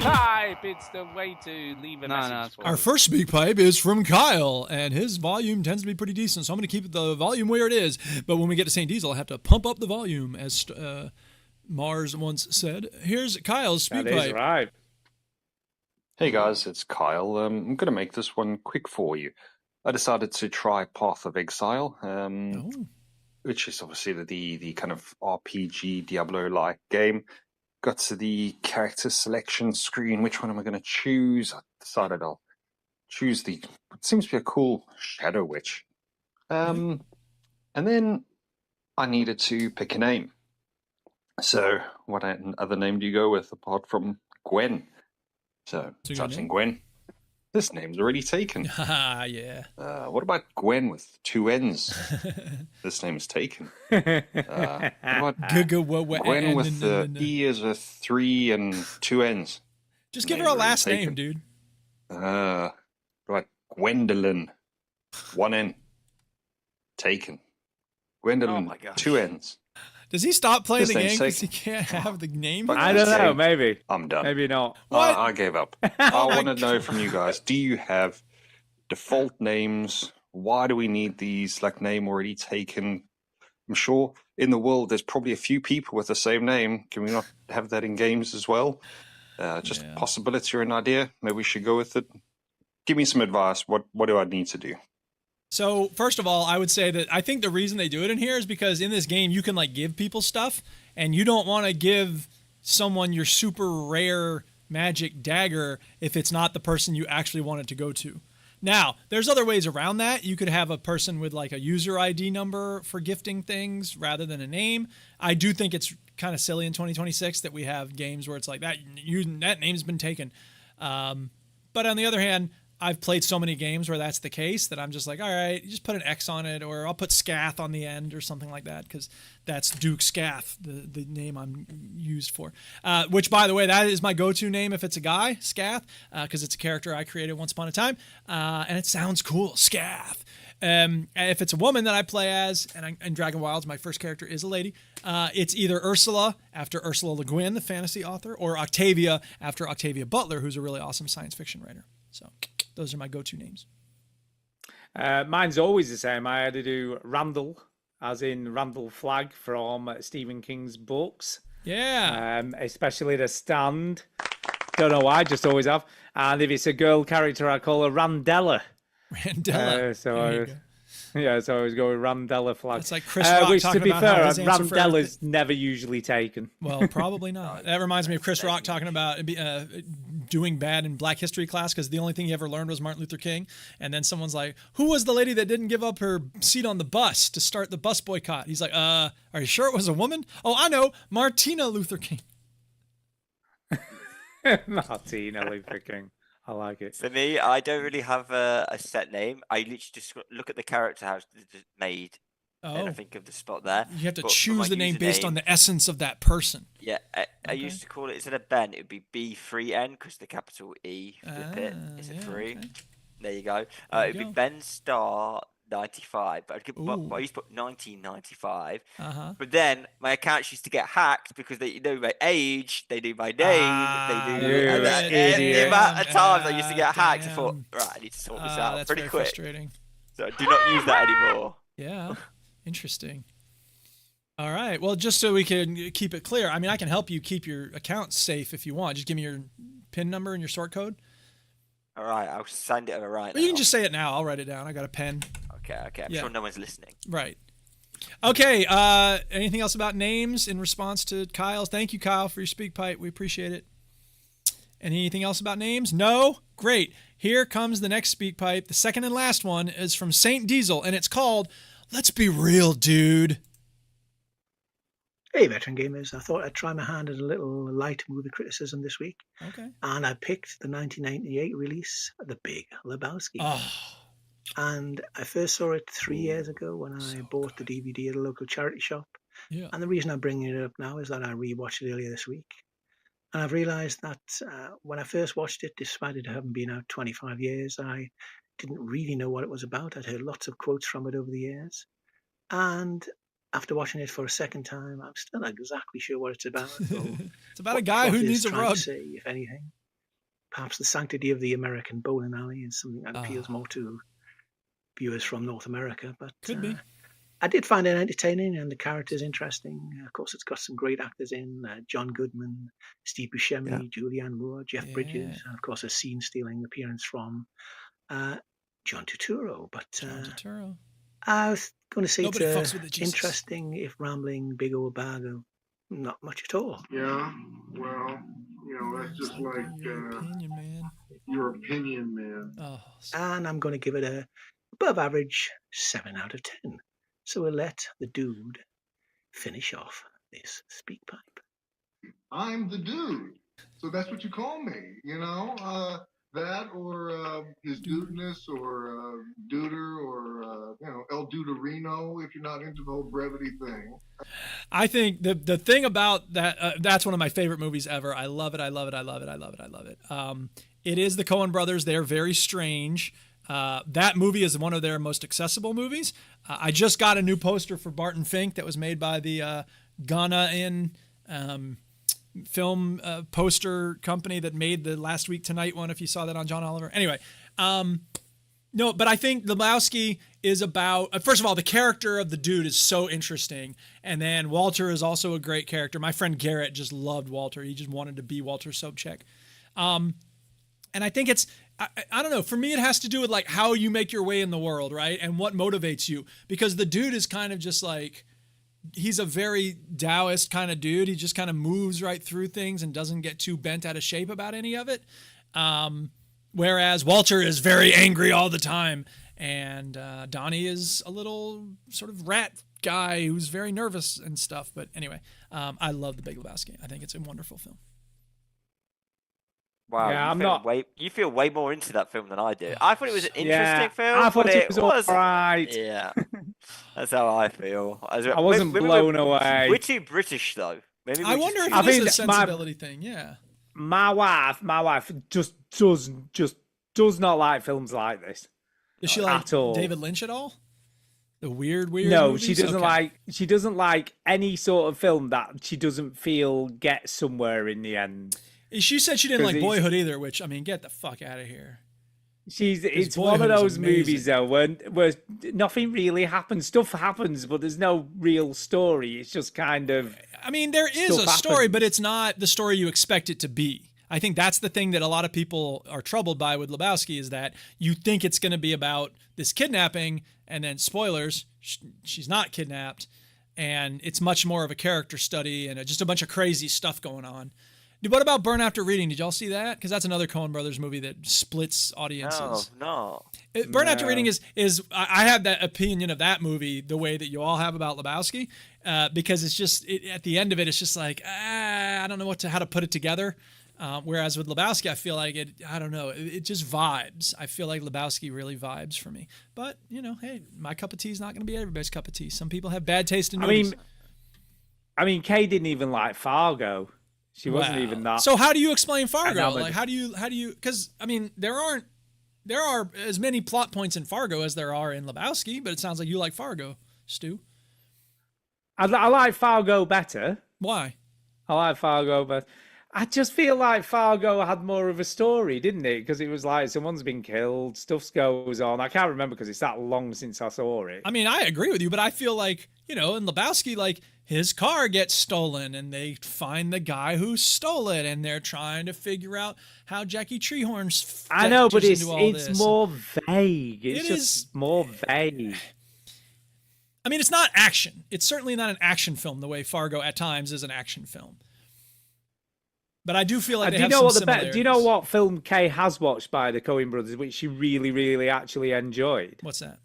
Pipe, it's the way to leave a message. Our first speak pipe is from Kyle, and his volume tends to be pretty decent, so I'm going to keep the volume where it is. But when we get to St. Diesel, I'll have to pump up the volume, as Mars once said. Here's Kyle's speak That is pipe. right. Hey guys, it's Kyle. I'm going to make this one quick for you. I decided to try Path of Exile, which is obviously the kind of RPG Diablo-like game. Got to the character selection screen. Which one am I going to choose? I decided I'll choose it seems to be a cool Shadow Witch. And then I needed to pick a name. So, what other name do you go with apart from Gwen? So, types in Gwen. This name's already taken. Ah, yeah. What about Gwen with 2 N's? This name's taken. What about Gwen with the E as a 3 and 2 N's? Just give her a last name, dude. What about Gwendolyn? 1 N. Taken. Gwendolyn, 2 N's. Does he stop playing the game because he can't have the name? I don't know. Maybe. I'm done. Maybe not. I gave up. I want to know from you guys, do you have default names? Why do we need these name already taken? I'm sure in the world there's probably a few people with the same name. Can we not have that in games as well? Just a possibility or an idea. Maybe we should go with it. Give me some advice. What do I need to do? So first of all, I would say that I think the reason they do it in here is because in this game you can give people stuff, and you don't want to give someone your super rare magic dagger if it's not the person you actually want it to go to. Now, there's other ways around that. You could have a person with a user ID number for gifting things rather than a name. I do think it's kind of silly in 2026 that we have games where it's like that name's been taken. But on the other hand, I've played so many games where that's the case that I'm just all right, you just put an X on it, or I'll put Scath on the end or something like that, because that's Duke Scath, the name I'm used for. Which, by the way, that is my go-to name if it's a guy, Scath, because it's a character I created once upon a time, and it sounds cool, Scath. If it's a woman that I play as, and in Dragon Wilds, my first character is a lady, it's either Ursula, after Ursula Le Guin, the fantasy author, or Octavia, after Octavia Butler, who's a really awesome science fiction writer. So those are my go-to names. Mine's always the same. I had to do Randall, as in Randall Flagg from Stephen King's books. Yeah. Especially the Stand. Don't know why, just always have. And if it's a girl character, I call her Randella. Randella. So I was going Randella Flagg. It's like Chris Rock which, talking to be about fair, how his answer for Randella's never usually taken. Well, probably not. That reminds me of Chris Rock talking about doing bad in Black History class because the only thing he ever learned was Martin Luther King. And then someone's like, who was the lady that didn't give up her seat on the bus to start the bus boycott? He's like, are you sure it was a woman? Oh, I know, Martina Luther King. Martina Luther King. I like it. For me, I don't really have a set name. I literally just look at the character how it's made, and I think of the spot there. You have to choose the name based on the essence of that person. Yeah, I used to call it, instead of Ben, it would be B3N, because the capital E for the pit is a 3. Okay. There you go. It'd be Ben Star 95, but I used to put 1995. But then my accounts used to get hacked because they know my age, they knew my name, they knew the amount of times I used to get hacked. I thought, right, I need to sort this out pretty quick. Frustrating. So I do not use that anymore. Yeah, interesting. All right. Well, just so we can keep it clear, I mean, I can help you keep your account safe if you want. Just give me your PIN number and your sort code. All right, I'll send it over right now. You can just say it now. I'll write it down. I got a pen. Okay. I'm sure no one's listening. Right. Okay. Anything else about names in response to Kyle's? Thank you, Kyle, for your speak pipe. We appreciate it. Anything else about names? No? Great. Here comes the next speak pipe. The second and last one is from Saint Diesel, and it's called Let's Be Real, Dude. Hey, veteran gamers. I thought I'd try my hand at a little light movie criticism this week. Okay. And I picked the 1998 release, The Big Lebowski. Oh. And I first saw it 3 years ago when I bought the DVD at a local charity shop. Yeah. And the reason I'm bringing it up now is that I rewatched it earlier this week. And I've realized that when I first watched it, despite it having been out 25 years, I didn't really know what it was about. I'd heard lots of quotes from it over the years. And after watching it for a second time, I'm still not exactly sure what it's about. It's about a guy who needs a rub. Say, if anything. Perhaps the sanctity of the American bowling alley is something that appeals more to viewers from North America. But could be. I did find it entertaining and the characters interesting. Of course, it's got some great actors in. John Goodman, Steve Buscemi, Julianne Moore, Jeff Bridges, and of course a scene-stealing appearance from John Turturro. But I was going to say it's interesting, if rambling, big old bag of not much at all. Yeah, well, that's just like your opinion, man. Oh, and I'm going to give it a above average 7 out of 10. So we'll let the dude finish off. this speak pipe. I'm the dude. So that's what you call me, you know? That or his dudeness or duder or, you know, El Duderino if you're not into the whole brevity thing. I think the thing about that, that's one of my favorite movies ever. I love it. I love it. I love it. I love it. I love it. It is the Coen brothers. They're very strange. That movie is one of their most accessible movies. I just got a new poster for Barton Fink that was made by the Ghana film poster company that made the Last Week Tonight one, if you saw that on John Oliver. Anyway, no, but I think Lebowski is about, first of all, the character of the dude is so interesting. And then Walter is also a great character. My friend Garrett just loved Walter. He just wanted to be Walter Sobchak. And I think it's, I don't know, for me it has to do with like how you make your way in the world, right? And what motivates you. Because the dude is kind of just like, he's a very Taoist kind of dude. He just kind of moves right through things and doesn't get too bent out of shape about any of it. Whereas Walter is very angry all the time. And Donnie is a little sort of rat guy who's very nervous and stuff. But anyway, I love The Big Lebowski. I think it's a wonderful film. Wow, yeah, you feel way more into that film than I do. I thought it was an interesting film. I thought it was all right. Yeah, that's how I feel. I wasn't blown away. We're too British though. Maybe I wonder if it is a sensibility thing. Yeah. My wife just does not like films like this. Does she like at all. David Lynch at all? The weird No, movies? she doesn't Okay. like. She doesn't like any sort of film that she doesn't feel gets somewhere in the end. She said she didn't like 'Cause Boyhood either, which, I mean, get the fuck out of here. It's one of Boyhood is those movies amazing. though where nothing really happens. Stuff happens, but there's no real story. It's just kind of. I mean, there is a stuff story, happens. but it's not the story you expect it to be. I think that's the thing that a lot of people are troubled by with Lebowski is that you think it's going to be about this kidnapping, and then spoilers, she's not kidnapped, and it's much more of a character study and just a bunch of crazy stuff going on. What about Burn After Reading? Did y'all see that? Because that's another Coen Brothers movie that splits audiences. No. Burn After Reading is I have that opinion of that movie the way that you all have about Lebowski, because it's just at the end of it, it's just like I don't know how to put it together. Whereas with Lebowski, I feel like I don't know, it just vibes. I feel like Lebowski really vibes for me. But you know, hey, my cup of tea is not going to be everybody's cup of tea. Some people have bad taste in movies. I mean, Kay didn't even like Fargo. She wasn't even that. So how do you explain Fargo? enamored. Like how do you? Because I mean, there are as many plot points in Fargo as there are in Lebowski, but it sounds like you like Fargo, Stu. I like Fargo better. Why? I like Fargo, but I just feel like Fargo had more of a story, didn't it? Because it was like someone's been killed, stuff goes on. I can't remember because it's that long since I saw it. I mean, I agree with you, but I feel like, you know, in Lebowski, like his car gets stolen and they find the guy who stole it and they're trying to figure out how Jackie Treehorn's I know, but into all it's this. more vague. It's It just is- more vague. I mean, it's not action. It's certainly not an action film the way Fargo at times is an action film. But I do feel like they have some similarities. Do you know what film Kay has watched by the Coen brothers, which she really, really actually enjoyed? What's that?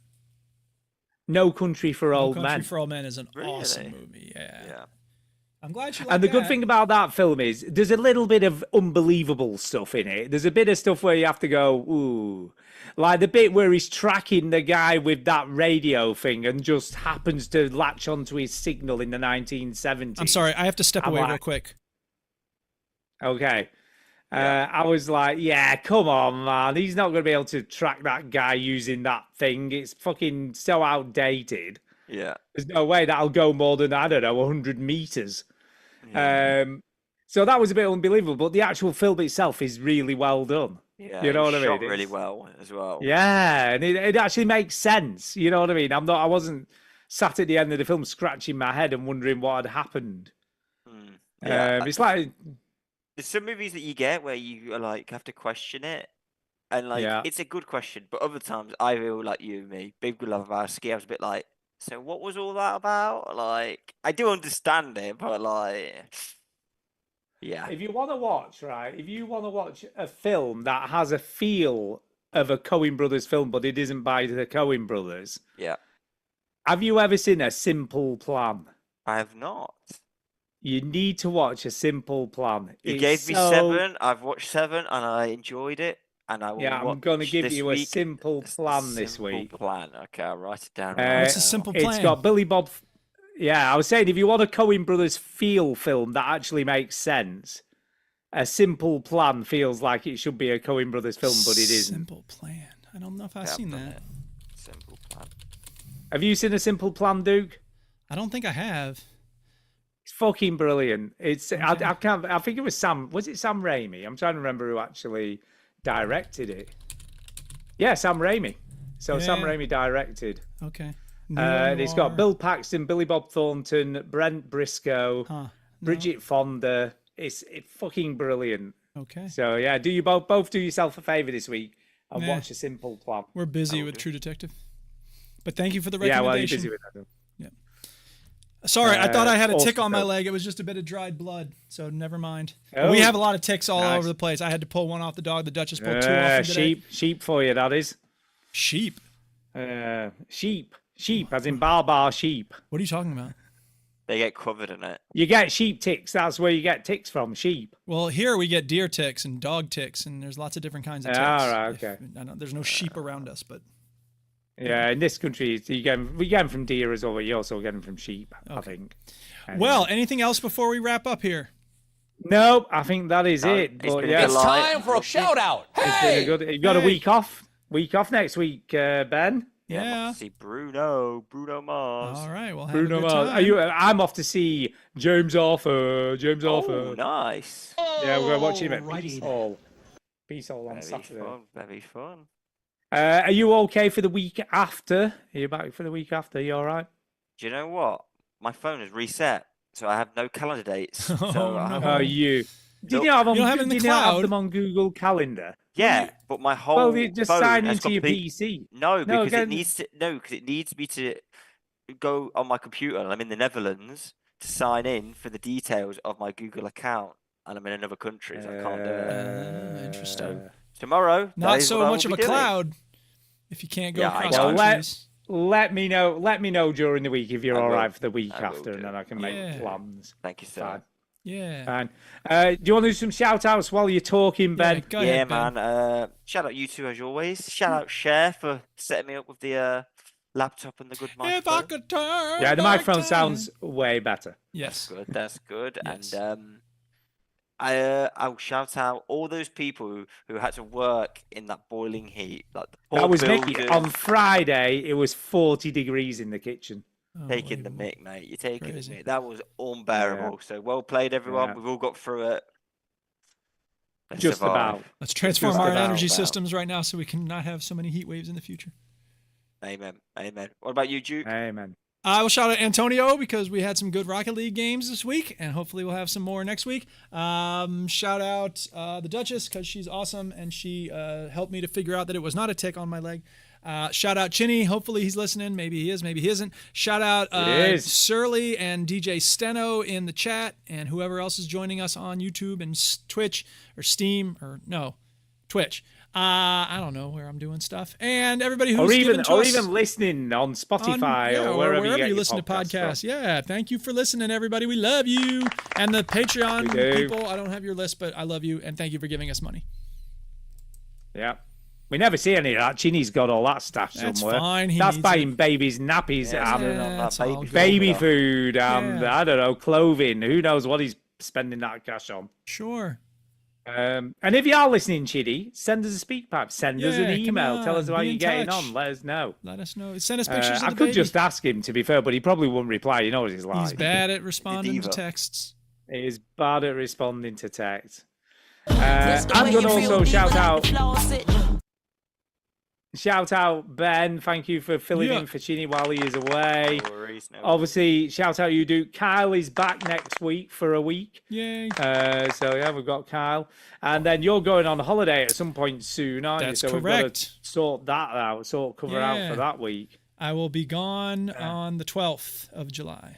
No Country for No Old Country Men. for Old Men is an awesome movie. Yeah. I'm glad you like And the good that. thing about that film is there's a little bit of unbelievable stuff in it. There's a bit of stuff where you have to go, ooh. Like the bit where he's tracking the guy with that radio thing and just happens to latch onto his signal in the 1970s. I'm sorry, I have to step I'm away like- real quick. Okay. I was like, yeah, come on, man. He's not going to be able to track that guy using that thing. It's fucking so outdated. Yeah. There's no way that'll go more than, I don't know, 100 meters. Yeah. So that was a bit unbelievable, but the actual film itself is really well done. Yeah, You know it's what I mean? shot really It's- well as well. Yeah, and it actually makes sense. You know what I mean? I wasn't sat at the end of the film scratching my head and wondering what had happened. Yeah. It's like, There's some movies that you get where you are like have to question it, and like Yeah. it's a good question. But other times, I feel like you and me, Big Lebowski. I was a bit like, so what was all that about? Like, I do understand it, but like, yeah, if you want to watch, right? If you want to watch a film that has a feel of a Coen Brothers film, but it isn't by the Coen Brothers, yeah. have you ever seen A Simple Plan? I have not. You need to watch A Simple Plan. You gave me 7. I've watched 7 and I enjoyed it. And I will I'm going to give this you a week simple plan this week. Simple plan. Okay, I'll write it down. What's a simple plan? It's got Billy Bob. Yeah, I was saying if you want a Coen Brothers feel film that actually makes sense, A Simple Plan feels like it should be a Coen Brothers film, but it isn't. Simple Plan. I don't know if I've seen that. Simple Plan. Have you seen A Simple Plan, Duke? I don't think I have. It's fucking brilliant. It's I can't. I think it was Sam. Was it Sam Raimi? I'm trying to remember who actually directed it. Yeah, Sam Raimi. So Sam Raimi directed. Okay. It's got Bill Paxton, Billy Bob Thornton, Brent Briscoe, Bridget Fonda. It's fucking brilliant. Okay. So yeah, do you both do yourself a favor this week and watch A Simple Plan. We're busy with True Detective, but thank you for the recommendation. Yeah, well, you're busy with that. Yeah. Sorry, I thought I had a tick on my leg. It was just a bit of dried blood, so never mind. Oh, we have a lot of ticks all over the place. I had to pull one off the dog. The Duchess pulled 2 off today. Sheep for you, that is. Sheep? Sheep, as in bar sheep. What are you talking about? They get covered in it. You get sheep ticks. That's where you get ticks from, sheep. Well, here we get deer ticks and dog ticks, and there's lots of different kinds of ticks. All right, okay. There's no sheep around us, but... Yeah, in this country, we get them from deer as well, but you also get them from sheep, I think. Anyway. Well, anything else before we wrap up here? Nope, I think that is it. But yeah, it's time for a shout out. Hey! You've got a week off. Week off next week, Ben. Yeah. See Bruno Mars. All right, well, have Bruno a good Mars. time. I'm off to see James Arthur. Oh, nice. Yeah, we're watching him at Peace Hall. Peace Hall on Saturday. Very fun. Are you okay for the week after? Are you back for the week after? You all right? Do you know what? My phone is reset, so I have no calendar dates. So I have Did you not have them on Google Calendar? Yeah, but my whole just phone sign has into your complete... PC. No, because it needs me to go on my computer, and I'm in the Netherlands to sign in for the details of my Google account, and I'm in another country, so I can't do it. Interesting. Tomorrow, not so much of a cloud if you can't go across countries. Let me know during the week if you're all right for the week after, and then I can make plans. Thank you, sir. Fine. Yeah. Fine. Do you want to do some shout outs while you're talking, Ben? Go ahead, Ben. Man. Shout out you two as always. Shout out Cher for setting me up with the laptop and the good microphone. If I could turn the microphone sounds way better. Yes. That's good. Yes. And I'll shout out all those people who had to work in that boiling heat. Like that was me. On Friday, it was 40 degrees in the kitchen. Taking the mick, mate. You're taking the mick. That was unbearable. So well played, everyone. We've all got through it. Just about. Let's transform our energy systems right now so we can not have so many heat waves in the future. Amen. What about you, Duke? Amen. I will shout out Antonio because we had some good Rocket League games this week, and hopefully we'll have some more next week. Shout out the Duchess because she's awesome, and she helped me to figure out that it was not a tick on my leg. Shout out Chinny. Hopefully he's listening. Maybe he is, maybe he isn't. Shout out Surly and DJ Steno in the chat, and whoever else is joining us on YouTube and Twitch or Steam or Twitch. I don't know where I'm doing stuff. And everybody who's even listening on Spotify or wherever you listen to podcasts. Yeah, thank you for listening, everybody. We love you. And the Patreon people, I don't have your list, but I love you and thank you for giving us money. Yeah. We never see any of that. Chinny's got all that stuff somewhere. Fine. That's buying babies nappies and baby food and I don't know, clothing. Who knows what he's spending that cash on? Sure. And if you are listening, Chitty, send us a speak pipe. Send us an email. Tell us how you're getting on. Let us know. Let us know. Send us pictures of the I could just ask him, to be fair, but he probably wouldn't reply. You know what he's like. He's bad at responding to texts. He's bad at responding to texts. I'm going to also shout out Ben. Thank you for filling in for Chinny while he is away. No worries. Obviously, shout out you, Duke. Kyle is back next week for a week. Yay. So yeah, we've got Kyle. And then you're going on holiday at some point soon, aren't you? So correct. We've got to sort that out, cover out for that week. I will be gone on the 12th of July.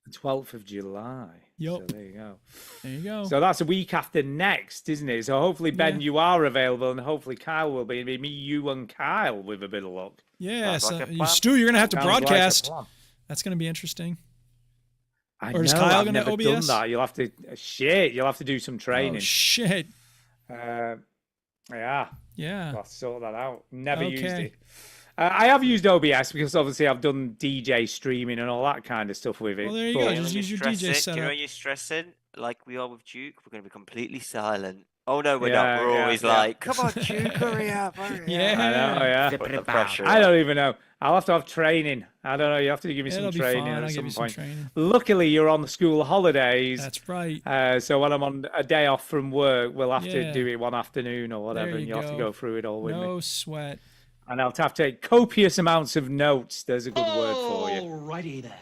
The 12th of July. Yep. So there you go. There you go. So that's a week after next, isn't it? So hopefully, Ben, you are available, and hopefully Kyle will be. It'll be me, you, and Kyle with a bit of luck. Yeah. So, Stu, you're going to have to broadcast. That's going to be interesting. Or is know, Kyle I've going to never OBS? done that. You'll have to you'll have to do some training. Oh, shit. Yeah. Yeah. I'll have to sort that out. Never used it. I have used OBS because obviously I've done DJ streaming and all that kind of stuff with it. Well, there you go. Just use your DJ setup. Do you know when you're stressing, like we are with Duke, we're going to be completely silent. Oh, no, we're not. We're always like, come on, Duke, hurry up. Yeah. I know, yeah. Put the pressure I don't even know. I'll have to have training. I don't know. You have to give me It'll some be training fine. at I'll some give you some point. training. Luckily, you're on the school holidays. That's right. So when I'm on a day off from work, we'll have Yeah. to do it one afternoon or whatever, There and you you'll have to go through it all with me. No sweat. And I'll have to take copious amounts of notes. There's a good word for you. Alrighty then.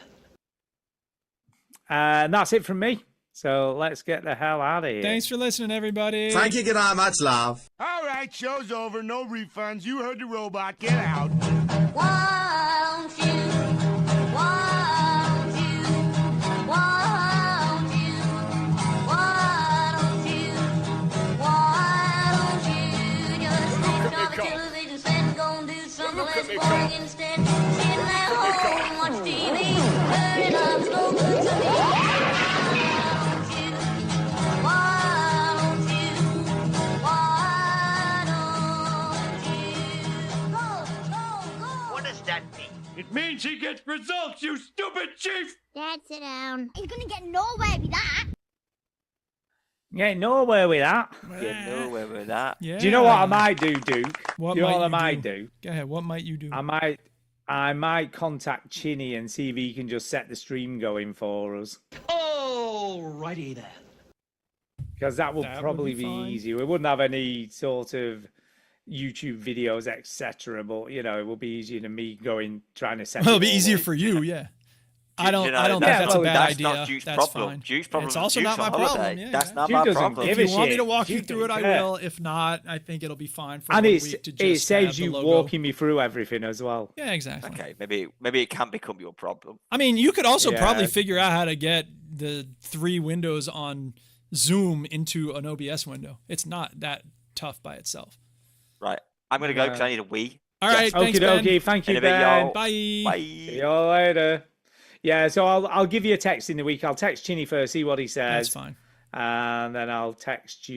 And that's it from me. So let's get the hell out of here. Thanks for listening, everybody. Thank you, good night, much love. All right, show's over. No refunds. You heard the robot. Get out. Won't you, won't you, won't you, won't you, won't you just switch on the television set and go and do something less boring instead? Sitting at home, watch TV, turn it up, slow moves on the It means he gets results, you stupid chief! Dad, sit down. He's gonna get nowhere with that. Get nowhere with that. Get nowhere with that. Yeah. Do you know what I might do, Duke? What you know might what I you might do? do? Go ahead. What might you do? I might contact Chinny and see if he can just set the stream going for us. Alrighty then. Because that would That would probably be be fine. easy. We wouldn't have any sort of YouTube videos, etc. But you know, it would be easier than me trying to set. Well, it it'll be all easier up. for you, yeah. I don't think Yeah, that's a well, bad that's idea. not Duke's That's problem. fine. Duke's problem. It's also Duke's not my on holiday. problem. Yeah, That's not Duke my doesn't problem. give If a you want me shit. to walk you Duke through it, doesn't I care. will. If not, I think it'll be fine for And 1 it week to just saves have the you logo. walking me through everything as well. Yeah, exactly. Okay, maybe it can become your problem. I mean, you could also probably Yeah. figure out how to get the 3 windows on Zoom into an OBS window. It's not that tough by itself. Right, I'm gonna go because I need a wee. All right, thanks, Okie Ben. dokie. Thank In you, a bit, Ben. y'all. Bye. Bye. See you later. Yeah, so I'll give you a text in the week. I'll text Chinny first, see what he says. That's fine. And then I'll text you.